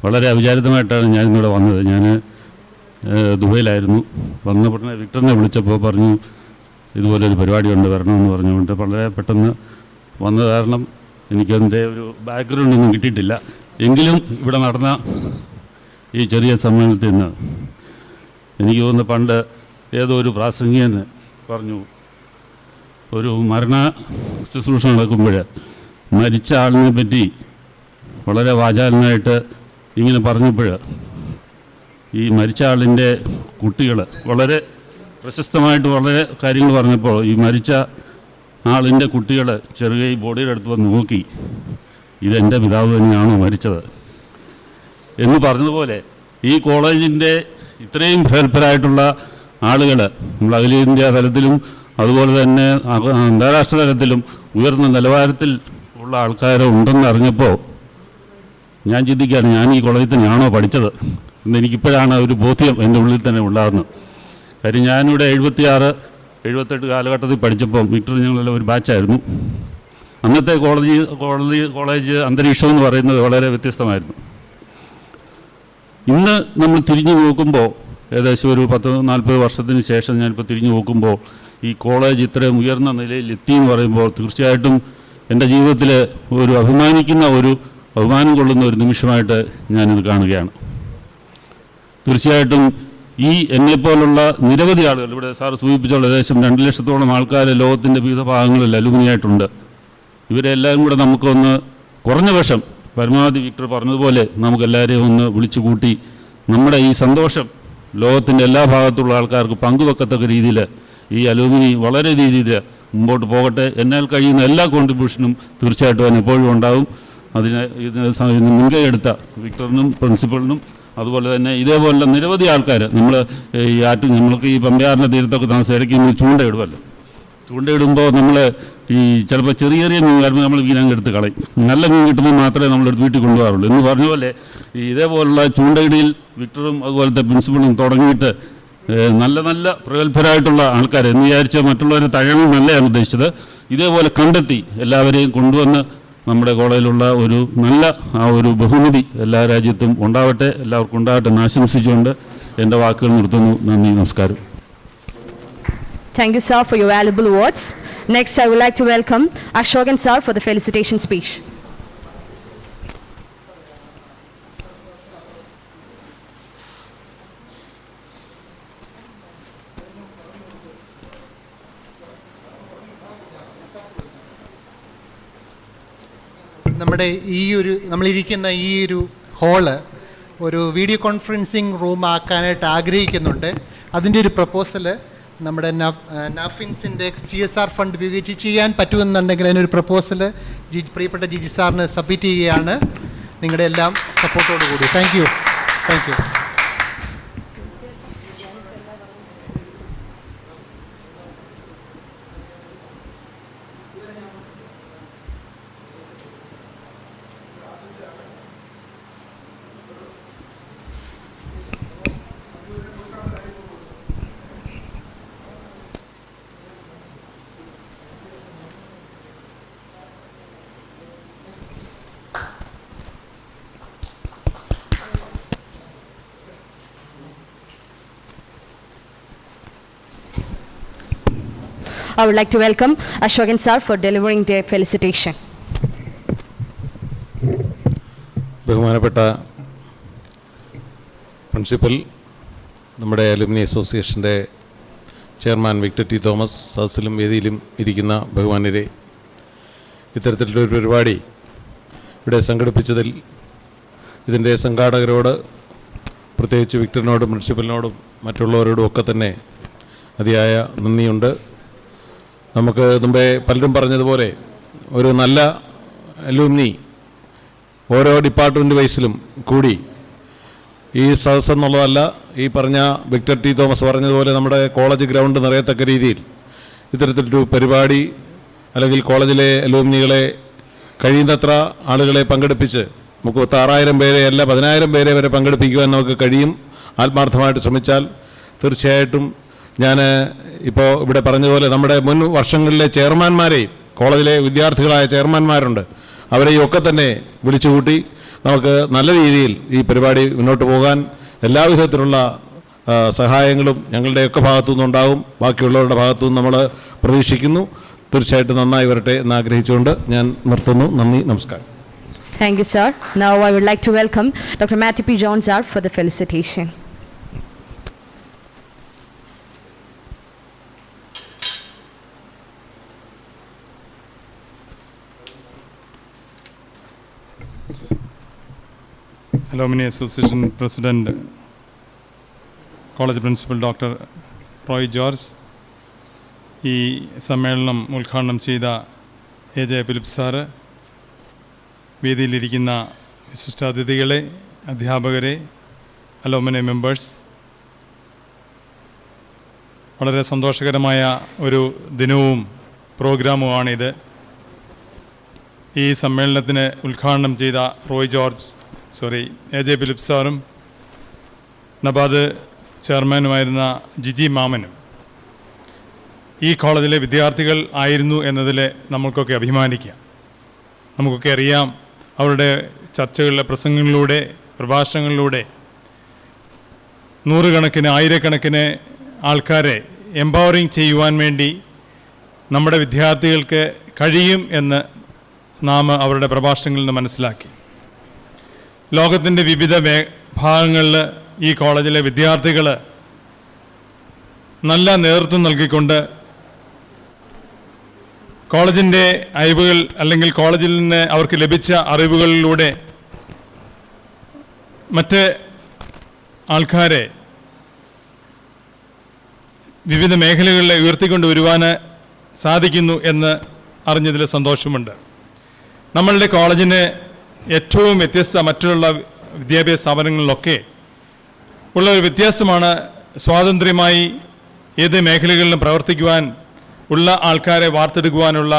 വളരെ അവിചാരിതമായിട്ടാണ് ഞാനിന്നിവിടെ വന്നത്. ഞാൻ ദുബൈയിലായിരുന്നു. വന്നപ്പോൾ വിക്ടറിനെ വിളിച്ചപ്പോൾ പറഞ്ഞു ഇതുപോലൊരു പരിപാടിയുണ്ട്, വരണമെന്ന് പറഞ്ഞുകൊണ്ട് വളരെ പെട്ടെന്ന് വന്ന കാരണം എനിക്കതിൻ്റെ ഒരു ബാക്ക്ഗ്രൗണ്ടൊന്നും കിട്ടിയിട്ടില്ല. എങ്കിലും ഇവിടെ നടന്ന ഈ ചെറിയ സമ്മേളനത്തിൽ നിന്ന് എനിക്ക് തോന്നുന്നു പണ്ട് ഏതോ ഒരു പ്രാസംഗികൻ പറഞ്ഞു, ഒരു മരണ ശുശ്രൂഷ നടക്കുമ്പോൾ മരിച്ച ആളിനെ പറ്റി വളരെ വാചാലനായിട്ട് ഇങ്ങനെ പറഞ്ഞപ്പോൾ ഈ മരിച്ച ആളിൻ്റെ കുട്ടികൾ വളരെ പ്രശസ്തമായിട്ട് വളരെ കാര്യങ്ങൾ പറഞ്ഞപ്പോൾ ഈ മരിച്ച ആളിൻ്റെ കുട്ടികൾ ചെറുകൈ ബോഡിയുടെ അടുത്ത് വന്ന് നോക്കി, ഇതെൻ്റെ പിതാവ് തന്നെയാണോ മരിച്ചത് എന്ന് പറഞ്ഞതുപോലെ ഈ കോളേജിൻ്റെ ഇത്രയും പ്രഗത്ഭരായിട്ടുള്ള ആളുകൾ നമ്മൾ അഖിലേന്ത്യാ തലത്തിലും അതുപോലെ തന്നെ അന്താരാഷ്ട്ര തലത്തിലും ഉയർന്ന നിലവാരത്തിൽ ഉള്ള ആൾക്കാരോ ഉണ്ടെന്ന് അറിഞ്ഞപ്പോൾ ഞാൻ ചിന്തിക്കുകയാണ്, ഞാൻ ഈ കോളേജിൽ തന്നെയാണോ പഠിച്ചത് എന്നെനിക്കിപ്പോഴാണ് ഒരു ബോധ്യം എൻ്റെ ഉള്ളിൽ തന്നെ ഉണ്ടാകുന്നത്. കാര്യം ഞാനിവിടെ 76-78 കാലഘട്ടത്തിൽ പഠിച്ചപ്പോൾ വിക്ടർ ഞങ്ങളെല്ലാം ഒരു ബാച്ചായിരുന്നു. അന്നത്തെ കോളേജ് അന്തരീക്ഷം എന്ന് പറയുന്നത് വളരെ വ്യത്യസ്തമായിരുന്നു. ഇന്ന് നമ്മൾ തിരിഞ്ഞു നോക്കുമ്പോൾ ഏകദേശം ഒരു 10-40 വർഷത്തിന് ശേഷം ഞാനിപ്പോൾ തിരിഞ്ഞു നോക്കുമ്പോൾ ഈ കോളേജ് ഇത്രയും ഉയർന്ന നിലയിൽ എത്തി എന്ന് പറയുമ്പോൾ തീർച്ചയായിട്ടും എൻ്റെ ജീവിതത്തിൽ ഒരു അഭിമാനം കൊള്ളുന്ന ഒരു നിമിഷമായിട്ട് ഞാനിത് കാണുകയാണ്. തീർച്ചയായിട്ടും ഈ എന്നെപ്പോലുള്ള നിരവധി ആളുകൾ ഇവിടെ സാർ സൂചിപ്പിച്ചോളം ഏകദേശം 2 ലക്ഷത്തോളം ആൾക്കാർ ലോകത്തിൻ്റെ വിവിധ ഭാഗങ്ങളിൽ അലുമിനി ആയിട്ടുണ്ട്. ഇവരെല്ലാവരും കൂടെ നമുക്കൊന്ന് കുറഞ്ഞ പക്ഷം പരമാവധി വിക്ടർ പറഞ്ഞതുപോലെ നമുക്കെല്ലാവരെയും ഒന്ന് വിളിച്ചു കൂട്ടി നമ്മുടെ ഈ സന്തോഷം ലോകത്തിൻ്റെ എല്ലാ ഭാഗത്തുള്ള ആൾക്കാർക്ക് പങ്കുവെക്കത്തക്ക രീതിയിൽ ഈ അലുമിനി വളരെ രീതിയിൽ മുമ്പോട്ട് പോകട്ടെ. എന്നാൽ കഴിയുന്ന എല്ലാ കോൺട്രിബ്യൂഷനും തീർച്ചയായിട്ടും അതിന് എപ്പോഴും ഉണ്ടാകും. ഇതിന് മുൻകൈ എടുത്ത വിക്ടറിനും പ്രിൻസിപ്പളിനും അതുപോലെ തന്നെ ഇതേപോലുള്ള നിരവധി ആൾക്കാർ നമ്മൾക്ക് ഈ പമ്പയാറിൻ്റെ തീരത്തൊക്കെ താമസിച്ചിടയ്ക്ക് നമ്മൾ ചൂണ്ടയിടുമല്ലോ. ചൂണ്ടയിടുമ്പോൾ നമ്മൾ ഈ ചിലപ്പോൾ ചെറിയ മീൻ വരുമ്പോൾ നമ്മൾ മീൻ അങ്ങ് എടുത്ത് കളയും. നല്ല മീൻ കിട്ടുമ്പോൾ മാത്രമേ നമ്മളെടുത്ത് വീട്ടിൽ കൊണ്ടുപോകാറുള്ളൂ എന്ന് പറഞ്ഞ പോലെ ഇതേപോലുള്ള ചൂണ്ടയിടിയിൽ വിക്ടറും അതുപോലത്തെ പ്രിൻസിപ്പളും തുടങ്ങിയിട്ട് നല്ല പ്രഗത്ഭരായിട്ടുള്ള ആൾക്കാർ എന്ന് വിചാരിച്ച മറ്റുള്ളവരെ തഴയണമെന്നല്ല ഞാൻ ഉദ്ദേശിച്ചത്. ഇതേപോലെ കണ്ടെത്തി എല്ലാവരെയും കൊണ്ടുവന്ന് നമ്മുടെ കോളേജിലുള്ള ഒരു നല്ല ഒരു ബഹുമതി എല്ലാ രാജ്യത്തും ഉണ്ടാവട്ടെ, എല്ലാവർക്കും ഉണ്ടാവട്ടെ എന്ന് ആശംസിച്ചുകൊണ്ട് എൻ്റെ വാക്കുകൾ നിർത്തുന്നു. നന്ദി, നമസ്കാരം. Thank you, sir, for your valuable words. Next, I would like to welcome Ashokan sir for the felicitation speech. നമ്മളിരിക്കുന്ന ഈ ഒരു ഹാള് ഒരു വീഡിയോ കോൺഫറൻസിങ് റൂം ആക്കാനായിട്ട് ആഗ്രഹിക്കുന്നുണ്ട്. അതിൻ്റെ ഒരു പ്രപ്പോസൽ നമ്മുടെ നാഫിൻസിൻ്റെ CSR ഫണ്ട് ഉപയോഗിച്ച് ചെയ്യാൻ പറ്റുമെന്നുണ്ടെങ്കിൽ അതിനൊരു പ്രപ്പോസൽ പ്രിയപ്പെട്ട ജിജി സാറിന് സബ്മിറ്റ് ചെയ്യുകയാണ്. നിങ്ങളുടെ എല്ലാം സപ്പോർട്ടോടു കൂടി. Thank you. I would like to welcome Ashokan sir for delivering their felicitation. ബഹുമാനപ്പെട്ട പ്രിൻസിപ്പൽ, നമ്മുടെ അലുമിനി അസോസിയേഷൻ്റെ ചെയർമാൻ വിക്ടർ ടി തോമസ്, സദസ്സിലും വേദിയിലും ഇരിക്കുന്ന ബഹുമാന്യരെ, ഇത്തരത്തിലുള്ളൊരു പരിപാടി ഇവിടെ സംഘടിപ്പിച്ചതിൽ ഇതിൻ്റെ സംഘാടകരോട്, പ്രത്യേകിച്ച് വിക്ടറിനോടും പ്രിൻസിപ്പലിനോടും മറ്റുള്ളവരോടും ഒക്കെ തന്നെ അതിയായ നന്ദിയുണ്ട്. നമുക്ക് മുമ്പേ പലരും പറഞ്ഞതുപോലെ ഒരു നല്ല അലുമിനി ഓരോ ഡിപ്പാർട്ട്മെൻറ്റ് വൈസിലും കൂടി ഈ സദസ്സ് എന്നുള്ളതല്ല, ഈ പറഞ്ഞ വിക്ടർ ടി തോമസ് പറഞ്ഞതുപോലെ നമ്മുടെ കോളേജ് ഗ്രൗണ്ട് നിറയത്തക്ക രീതിയിൽ ഇത്തരത്തിലൊരു പരിപാടി അല്ലെങ്കിൽ കോളേജിലെ അലുമിനികളെ കഴിയുന്നത്ര ആളുകളെ പങ്കെടുപ്പിച്ച് 36,000 പേരെ അല്ല 10,000 പേരെ വരെ പങ്കെടുപ്പിക്കുവാൻ നമുക്ക് കഴിയും. ആത്മാർത്ഥമായിട്ട് ശ്രമിച്ചാൽ തീർച്ചയായിട്ടും. ഞാൻ ഇപ്പോൾ ഇവിടെ പറഞ്ഞതുപോലെ നമ്മുടെ മുൻ വർഷങ്ങളിലെ ചെയർമാന്മാരെയും കോളേജിലെ വിദ്യാർത്ഥികളായ ചെയർമാന്മാരുണ്ട്, അവരെയും ഒക്കെ തന്നെ വിളിച്ചുകൂട്ടി നമുക്ക് നല്ല രീതിയിൽ ഈ പരിപാടി മുന്നോട്ട് പോകാൻ എല്ലാവിധത്തിലുള്ള സഹായങ്ങളും ഞങ്ങളുടെയൊക്കെ ഭാഗത്തു നിന്നുണ്ടാകും, ബാക്കിയുള്ളവരുടെ ഭാഗത്തു നിന്ന് നമ്മൾ പ്രതീക്ഷിക്കുന്നു. തീർച്ചയായിട്ടും നന്നായി വരട്ടെ എന്ന് ആഗ്രഹിച്ചുകൊണ്ട് ഞാൻ നിർത്തുന്നു. നന്ദി, നമസ്കാരം. Thank you, sir. Now I would like to welcome Dr. Matthew P. John, sir, for the felicitation. Alumni Association President, College Principal Dr. Roy George, ഈ സമ്മേളനം ഉദ്ഘാടനം ചെയ്ത എ ജെ ഫിലിപ്പ് സാറ്, വേദിയിലിരിക്കുന്ന വിശിഷ്ടാതിഥികളെ, അധ്യാപകരെ, അലുമിനി മെമ്പേഴ്സ്, വളരെ സന്തോഷകരമായ ഒരു ദിനവും പ്രോഗ്രാമുമാണിത്. ഈ സമ്മേളനത്തിന് ഉദ്ഘാടനം ചെയ്ത എ ജെ ഫിലിപ്പ് സാറും നബാദ് ചെയർമാനുമായിരുന്ന ജിജി മാമനും ഈ കോളേജിലെ വിദ്യാർത്ഥികൾ ആയിരുന്നു എന്നതിൽ നമ്മൾക്കൊക്കെ അഭിമാനിക്കാം. നമുക്കൊക്കെ അറിയാം, അവരുടെ ചർച്ചകളിലെ പ്രസംഗങ്ങളിലൂടെ, പ്രഭാഷണങ്ങളിലൂടെ നൂറുകണക്കിന് ആയിരക്കണക്കിന് ആൾക്കാരെ എംപവറിങ് ചെയ്യുവാൻ വേണ്ടി നമ്മുടെ വിദ്യാർത്ഥികൾക്ക് കഴിയും എന്ന് നാം അവരുടെ പ്രഭാഷണങ്ങളിൽ നിന്ന് മനസ്സിലാക്കി. ലോകത്തിൻ്റെ വിവിധ ഭാഗങ്ങളിൽ ഈ കോളേജിലെ വിദ്യാർത്ഥികൾ നല്ല നേതൃത്വം നൽകിക്കൊണ്ട് കോളേജിൻ്റെ അറിവുകൾ അല്ലെങ്കിൽ കോളേജിൽ നിന്ന് അവർക്ക് ലഭിച്ച അറിവുകളിലൂടെ മറ്റ് ആൾക്കാരെ വിവിധ മേഖലകളിൽ ഉയർത്തിക്കൊണ്ട് വരുവാൻ സാധിക്കുന്നു എന്ന് അറിഞ്ഞതിൽ സന്തോഷമുണ്ട്. നമ്മളുടെ കോളേജിന് ഏറ്റവും വ്യത്യസ്ത മറ്റുള്ള വിദ്യാഭ്യാസ സ്ഥാപനങ്ങളിലൊക്കെ ഉള്ള ഒരു വ്യത്യാസമാണ് സ്വാതന്ത്ര്യമായി ഏത് മേഖലകളിലും പ്രവർത്തിക്കുവാൻ ഉള്ള ആൾക്കാരെ വാർത്തെടുക്കുവാനുള്ള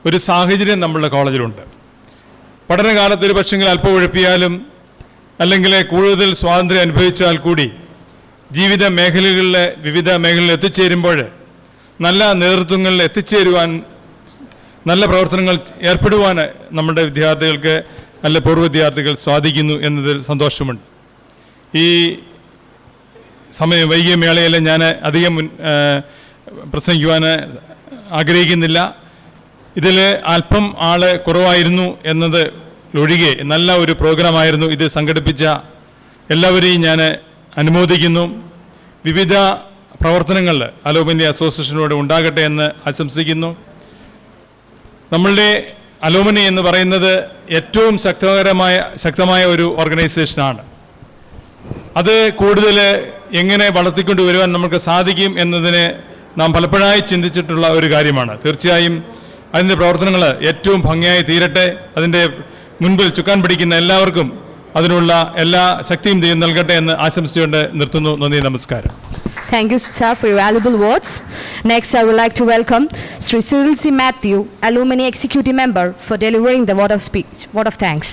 ഒരു സാഹചര്യം നമ്മളുടെ കോളേജിലുണ്ട്. പഠനകാലത്ത് ഒരു പക്ഷെങ്കിൽ അല്പം ഉഴപ്പിയാലും അല്ലെങ്കിൽ കൂടുതൽ സ്വാതന്ത്ര്യം അനുഭവിച്ചാൽ കൂടി ജീവിത മേഖലകളിൽ വിവിധ മേഖലകളിൽ എത്തിച്ചേരുമ്പോൾ നല്ല നേതൃത്വങ്ങളിൽ എത്തിച്ചേരുവാൻ, നല്ല പ്രവർത്തനങ്ങൾ ഏർപ്പെടുവാൻ നമ്മുടെ വിദ്യാർത്ഥികൾക്ക് അല്ല പൂർവ്വ വിദ്യാർത്ഥികൾ സാധിക്കുന്നു എന്നതിൽ സന്തോഷമുണ്ട്. ഈ സമയം വൈകിയ മേളയിൽ ഞാൻ അധികം പ്രസംഗിക്കുവാൻ ആഗ്രഹിക്കുന്നില്ല. ഇതിൽ അല്പം ആൾ കുറവായിരുന്നു എന്നത് ഒഴികെ നല്ല ഒരു പ്രോഗ്രാമായിരുന്നു. ഇത് സംഘടിപ്പിച്ച എല്ലാവരെയും ഞാൻ അനുമോദിക്കുന്നു. വിവിധ പ്രവർത്തനങ്ങൾ അലുമിനി അസോസിയേഷനോട് ഉണ്ടാകട്ടെ എന്ന് ആശംസിക്കുന്നു. നമ്മളുടെ അലുമിനി എന്ന് പറയുന്നത് ഏറ്റവും ശക്തമായ ഒരു ഓർഗനൈസേഷനാണ്. അത് കൂടുതൽ എങ്ങനെ വളർത്തിക്കൊണ്ട് വരുവാൻ നമുക്ക് സാധിക്കും എന്നതിന് നാം പലപ്പോഴായി ചിന്തിച്ചിട്ടുള്ള ഒരു കാര്യമാണ്. തീർച്ചയായും അതിൻ്റെ പ്രവർത്തനങ്ങൾ ഏറ്റവും ഭംഗിയായി തീരട്ടെ. അതിൻ്റെ മുൻപിൽ ചുക്കാൻ പിടിക്കുന്ന എല്ലാവർക്കും അതിനുള്ള എല്ലാ ശക്തിയും ദൈവം നൽകട്ടെ എന്ന് ആശംസിച്ചുകൊണ്ട് നിർത്തുന്നു. നന്ദി, നമസ്കാരം. Thank you, sir, for your valuable words. Next, I would like to welcome Sri Cyril C. Matthew, Alumni Executive Member, for delivering the word of thanks.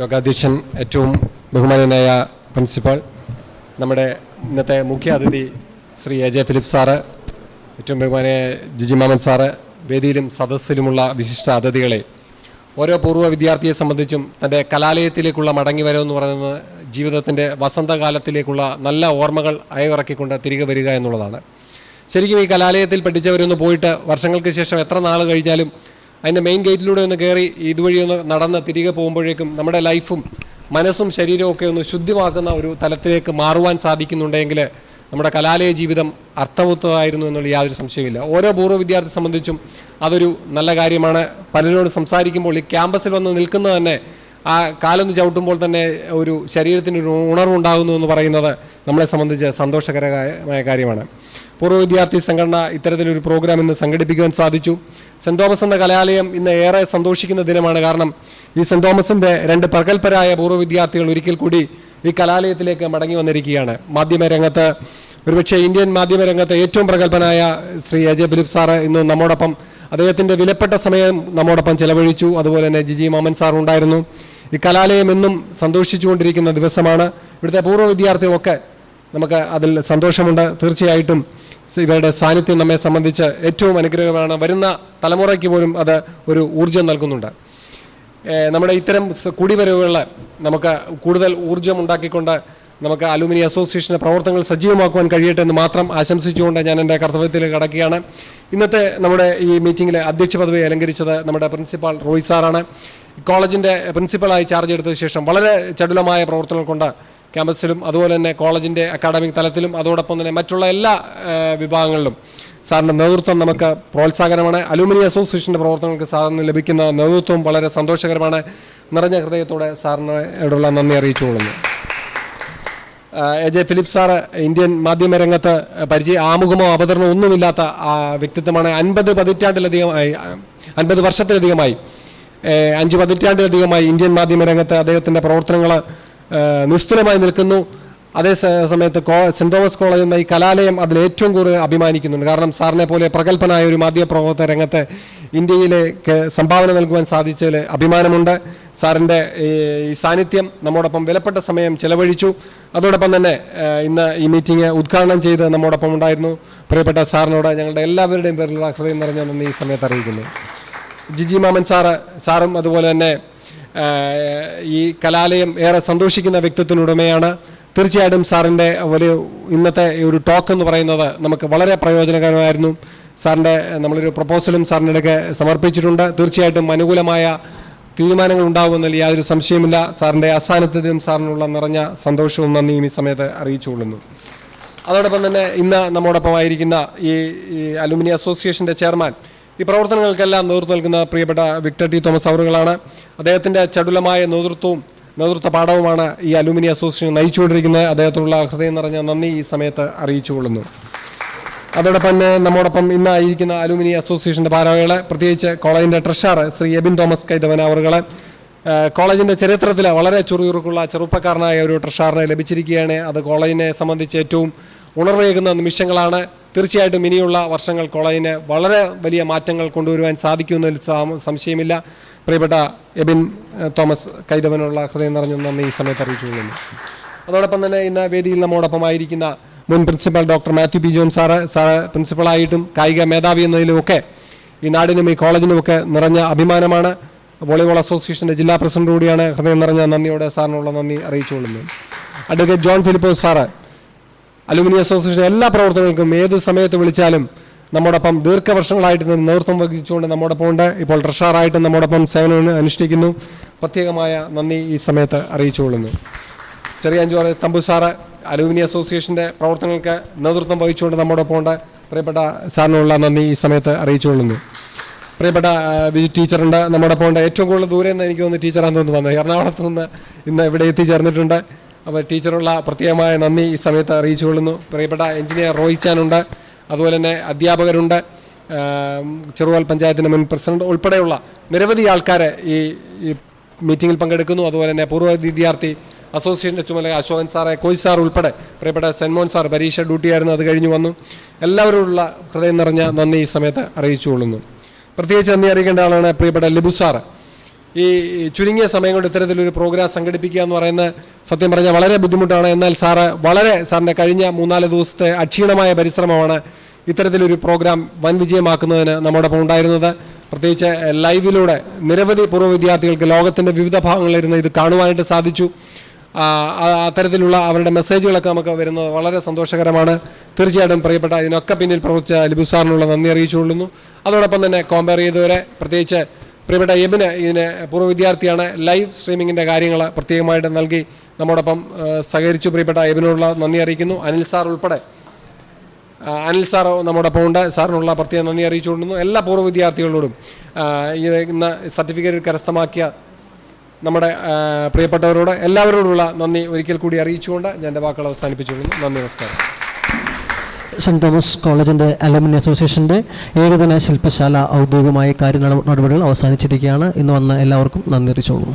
യോഗാധ്യക്ഷൻ, ഏറ്റവും ബഹുമാനനായ പ്രിൻസിപ്പൽ, നമ്മുടെ ഇന്നത്തെ മുഖ്യ അതിഥി Shri A J Philip sir, ഏറ്റവും ബഹുമാനായ ജിജി മാമൻ sir, വേദിയിലും സദസ്സിലുമുള്ള വിശിഷ്ട അതിഥികളെ, ഓരോ പൂർവ്വ വിദ്യാർത്ഥിയെ സംബന്ധിച്ചും തൻ്റെ കലാലയത്തിലേക്കുള്ള മടങ്ങിവരവെന്ന് പറയുന്നത് ജീവിതത്തിൻ്റെ വസന്തകാലത്തിലേക്കുള്ള നല്ല ഓർമ്മകൾ അയവിറക്കിക്കൊണ്ട് തിരികെ വരിക എന്നുള്ളതാണ്. ശരിക്കും ഈ കലാലയത്തിൽ പഠിച്ചവരൊന്ന് പോയിട്ട് വർഷങ്ങൾക്ക് ശേഷം എത്ര നാൾ കഴിഞ്ഞാലും അതിൻ്റെ മെയിൻ ഗേറ്റിലൂടെ ഒന്ന് കയറി ഇതുവഴി ഒന്ന് നടന്ന് തിരികെ പോകുമ്പോഴേക്കും നമ്മുടെ ലൈഫും മനസ്സും ശരീരവും ഒക്കെ ഒന്ന് ശുദ്ധിമാക്കുന്ന ഒരു തലത്തിലേക്ക് മാറുവാൻ സാധിക്കുന്നുണ്ടെങ്കിൽ നമ്മുടെ കലാലയ ജീവിതം അർത്ഥവത്തായിരുന്നു എന്നുള്ള യാതൊരു സംശയമില്ല. ഓരോ പൂർവ്വ വിദ്യാർത്ഥി സംബന്ധിച്ചും അതൊരു നല്ല കാര്യമാണ്. പലരോട് സംസാരിക്കുമ്പോൾ ഈ ക്യാമ്പസിൽ വന്ന് നിൽക്കുന്നത് തന്നെ ആ കാലൊന്ന് ചവിട്ടുമ്പോൾ തന്നെ ഒരു ശരീരത്തിനൊരു ഉണർവുണ്ടാകുന്നു എന്ന് പറയുന്നത് നമ്മളെ സംബന്ധിച്ച് സന്തോഷകരമായ കാര്യമാണ്. പൂർവ്വ വിദ്യാർത്ഥി സംഘടന ഇത്തരത്തിലൊരു പ്രോഗ്രാം ഇന്ന് സംഘടിപ്പിക്കുവാൻ സാധിച്ചു. സെൻറ്റ് തോമസ് എന്ന കലാലയം ഇന്ന് ഏറെ സന്തോഷിക്കുന്ന ദിനമാണ്. കാരണം ഈ സെൻറ്റ് തോമസിൻ്റെ 2 പ്രഗത്ഭരായ പൂർവ്വ വിദ്യാർത്ഥികൾ ഒരിക്കൽ കൂടി ഈ കലാലയത്തിലേക്ക് മടങ്ങി വന്നിരിക്കുകയാണ്. മാധ്യമരംഗത്ത് ഒരുപക്ഷെ ഇന്ത്യൻ മാധ്യമരംഗത്തെ ഏറ്റവും പ്രഗത്ഭനായ ശ്രീ എ.ജെ. ഫിലിപ്പ് സാറ് ഇന്ന് നമ്മോടൊപ്പം അദ്ദേഹത്തിൻ്റെ വിലപ്പെട്ട സമയം നമ്മോടൊപ്പം ചെലവഴിച്ചു. അതുപോലെ തന്നെ ജിജി മാമൻ സാർ ഉണ്ടായിരുന്നു. ഈ കലാലയം എന്നും സന്തോഷിച്ചുകൊണ്ടിരിക്കുന്ന ദിവസമാണ്. ഇവിടുത്തെ പൂർവ്വ വിദ്യാർത്ഥികളൊക്കെ നമുക്ക് അതിൽ സന്തോഷമുണ്ട്. തീർച്ചയായിട്ടും ഇവരുടെ സാന്നിധ്യം നമ്മെ സംബന്ധിച്ച് ഏറ്റവും അനുഗ്രഹമാണ്. വരുന്ന തലമുറയ്ക്ക് പോലും അത് ഒരു ഊർജ്ജം നൽകുന്നുണ്ട്. നമ്മുടെ ഇത്തരം കൂടിവരവുകളിൽ നമുക്ക് കൂടുതൽ ഊർജ്ജം ഉണ്ടാക്കിക്കൊണ്ട് നമുക്ക് അലുമിനി അസോസിയേഷൻ്റെ പ്രവർത്തനങ്ങൾ സജീവമാക്കുവാൻ കഴിയട്ടെ എന്ന് മാത്രം ആശംസിച്ചുകൊണ്ട് ഞാൻ എൻ്റെ കർത്തവ്യത്തിലേക്ക് കടക്കുകയാണ്. ഇന്നത്തെ നമ്മുടെ ഈ മീറ്റിങ്ങിൽ അധ്യക്ഷ പദവി അലങ്കരിച്ചത് നമ്മുടെ പ്രിൻസിപ്പാൾ റോയ് സാറാണ്. കോളേജിൻ്റെ പ്രിൻസിപ്പളായി ചാർജ് എടുത്ത ശേഷം വളരെ ചടുലമായ പ്രവർത്തനങ്ങൾ കൊണ്ട് ക്യാമ്പസിലും അതുപോലെ തന്നെ കോളേജിൻ്റെ അക്കാഡമിക് തലത്തിലും അതോടൊപ്പം തന്നെ മറ്റുള്ള എല്ലാ വിഭാഗങ്ങളിലും സാറിൻ്റെ നേതൃത്വം നമുക്ക് പ്രോത്സാഹനമാണ്. അലുമിനി അസോസിയേഷൻ്റെ പ്രവർത്തനങ്ങൾക്ക് സാറിന് ലഭിക്കുന്ന നേതൃത്വം വളരെ സന്തോഷകരമാണ്. നിറഞ്ഞ ഹൃദയത്തോടെ സാറിനോടുള്ള നന്ദി അറിയിച്ചുകൊള്ളുന്നു. എ.ജെ. ഫിലിപ്പ് സാറ് ഇന്ത്യൻ മാധ്യമരംഗത്ത് ആമുഖമോ അവതരണമോ ഒന്നുമില്ലാത്ത വ്യക്തിത്വമാണ്. 50 വർഷത്തിലധികമായി 5 പതിറ്റാണ്ടിലധികമായി ഇന്ത്യൻ മാധ്യമരംഗത്ത് അദ്ദേഹത്തിൻ്റെ പ്രവർത്തനങ്ങൾ നിസ്തുലമായി നിൽക്കുന്നു. അതേ സമയത്ത് സെൻറ്റ് തോമസ് കോളേജ് എന്ന ഈ കലാലയം അതിൽ ഏറ്റവും കൂടുതൽ അഭിമാനിക്കുന്നുണ്ട്. കാരണം സാറിനെ പോലെ പ്രഗത്ഭനായ ഒരു മാധ്യമപ്രവർത്തക രംഗത്ത് ഇന്ത്യയിലേക്ക് സംഭാവന നൽകുവാൻ സാധിച്ചതിൽ അഭിമാനമുണ്ട്. സാറിൻ്റെ ഈ സാന്നിധ്യം നമ്മോടൊപ്പം വിലപ്പെട്ട സമയം ചെലവഴിച്ചു. അതോടൊപ്പം തന്നെ ഇന്ന് ഈ മീറ്റിംഗ് ഉദ്ഘാടനം ചെയ്ത് നമ്മോടൊപ്പം ഉണ്ടായിരുന്നു. പ്രിയപ്പെട്ട സാറിനോട് ഞങ്ങളുടെ എല്ലാവരുടെയും പേരിലുള്ള ഹൃദയം നിറഞ്ഞ നന്ദി ഈ സമയത്ത് അറിയിക്കുന്നു. ജിജി മാമൻ സാറും അതുപോലെ തന്നെ ഈ കലാലയം ഏറെ സന്തോഷിക്കുന്ന വ്യക്തിത്വത്തിനുടമയാണ്. തീർച്ചയായിട്ടും സാറിൻ്റെ ഇന്നത്തെ ഒരു ടോക്ക് എന്ന് പറയുന്നത് നമുക്ക് വളരെ പ്രയോജനകരമായിരുന്നു. സാറിൻ്റെ നമ്മളൊരു പ്രപ്പോസലും സാറിനിടയ്ക്ക് സമർപ്പിച്ചിട്ടുണ്ട്. തീർച്ചയായിട്ടും അനുകൂലമായ തീരുമാനങ്ങൾ ഉണ്ടാകുമെന്നതിൽ യാതൊരു സംശയമില്ല. സാറിൻ്റെ അസാന്നിധ്യത്തിനും സാറിനുള്ള നിറഞ്ഞ സന്തോഷവും നന്ദിയും ഈ സമയത്ത് അറിയിച്ചുകൊള്ളുന്നു. അതോടൊപ്പം തന്നെ ഇന്ന് നമ്മോടൊപ്പമായിരിക്കുന്ന ഈ അലുമിനി അസോസിയേഷൻ്റെ ചെയർമാൻ, ഈ പ്രവർത്തനങ്ങൾക്കെല്ലാം നേതൃത്വം നൽകുന്ന പ്രിയപ്പെട്ട വിക്ടർ ടി തോമസ് അവറുകളാണ്. അദ്ദേഹത്തിൻ്റെ ചടുലമായ നേതൃത്വ പാഠവുമാണ് ഈ അലുമിനി അസോസിയേഷൻ നയിച്ചുകൊണ്ടിരിക്കുന്നത്. അദ്ദേഹത്തിനുള്ള ഹൃദയം നിറഞ്ഞ നന്ദി ഈ സമയത്ത് അറിയിച്ചുകൊള്ളുന്നു. അതോടൊപ്പം തന്നെ നമ്മോടൊപ്പം ഇന്നായിരിക്കുന്ന അലുമിനി അസോസിയേഷൻ്റെ ഭാരവാഹികളെ, പ്രത്യേകിച്ച് കോളേജിൻ്റെ ട്രഷറർ ശ്രീ എബിൻ തോമസ് കൈതവൻ അവറുകളെ, കോളേജിൻ്റെ ചരിത്രത്തിൽ വളരെ ചുറുചുറുക്കുള്ള ചെറുപ്പക്കാരനായ ഒരു ട്രഷററിനെ ലഭിച്ചിരിക്കുകയാണ്. അത് കോളേജിനെ സംബന്ധിച്ച് ഏറ്റവും ഉണർവേകുന്ന നിമിഷങ്ങളാണ്. തീർച്ചയായിട്ടും ഇനിയുള്ള വർഷങ്ങൾ കോളേജിന് വളരെ വലിയ മാറ്റങ്ങൾ കൊണ്ടുവരുവാൻ സാധിക്കുമെന്നതിൽ സംശയമില്ല. പ്രിയപ്പെട്ട എബിൻ തോമസ് കൈതവനുള്ള ഹൃദയം നിറഞ്ഞ നന്ദി ഈ സമയത്ത് അറിയിച്ചുകൊള്ളുന്നു. അതോടൊപ്പം തന്നെ ഇന്ന് വേദിയിൽ നമ്മോടൊപ്പമായിരിക്കുന്ന മുൻ principal doctor Mathew P John sir പ്രിൻസിപ്പളായിട്ടും കായിക മേധാവി എന്നതിലുമൊക്കെ ഈ നാടിനും ഈ കോളേജിനുമൊക്കെ നിറഞ്ഞ അഭിമാനമാണ്. വോളിബോൾ അസോസിയേഷൻ്റെ ജില്ലാ പ്രസിഡന്റ് കൂടിയാണ്. ഹൃദയം നിറഞ്ഞ നന്ദിയോടെ സാറിനുള്ള നന്ദി അറിയിച്ചുകൊള്ളുന്നു. Advocate John Philipose sir alumni association എല്ലാ പ്രവർത്തനങ്ങൾക്കും ഏത് സമയത്ത് വിളിച്ചാലും നമ്മോടൊപ്പം ദീർഘവർഷങ്ങളായിട്ട് നേതൃത്വം വഹിച്ചുകൊണ്ട് നമ്മോടൊപ്പം ഉണ്ട്. ഇപ്പോൾ ട്രഷറായിട്ട് നമ്മോടൊപ്പം സേവനം അനുഷ്ഠിക്കുന്നു. പ്രത്യേകമായ നന്ദി ഈ സമയത്ത് അറിയിച്ചുകൊള്ളുന്നു. ചെറിയാഞ്ചോറ് തമ്പു സാറ് അലുമിനി അസോസിയേഷൻ്റെ പ്രവർത്തനങ്ങൾക്ക് നേതൃത്വം വഹിച്ചുകൊണ്ട് നമ്മോടൊപ്പം ഉണ്ട്. പ്രിയപ്പെട്ട സാറിനുള്ള നന്ദി ഈ സമയത്ത് അറിയിച്ചുകൊള്ളുന്നു. പ്രിയപ്പെട്ട വിജു ടീച്ചറുണ്ട് നമ്മോടൊപ്പം ഉണ്ട്. ഏറ്റവും കൂടുതൽ ദൂരെ നിന്ന് എനിക്ക് തോന്നുന്നു ടീച്ചറാണെന്ന് തോന്നുന്നു വന്നത്, എറണാകുളത്ത് നിന്ന് ഇന്ന് ഇവിടെ എത്തിച്ചേർന്നിട്ടുണ്ട്. അപ്പോൾ ടീച്ചറുള്ള പ്രത്യേകമായ നന്ദി ഈ സമയത്ത് അറിയിച്ചുകൊള്ളുന്നു. പ്രിയപ്പെട്ട എഞ്ചിനീയർ റോയ് ചാനുണ്ട്. അതുപോലെ തന്നെ അധ്യാപകരുണ്ട്. ചെറുവാൽ പഞ്ചായത്തിൻ്റെ മുൻ പ്രസിഡന്റ് ഉൾപ്പെടെയുള്ള നിരവധി ആൾക്കാർ ഈ മീറ്റിങ്ങിൽ പങ്കെടുക്കുന്നു. അതുപോലെ തന്നെ പൂർവ്വ വിദ്യാർത്ഥി അസോസിയേഷൻ്റെ ചുമതല അശോകൻ സാറെ, കോയ് സാർ ഉൾപ്പെടെ പ്രിയപ്പെട്ട സെൻറ്റ് മോൻ സാർ പരീക്ഷ ഡ്യൂട്ടിയായിരുന്നു, അത് കഴിഞ്ഞ് വന്നു. എല്ലാവരോടുള്ള ഹൃദയം നിറഞ്ഞ നന്ദി ഈ സമയത്ത് അറിയിച്ചുകൊള്ളുന്നു. പ്രത്യേകിച്ച് നന്ദി അറിയിക്കേണ്ട ആളാണ് പ്രിയപ്പെട്ട ലിബു സാറ്. ഈ ചുരുങ്ങിയ സമയം കൊണ്ട് ഇത്തരത്തിലൊരു പ്രോഗ്രാം സംഘടിപ്പിക്കുക എന്ന് പറയുന്നത് സത്യം പറഞ്ഞാൽ വളരെ ബുദ്ധിമുട്ടാണ്. എന്നാൽ സാറിൻ്റെ കഴിഞ്ഞ 3-4 ദിവസത്തെ അക്ഷീണമായ പരിശ്രമമാണ് ഇത്തരത്തിലൊരു പ്രോഗ്രാം വൻ വിജയമാക്കുന്നതിന് നമ്മോടൊപ്പം ഉണ്ടായിരുന്നത്. പ്രത്യേകിച്ച് ലൈവിലൂടെ നിരവധി പൂർവ്വ വിദ്യാർത്ഥികൾക്ക് ലോകത്തിൻ്റെ വിവിധ ഭാഗങ്ങളിലിരുന്ന് ഇത് കാണുവാനായിട്ട് സാധിച്ചു. അത്തരത്തിലുള്ള അവരുടെ മെസ്സേജുകളൊക്കെ നമുക്ക് വരുന്നത് വളരെ സന്തോഷകരമാണ്. തീർച്ചയായിട്ടും പ്രിയപ്പെട്ട ഇതിനൊക്കെ പിന്നിൽ പ്രവർത്തിച്ച ലിബു സാറിനുള്ള നന്ദി അറിയിച്ചുകൊള്ളുന്നു. അതോടൊപ്പം തന്നെ കോമ്പയർ ചെയ്തവരെ, പ്രത്യേകിച്ച് പ്രിയപ്പെട്ട എബിന്, ഇതിന് പൂർവ്വ വിദ്യാർത്ഥിയാണ്, ലൈവ് സ്ട്രീമിങ്ങിൻ്റെ കാര്യങ്ങൾ പ്രത്യേകമായിട്ട് നൽകി നമ്മോടൊപ്പം സഹകരിച്ചു. പ്രിയപ്പെട്ട എബിനോടുള്ള നന്ദി അറിയിക്കുന്നു. അനിൽ സാർ ഉൾപ്പെടെ നമ്മോടൊപ്പം ഉണ്ട്. സാറിനുള്ള പ്രത്യേക നന്ദി അറിയിച്ചുകൊണ്ടുന്നു. എല്ലാ പൂർവ്വ വിദ്യാർത്ഥികളോടും ഇന്ന് സർട്ടിഫിക്കറ്റ് കരസ്ഥമാക്കിയ നമ്മുടെ പ്രിയപ്പെട്ടവരോട് എല്ലാവരോടുള്ള നന്ദി ഒരിക്കൽ കൂടി അറിയിച്ചുകൊണ്ട് ഞാൻ എൻ്റെ വാക്കുകൾ അവസാനിപ്പിച്ചുകൊള്ളുന്നു. നന്ദി, നമസ്കാരം. സെൻറ്റ് തോമസ് കോളേജിൻ്റെ അലുമിനി അസോസിയേഷൻ്റെ ഏകദിന ശില്പശാല ഔദ്യോഗികമായ നടപടികൾ അവസാനിച്ചിരിക്കുകയാണ്. ഇന്ന് വന്ന എല്ലാവർക്കും നന്ദി അറിയിച്ചോളൂ.